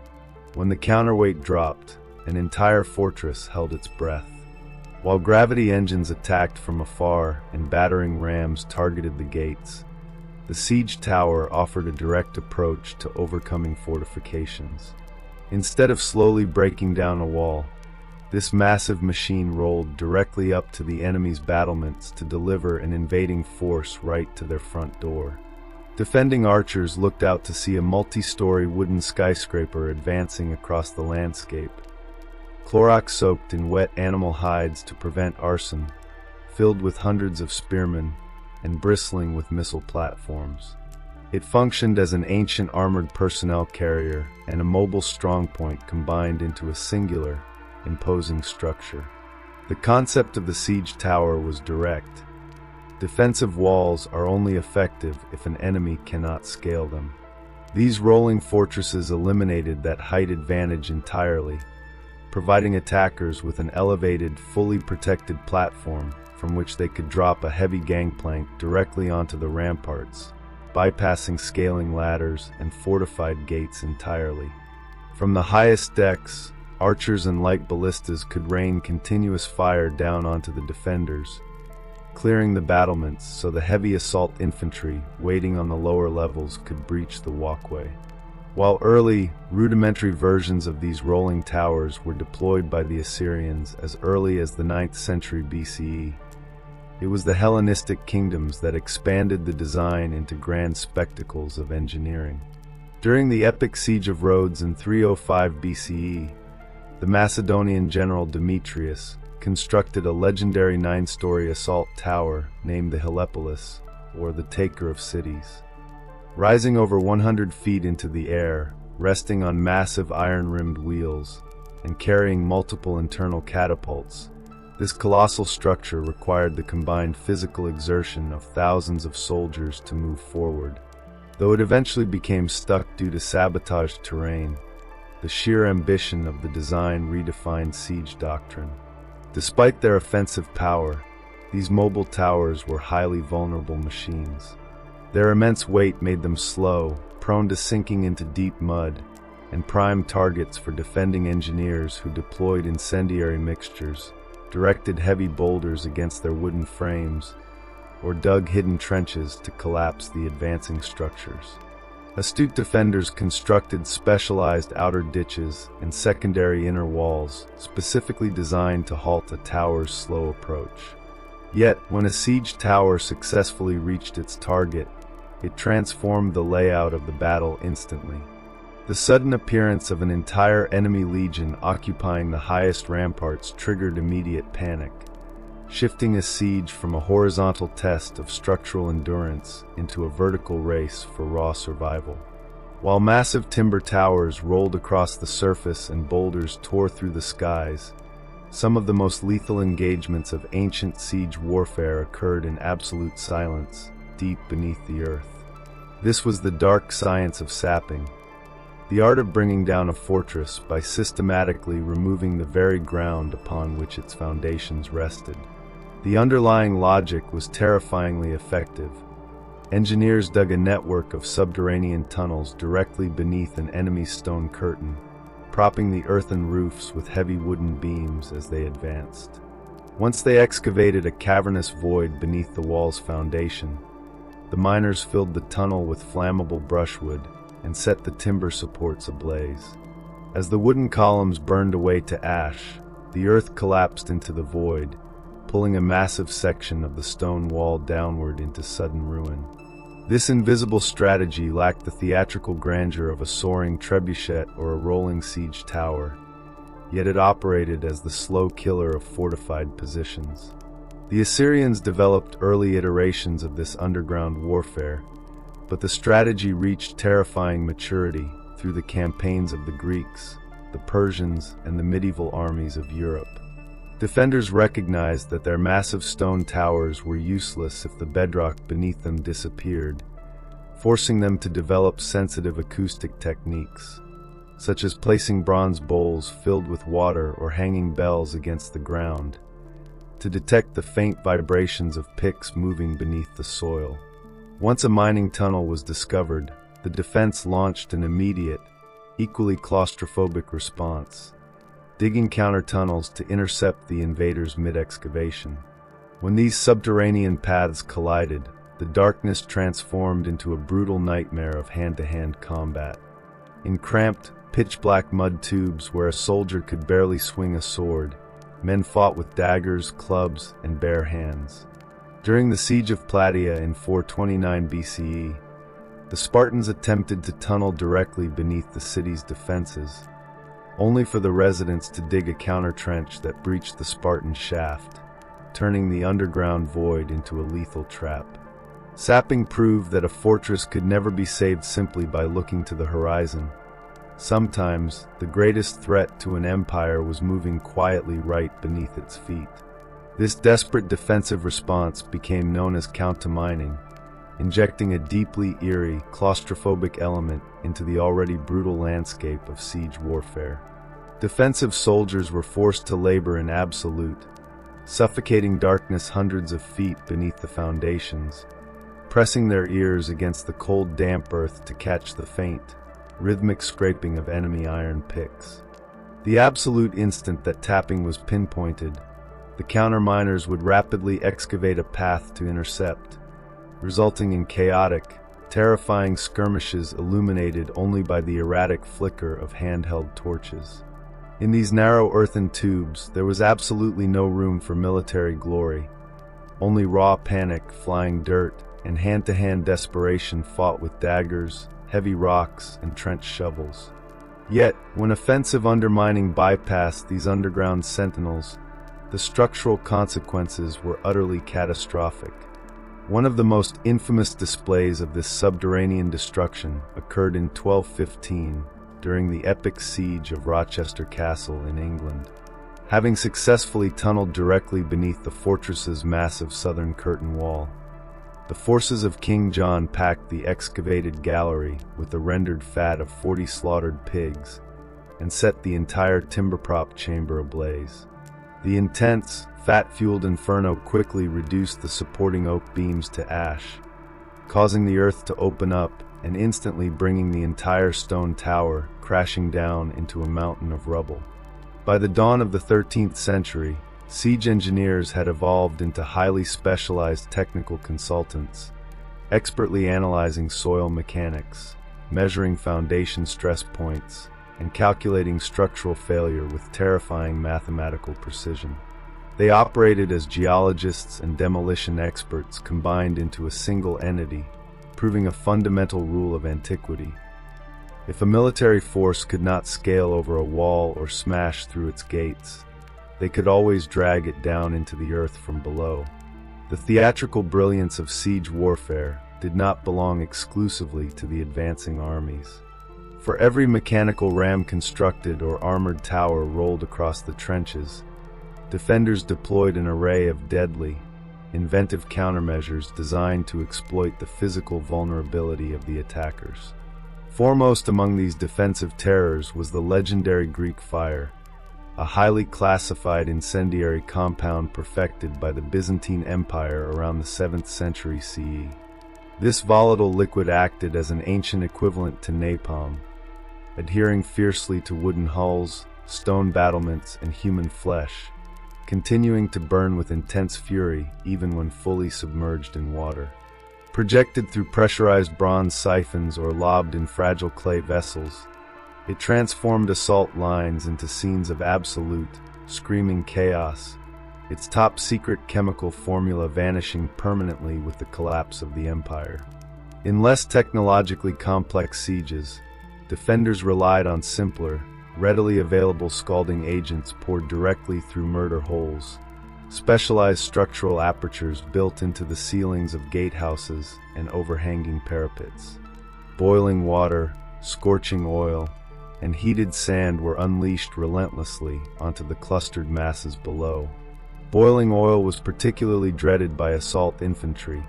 When the counterweight dropped, an entire fortress held its breath. While gravity engines attacked from afar and battering rams targeted the gates, the siege tower offered a direct approach to overcoming fortifications. Instead of slowly breaking down a wall, this massive machine rolled directly up to the enemy's battlements to deliver an invading force right to their front door. Defending archers looked out to see a multi-story wooden skyscraper advancing across the landscape, Clorox soaked in wet animal hides to prevent arson, filled with hundreds of spearmen, and bristling with missile platforms. It functioned as an ancient armored personnel carrier and a mobile strongpoint combined into a singular, imposing structure. The concept of the siege tower was direct. Defensive walls are only effective if an enemy cannot scale them. These rolling fortresses eliminated that height advantage entirely, providing attackers with an elevated, fully protected platform from which they could drop a heavy gangplank directly onto the ramparts, bypassing scaling ladders and fortified gates entirely. From the highest decks, archers and light ballistas could rain continuous fire down onto the defenders, clearing the battlements so the heavy assault infantry waiting on the lower levels could breach the walkway. While early, rudimentary versions of these rolling towers were deployed by the Assyrians as early as the 9th century BCE, it was the Hellenistic kingdoms that expanded the design into grand spectacles of engineering. During the epic siege of Rhodes in 305 BCE, the Macedonian general Demetrius constructed a legendary 9-story assault tower named the Helepolis, or the Taker of Cities. Rising over 100 feet into the air, resting on massive iron-rimmed wheels, and carrying multiple internal catapults, this colossal structure required the combined physical exertion of thousands of soldiers to move forward. Though it eventually became stuck due to sabotaged terrain, the sheer ambition of the design redefined siege doctrine. Despite their offensive power, these mobile towers were highly vulnerable machines. Their immense weight made them slow, prone to sinking into deep mud, and prime targets for defending engineers who deployed incendiary mixtures, directed heavy boulders against their wooden frames, or dug hidden trenches to collapse the advancing structures. Astute defenders constructed specialized outer ditches and secondary inner walls, specifically designed to halt a tower's slow approach. Yet, when a siege tower successfully reached its target, it transformed the layout of the battle instantly. The sudden appearance of an entire enemy legion occupying the highest ramparts triggered immediate panic, shifting a siege from a horizontal test of structural endurance into a vertical race for raw survival. While massive timber towers rolled across the surface and boulders tore through the skies, some of the most lethal engagements of ancient siege warfare occurred in absolute silence, deep beneath the earth. This was the dark science of sapping, the art of bringing down a fortress by systematically removing the very ground upon which its foundations rested. The underlying logic was terrifyingly effective. Engineers dug a network of subterranean tunnels directly beneath an enemy's stone curtain, propping the earthen roofs with heavy wooden beams as they advanced. Once they excavated a cavernous void beneath the wall's foundation, the miners filled the tunnel with flammable brushwood and set the timber supports ablaze. As the wooden columns burned away to ash, the earth collapsed into the void, pulling a massive section of the stone wall downward into sudden ruin. This invisible strategy lacked the theatrical grandeur of a soaring trebuchet or a rolling siege tower, yet it operated as the slow killer of fortified positions. The Assyrians developed early iterations of this underground warfare, but the strategy reached terrifying maturity through the campaigns of the Greeks, the Persians, and the medieval armies of Europe. Defenders recognized that their massive stone towers were useless if the bedrock beneath them disappeared, forcing them to develop sensitive acoustic techniques, such as placing bronze bowls filled with water or hanging bells against the ground, to detect the faint vibrations of picks moving beneath the soil. Once a mining tunnel was discovered, the defense launched an immediate, equally claustrophobic response, digging counter tunnels to intercept the invaders mid-excavation. When these subterranean paths collided, the darkness transformed into a brutal nightmare of hand-to-hand combat. In cramped, pitch-black mud tubes where a soldier could barely swing a sword, men fought with daggers, clubs, and bare hands. During the siege of Plataea in 429 BCE, the Spartans attempted to tunnel directly beneath the city's defenses, only for the residents to dig a counter-trench that breached the Spartan shaft, turning the underground void into a lethal trap. Sapping proved that a fortress could never be saved simply by looking to the horizon. Sometimes, the greatest threat to an empire was moving quietly right beneath its feet. This desperate defensive response became known as countermining, injecting a deeply eerie, claustrophobic element into the already brutal landscape of siege warfare. Defensive soldiers were forced to labor in absolute, suffocating darkness hundreds of feet beneath the foundations, pressing their ears against the cold, damp earth to catch the faint, rhythmic scraping of enemy iron picks. The absolute instant that tapping was pinpointed, the counterminers would rapidly excavate a path to intercept, resulting in chaotic, terrifying skirmishes illuminated only by the erratic flicker of handheld torches. In these narrow earthen tubes, there was absolutely no room for military glory, only raw panic, flying dirt, and hand-to-hand desperation fought with daggers, heavy rocks, and trench shovels. Yet, when offensive undermining bypassed these underground sentinels, the structural consequences were utterly catastrophic. One of the most infamous displays of this subterranean destruction occurred in 1215 during the epic siege of Rochester Castle in England. Having successfully tunneled directly beneath the fortress's massive southern curtain wall, the forces of King John packed the excavated gallery with the rendered fat of 40 slaughtered pigs and set the entire timber-propped chamber ablaze. The intense, fat-fueled inferno quickly reduced the supporting oak beams to ash, causing the earth to open up and instantly bringing the entire stone tower crashing down into a mountain of rubble. By the dawn of the 13th century, siege engineers had evolved into highly specialized technical consultants, expertly analyzing soil mechanics, measuring foundation stress points, and calculating structural failure with terrifying mathematical precision. They operated as geologists and demolition experts combined into a single entity, proving a fundamental rule of antiquity. If a military force could not scale over a wall or smash through its gates, they could always drag it down into the earth from below. The theatrical brilliance of siege warfare did not belong exclusively to the advancing armies. For every mechanical ram constructed or armored tower rolled across the trenches, defenders deployed an array of deadly, inventive countermeasures designed to exploit the physical vulnerability of the attackers. Foremost among these defensive terrors was the legendary Greek fire, a highly classified incendiary compound perfected by the Byzantine Empire around the 7th century CE. This volatile liquid acted as an ancient equivalent to napalm, adhering fiercely to wooden hulls, stone battlements, and human flesh, continuing to burn with intense fury even when fully submerged in water. Projected through pressurized bronze siphons or lobbed in fragile clay vessels, it transformed assault lines into scenes of absolute, screaming chaos, its top-secret chemical formula vanishing permanently with the collapse of the empire. In less technologically complex sieges, defenders relied on simpler, readily available scalding agents poured directly through murder holes, specialized structural apertures built into the ceilings of gatehouses and overhanging parapets. Boiling water, scorching oil, and heated sand were unleashed relentlessly onto the clustered masses below. Boiling oil was particularly dreaded by assault infantry.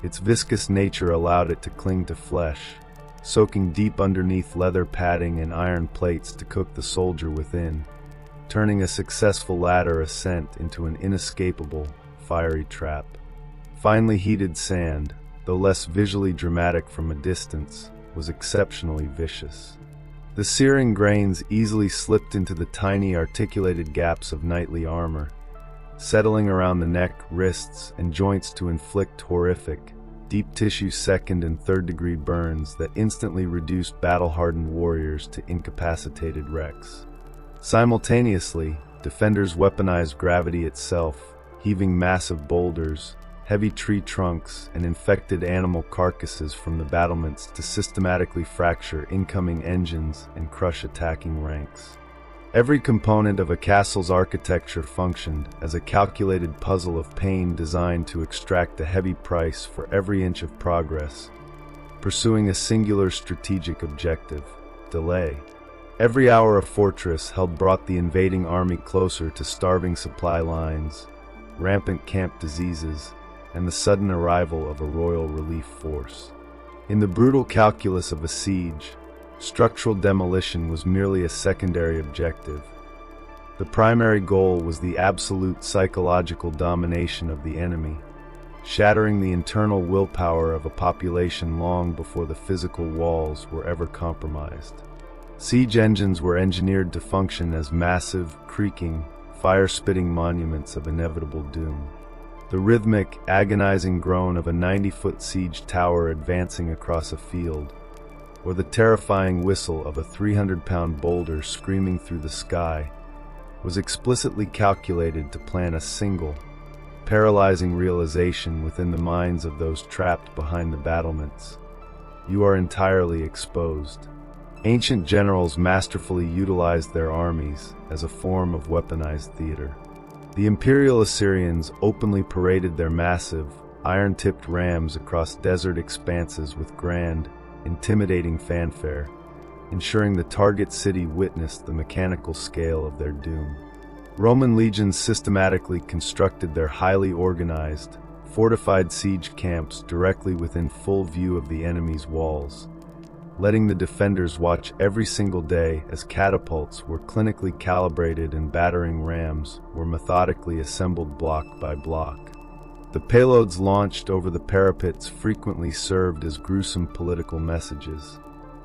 Its viscous nature allowed it to cling to flesh, soaking deep underneath leather padding and iron plates to cook the soldier within, turning a successful ladder ascent into an inescapable, fiery trap. Finely heated sand, though less visually dramatic from a distance, was exceptionally vicious. The searing grains easily slipped into the tiny articulated gaps of knightly armor, settling around the neck, wrists, and joints to inflict horrific, deep-tissue second- and third-degree burns that instantly reduced battle-hardened warriors to incapacitated wrecks. Simultaneously, defenders weaponized gravity itself, heaving massive boulders, heavy tree trunks, and infected animal carcasses from the battlements to systematically fracture incoming engines and crush attacking ranks. Every component of a castle's architecture functioned as a calculated puzzle of pain designed to extract a heavy price for every inch of progress, pursuing a singular strategic objective: delay. Every hour a fortress held brought the invading army closer to starving supply lines, rampant camp diseases, and the sudden arrival of a royal relief force. In the brutal calculus of a siege, structural demolition was merely a secondary objective. The primary goal was the absolute psychological domination of the enemy, shattering the internal willpower of a population long before the physical walls were ever compromised. Siege engines were engineered to function as massive, creaking, fire-spitting monuments of inevitable doom. The rhythmic, agonizing groan of a 90-foot siege tower advancing across a field, or the terrifying whistle of a 300-pound boulder screaming through the sky, was explicitly calculated to plant a single, paralyzing realization within the minds of those trapped behind the battlements: you are entirely exposed. Ancient generals masterfully utilized their armies as a form of weaponized theater. The imperial Assyrians openly paraded their massive, iron-tipped rams across desert expanses with grand, intimidating fanfare, ensuring the target city witnessed the mechanical scale of their doom. Roman legions systematically constructed their highly organized, fortified siege camps directly within full view of the enemy's walls, letting the defenders watch every single day as catapults were clinically calibrated and battering rams were methodically assembled block by block. The payloads launched over the parapets frequently served as gruesome political messages.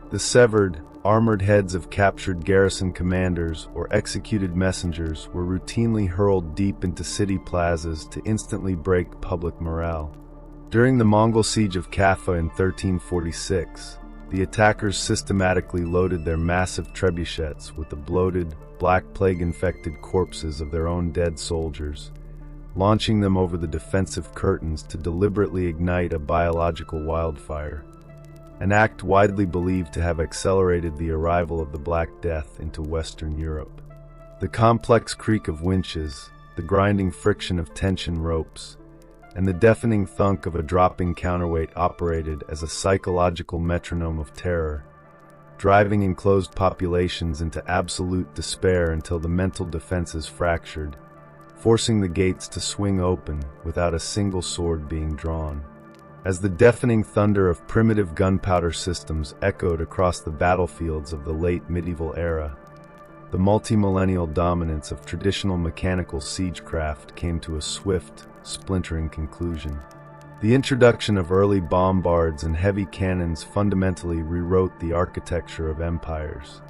The severed, armored heads of captured garrison commanders or executed messengers were routinely hurled deep into city plazas to instantly break public morale. During the Mongol siege of Kaffa in 1346, the attackers systematically loaded their massive trebuchets with the bloated, black plague-infected corpses of their own dead soldiers, launching them over the defensive curtains to deliberately ignite a biological wildfire, an act widely believed to have accelerated the arrival of the Black Death into Western Europe. The complex creak of winches, the grinding friction of tension ropes, and the deafening thunk of a dropping counterweight operated as a psychological metronome of terror, driving enclosed populations into absolute despair until the mental defenses fractured, forcing the gates to swing open without a single sword being drawn. As the deafening thunder of primitive gunpowder systems echoed across the battlefields of the late medieval era, the multi-millennial dominance of traditional mechanical siegecraft came to a swift, splintering conclusion. The introduction of early bombards and heavy cannons fundamentally rewrote the architecture of empires.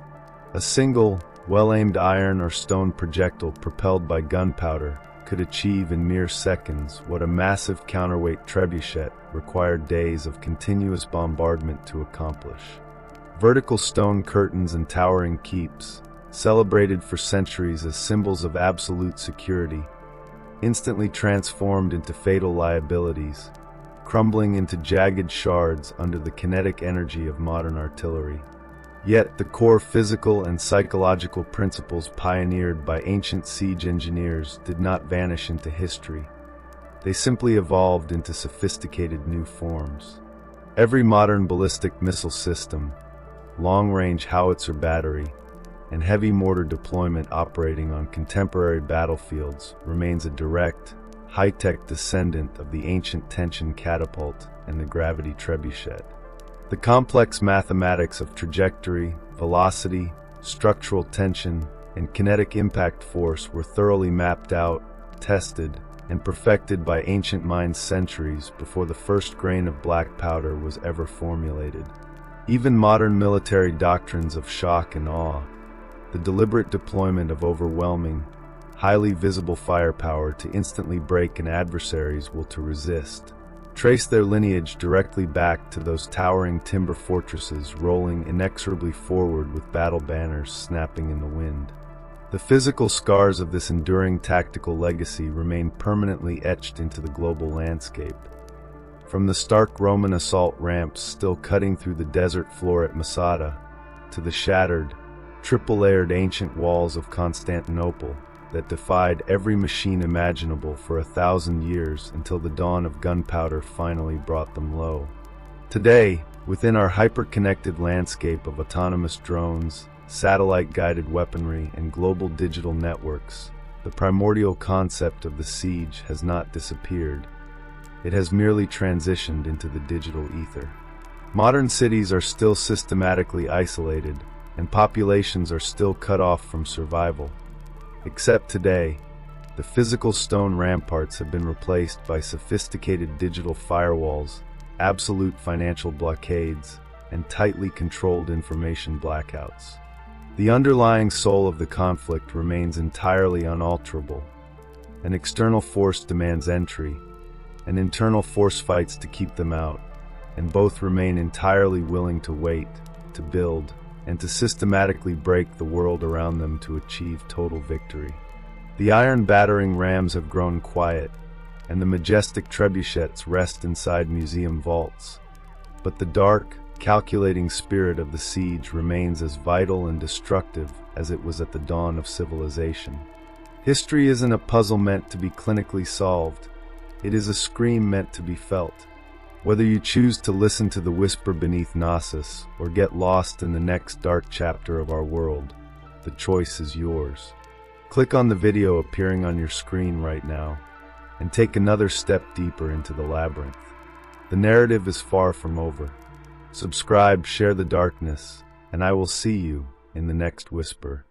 A single, well-aimed iron or stone projectile propelled by gunpowder could achieve in mere seconds what a massive counterweight trebuchet required days of continuous bombardment to accomplish. Vertical stone curtains and towering keeps, celebrated for centuries as symbols of absolute security, instantly transformed into fatal liabilities, crumbling into jagged shards under the kinetic energy of modern artillery. Yet the core physical and psychological principles pioneered by ancient siege engineers did not vanish into history. They simply evolved into sophisticated new forms. Every modern ballistic missile system, long-range howitzer battery, and heavy mortar deployment operating on contemporary battlefields remains a direct, high-tech descendant of the ancient tension catapult and the gravity trebuchet. The complex mathematics of trajectory, velocity, structural tension, and kinetic impact force were thoroughly mapped out, tested, and perfected by ancient minds centuries before the first grain of black powder was ever formulated. Even modern military doctrines of shock and awe, the deliberate deployment of overwhelming, highly visible firepower to instantly break an adversary's will to resist, trace their lineage directly back to those towering timber fortresses rolling inexorably forward with battle banners snapping in the wind. The physical scars of this enduring tactical legacy remain permanently etched into the global landscape. From the stark Roman assault ramps still cutting through the desert floor at Masada, to the shattered, triple-layered ancient walls of Constantinople that defied every machine imaginable for 1,000 years until the dawn of gunpowder finally brought them low. Today, within our hyper-connected landscape of autonomous drones, satellite-guided weaponry, and global digital networks, the primordial concept of the siege has not disappeared. It has merely transitioned into the digital ether. Modern cities are still systematically isolated, and populations are still cut off from survival. Except today, the physical stone ramparts have been replaced by sophisticated digital firewalls, absolute financial blockades, and tightly controlled information blackouts. The underlying soul of the conflict remains entirely unalterable. An external force demands entry, an internal force fights to keep them out, and both remain entirely willing to wait, to build, and to systematically break the world around them to achieve total victory. The iron battering rams have grown quiet, and the majestic trebuchets rest inside museum vaults. But the dark, calculating spirit of the siege remains as vital and destructive as it was at the dawn of civilization. History isn't a puzzle meant to be clinically solved. It is a scream meant to be felt. Whether you choose to listen to the whisper beneath Knossos or get lost in the next dark chapter of our world, the choice is yours. Click on the video appearing on your screen right now and take another step deeper into the labyrinth. The narrative is far from over. Subscribe, share the darkness, and I will see you in the next whisper.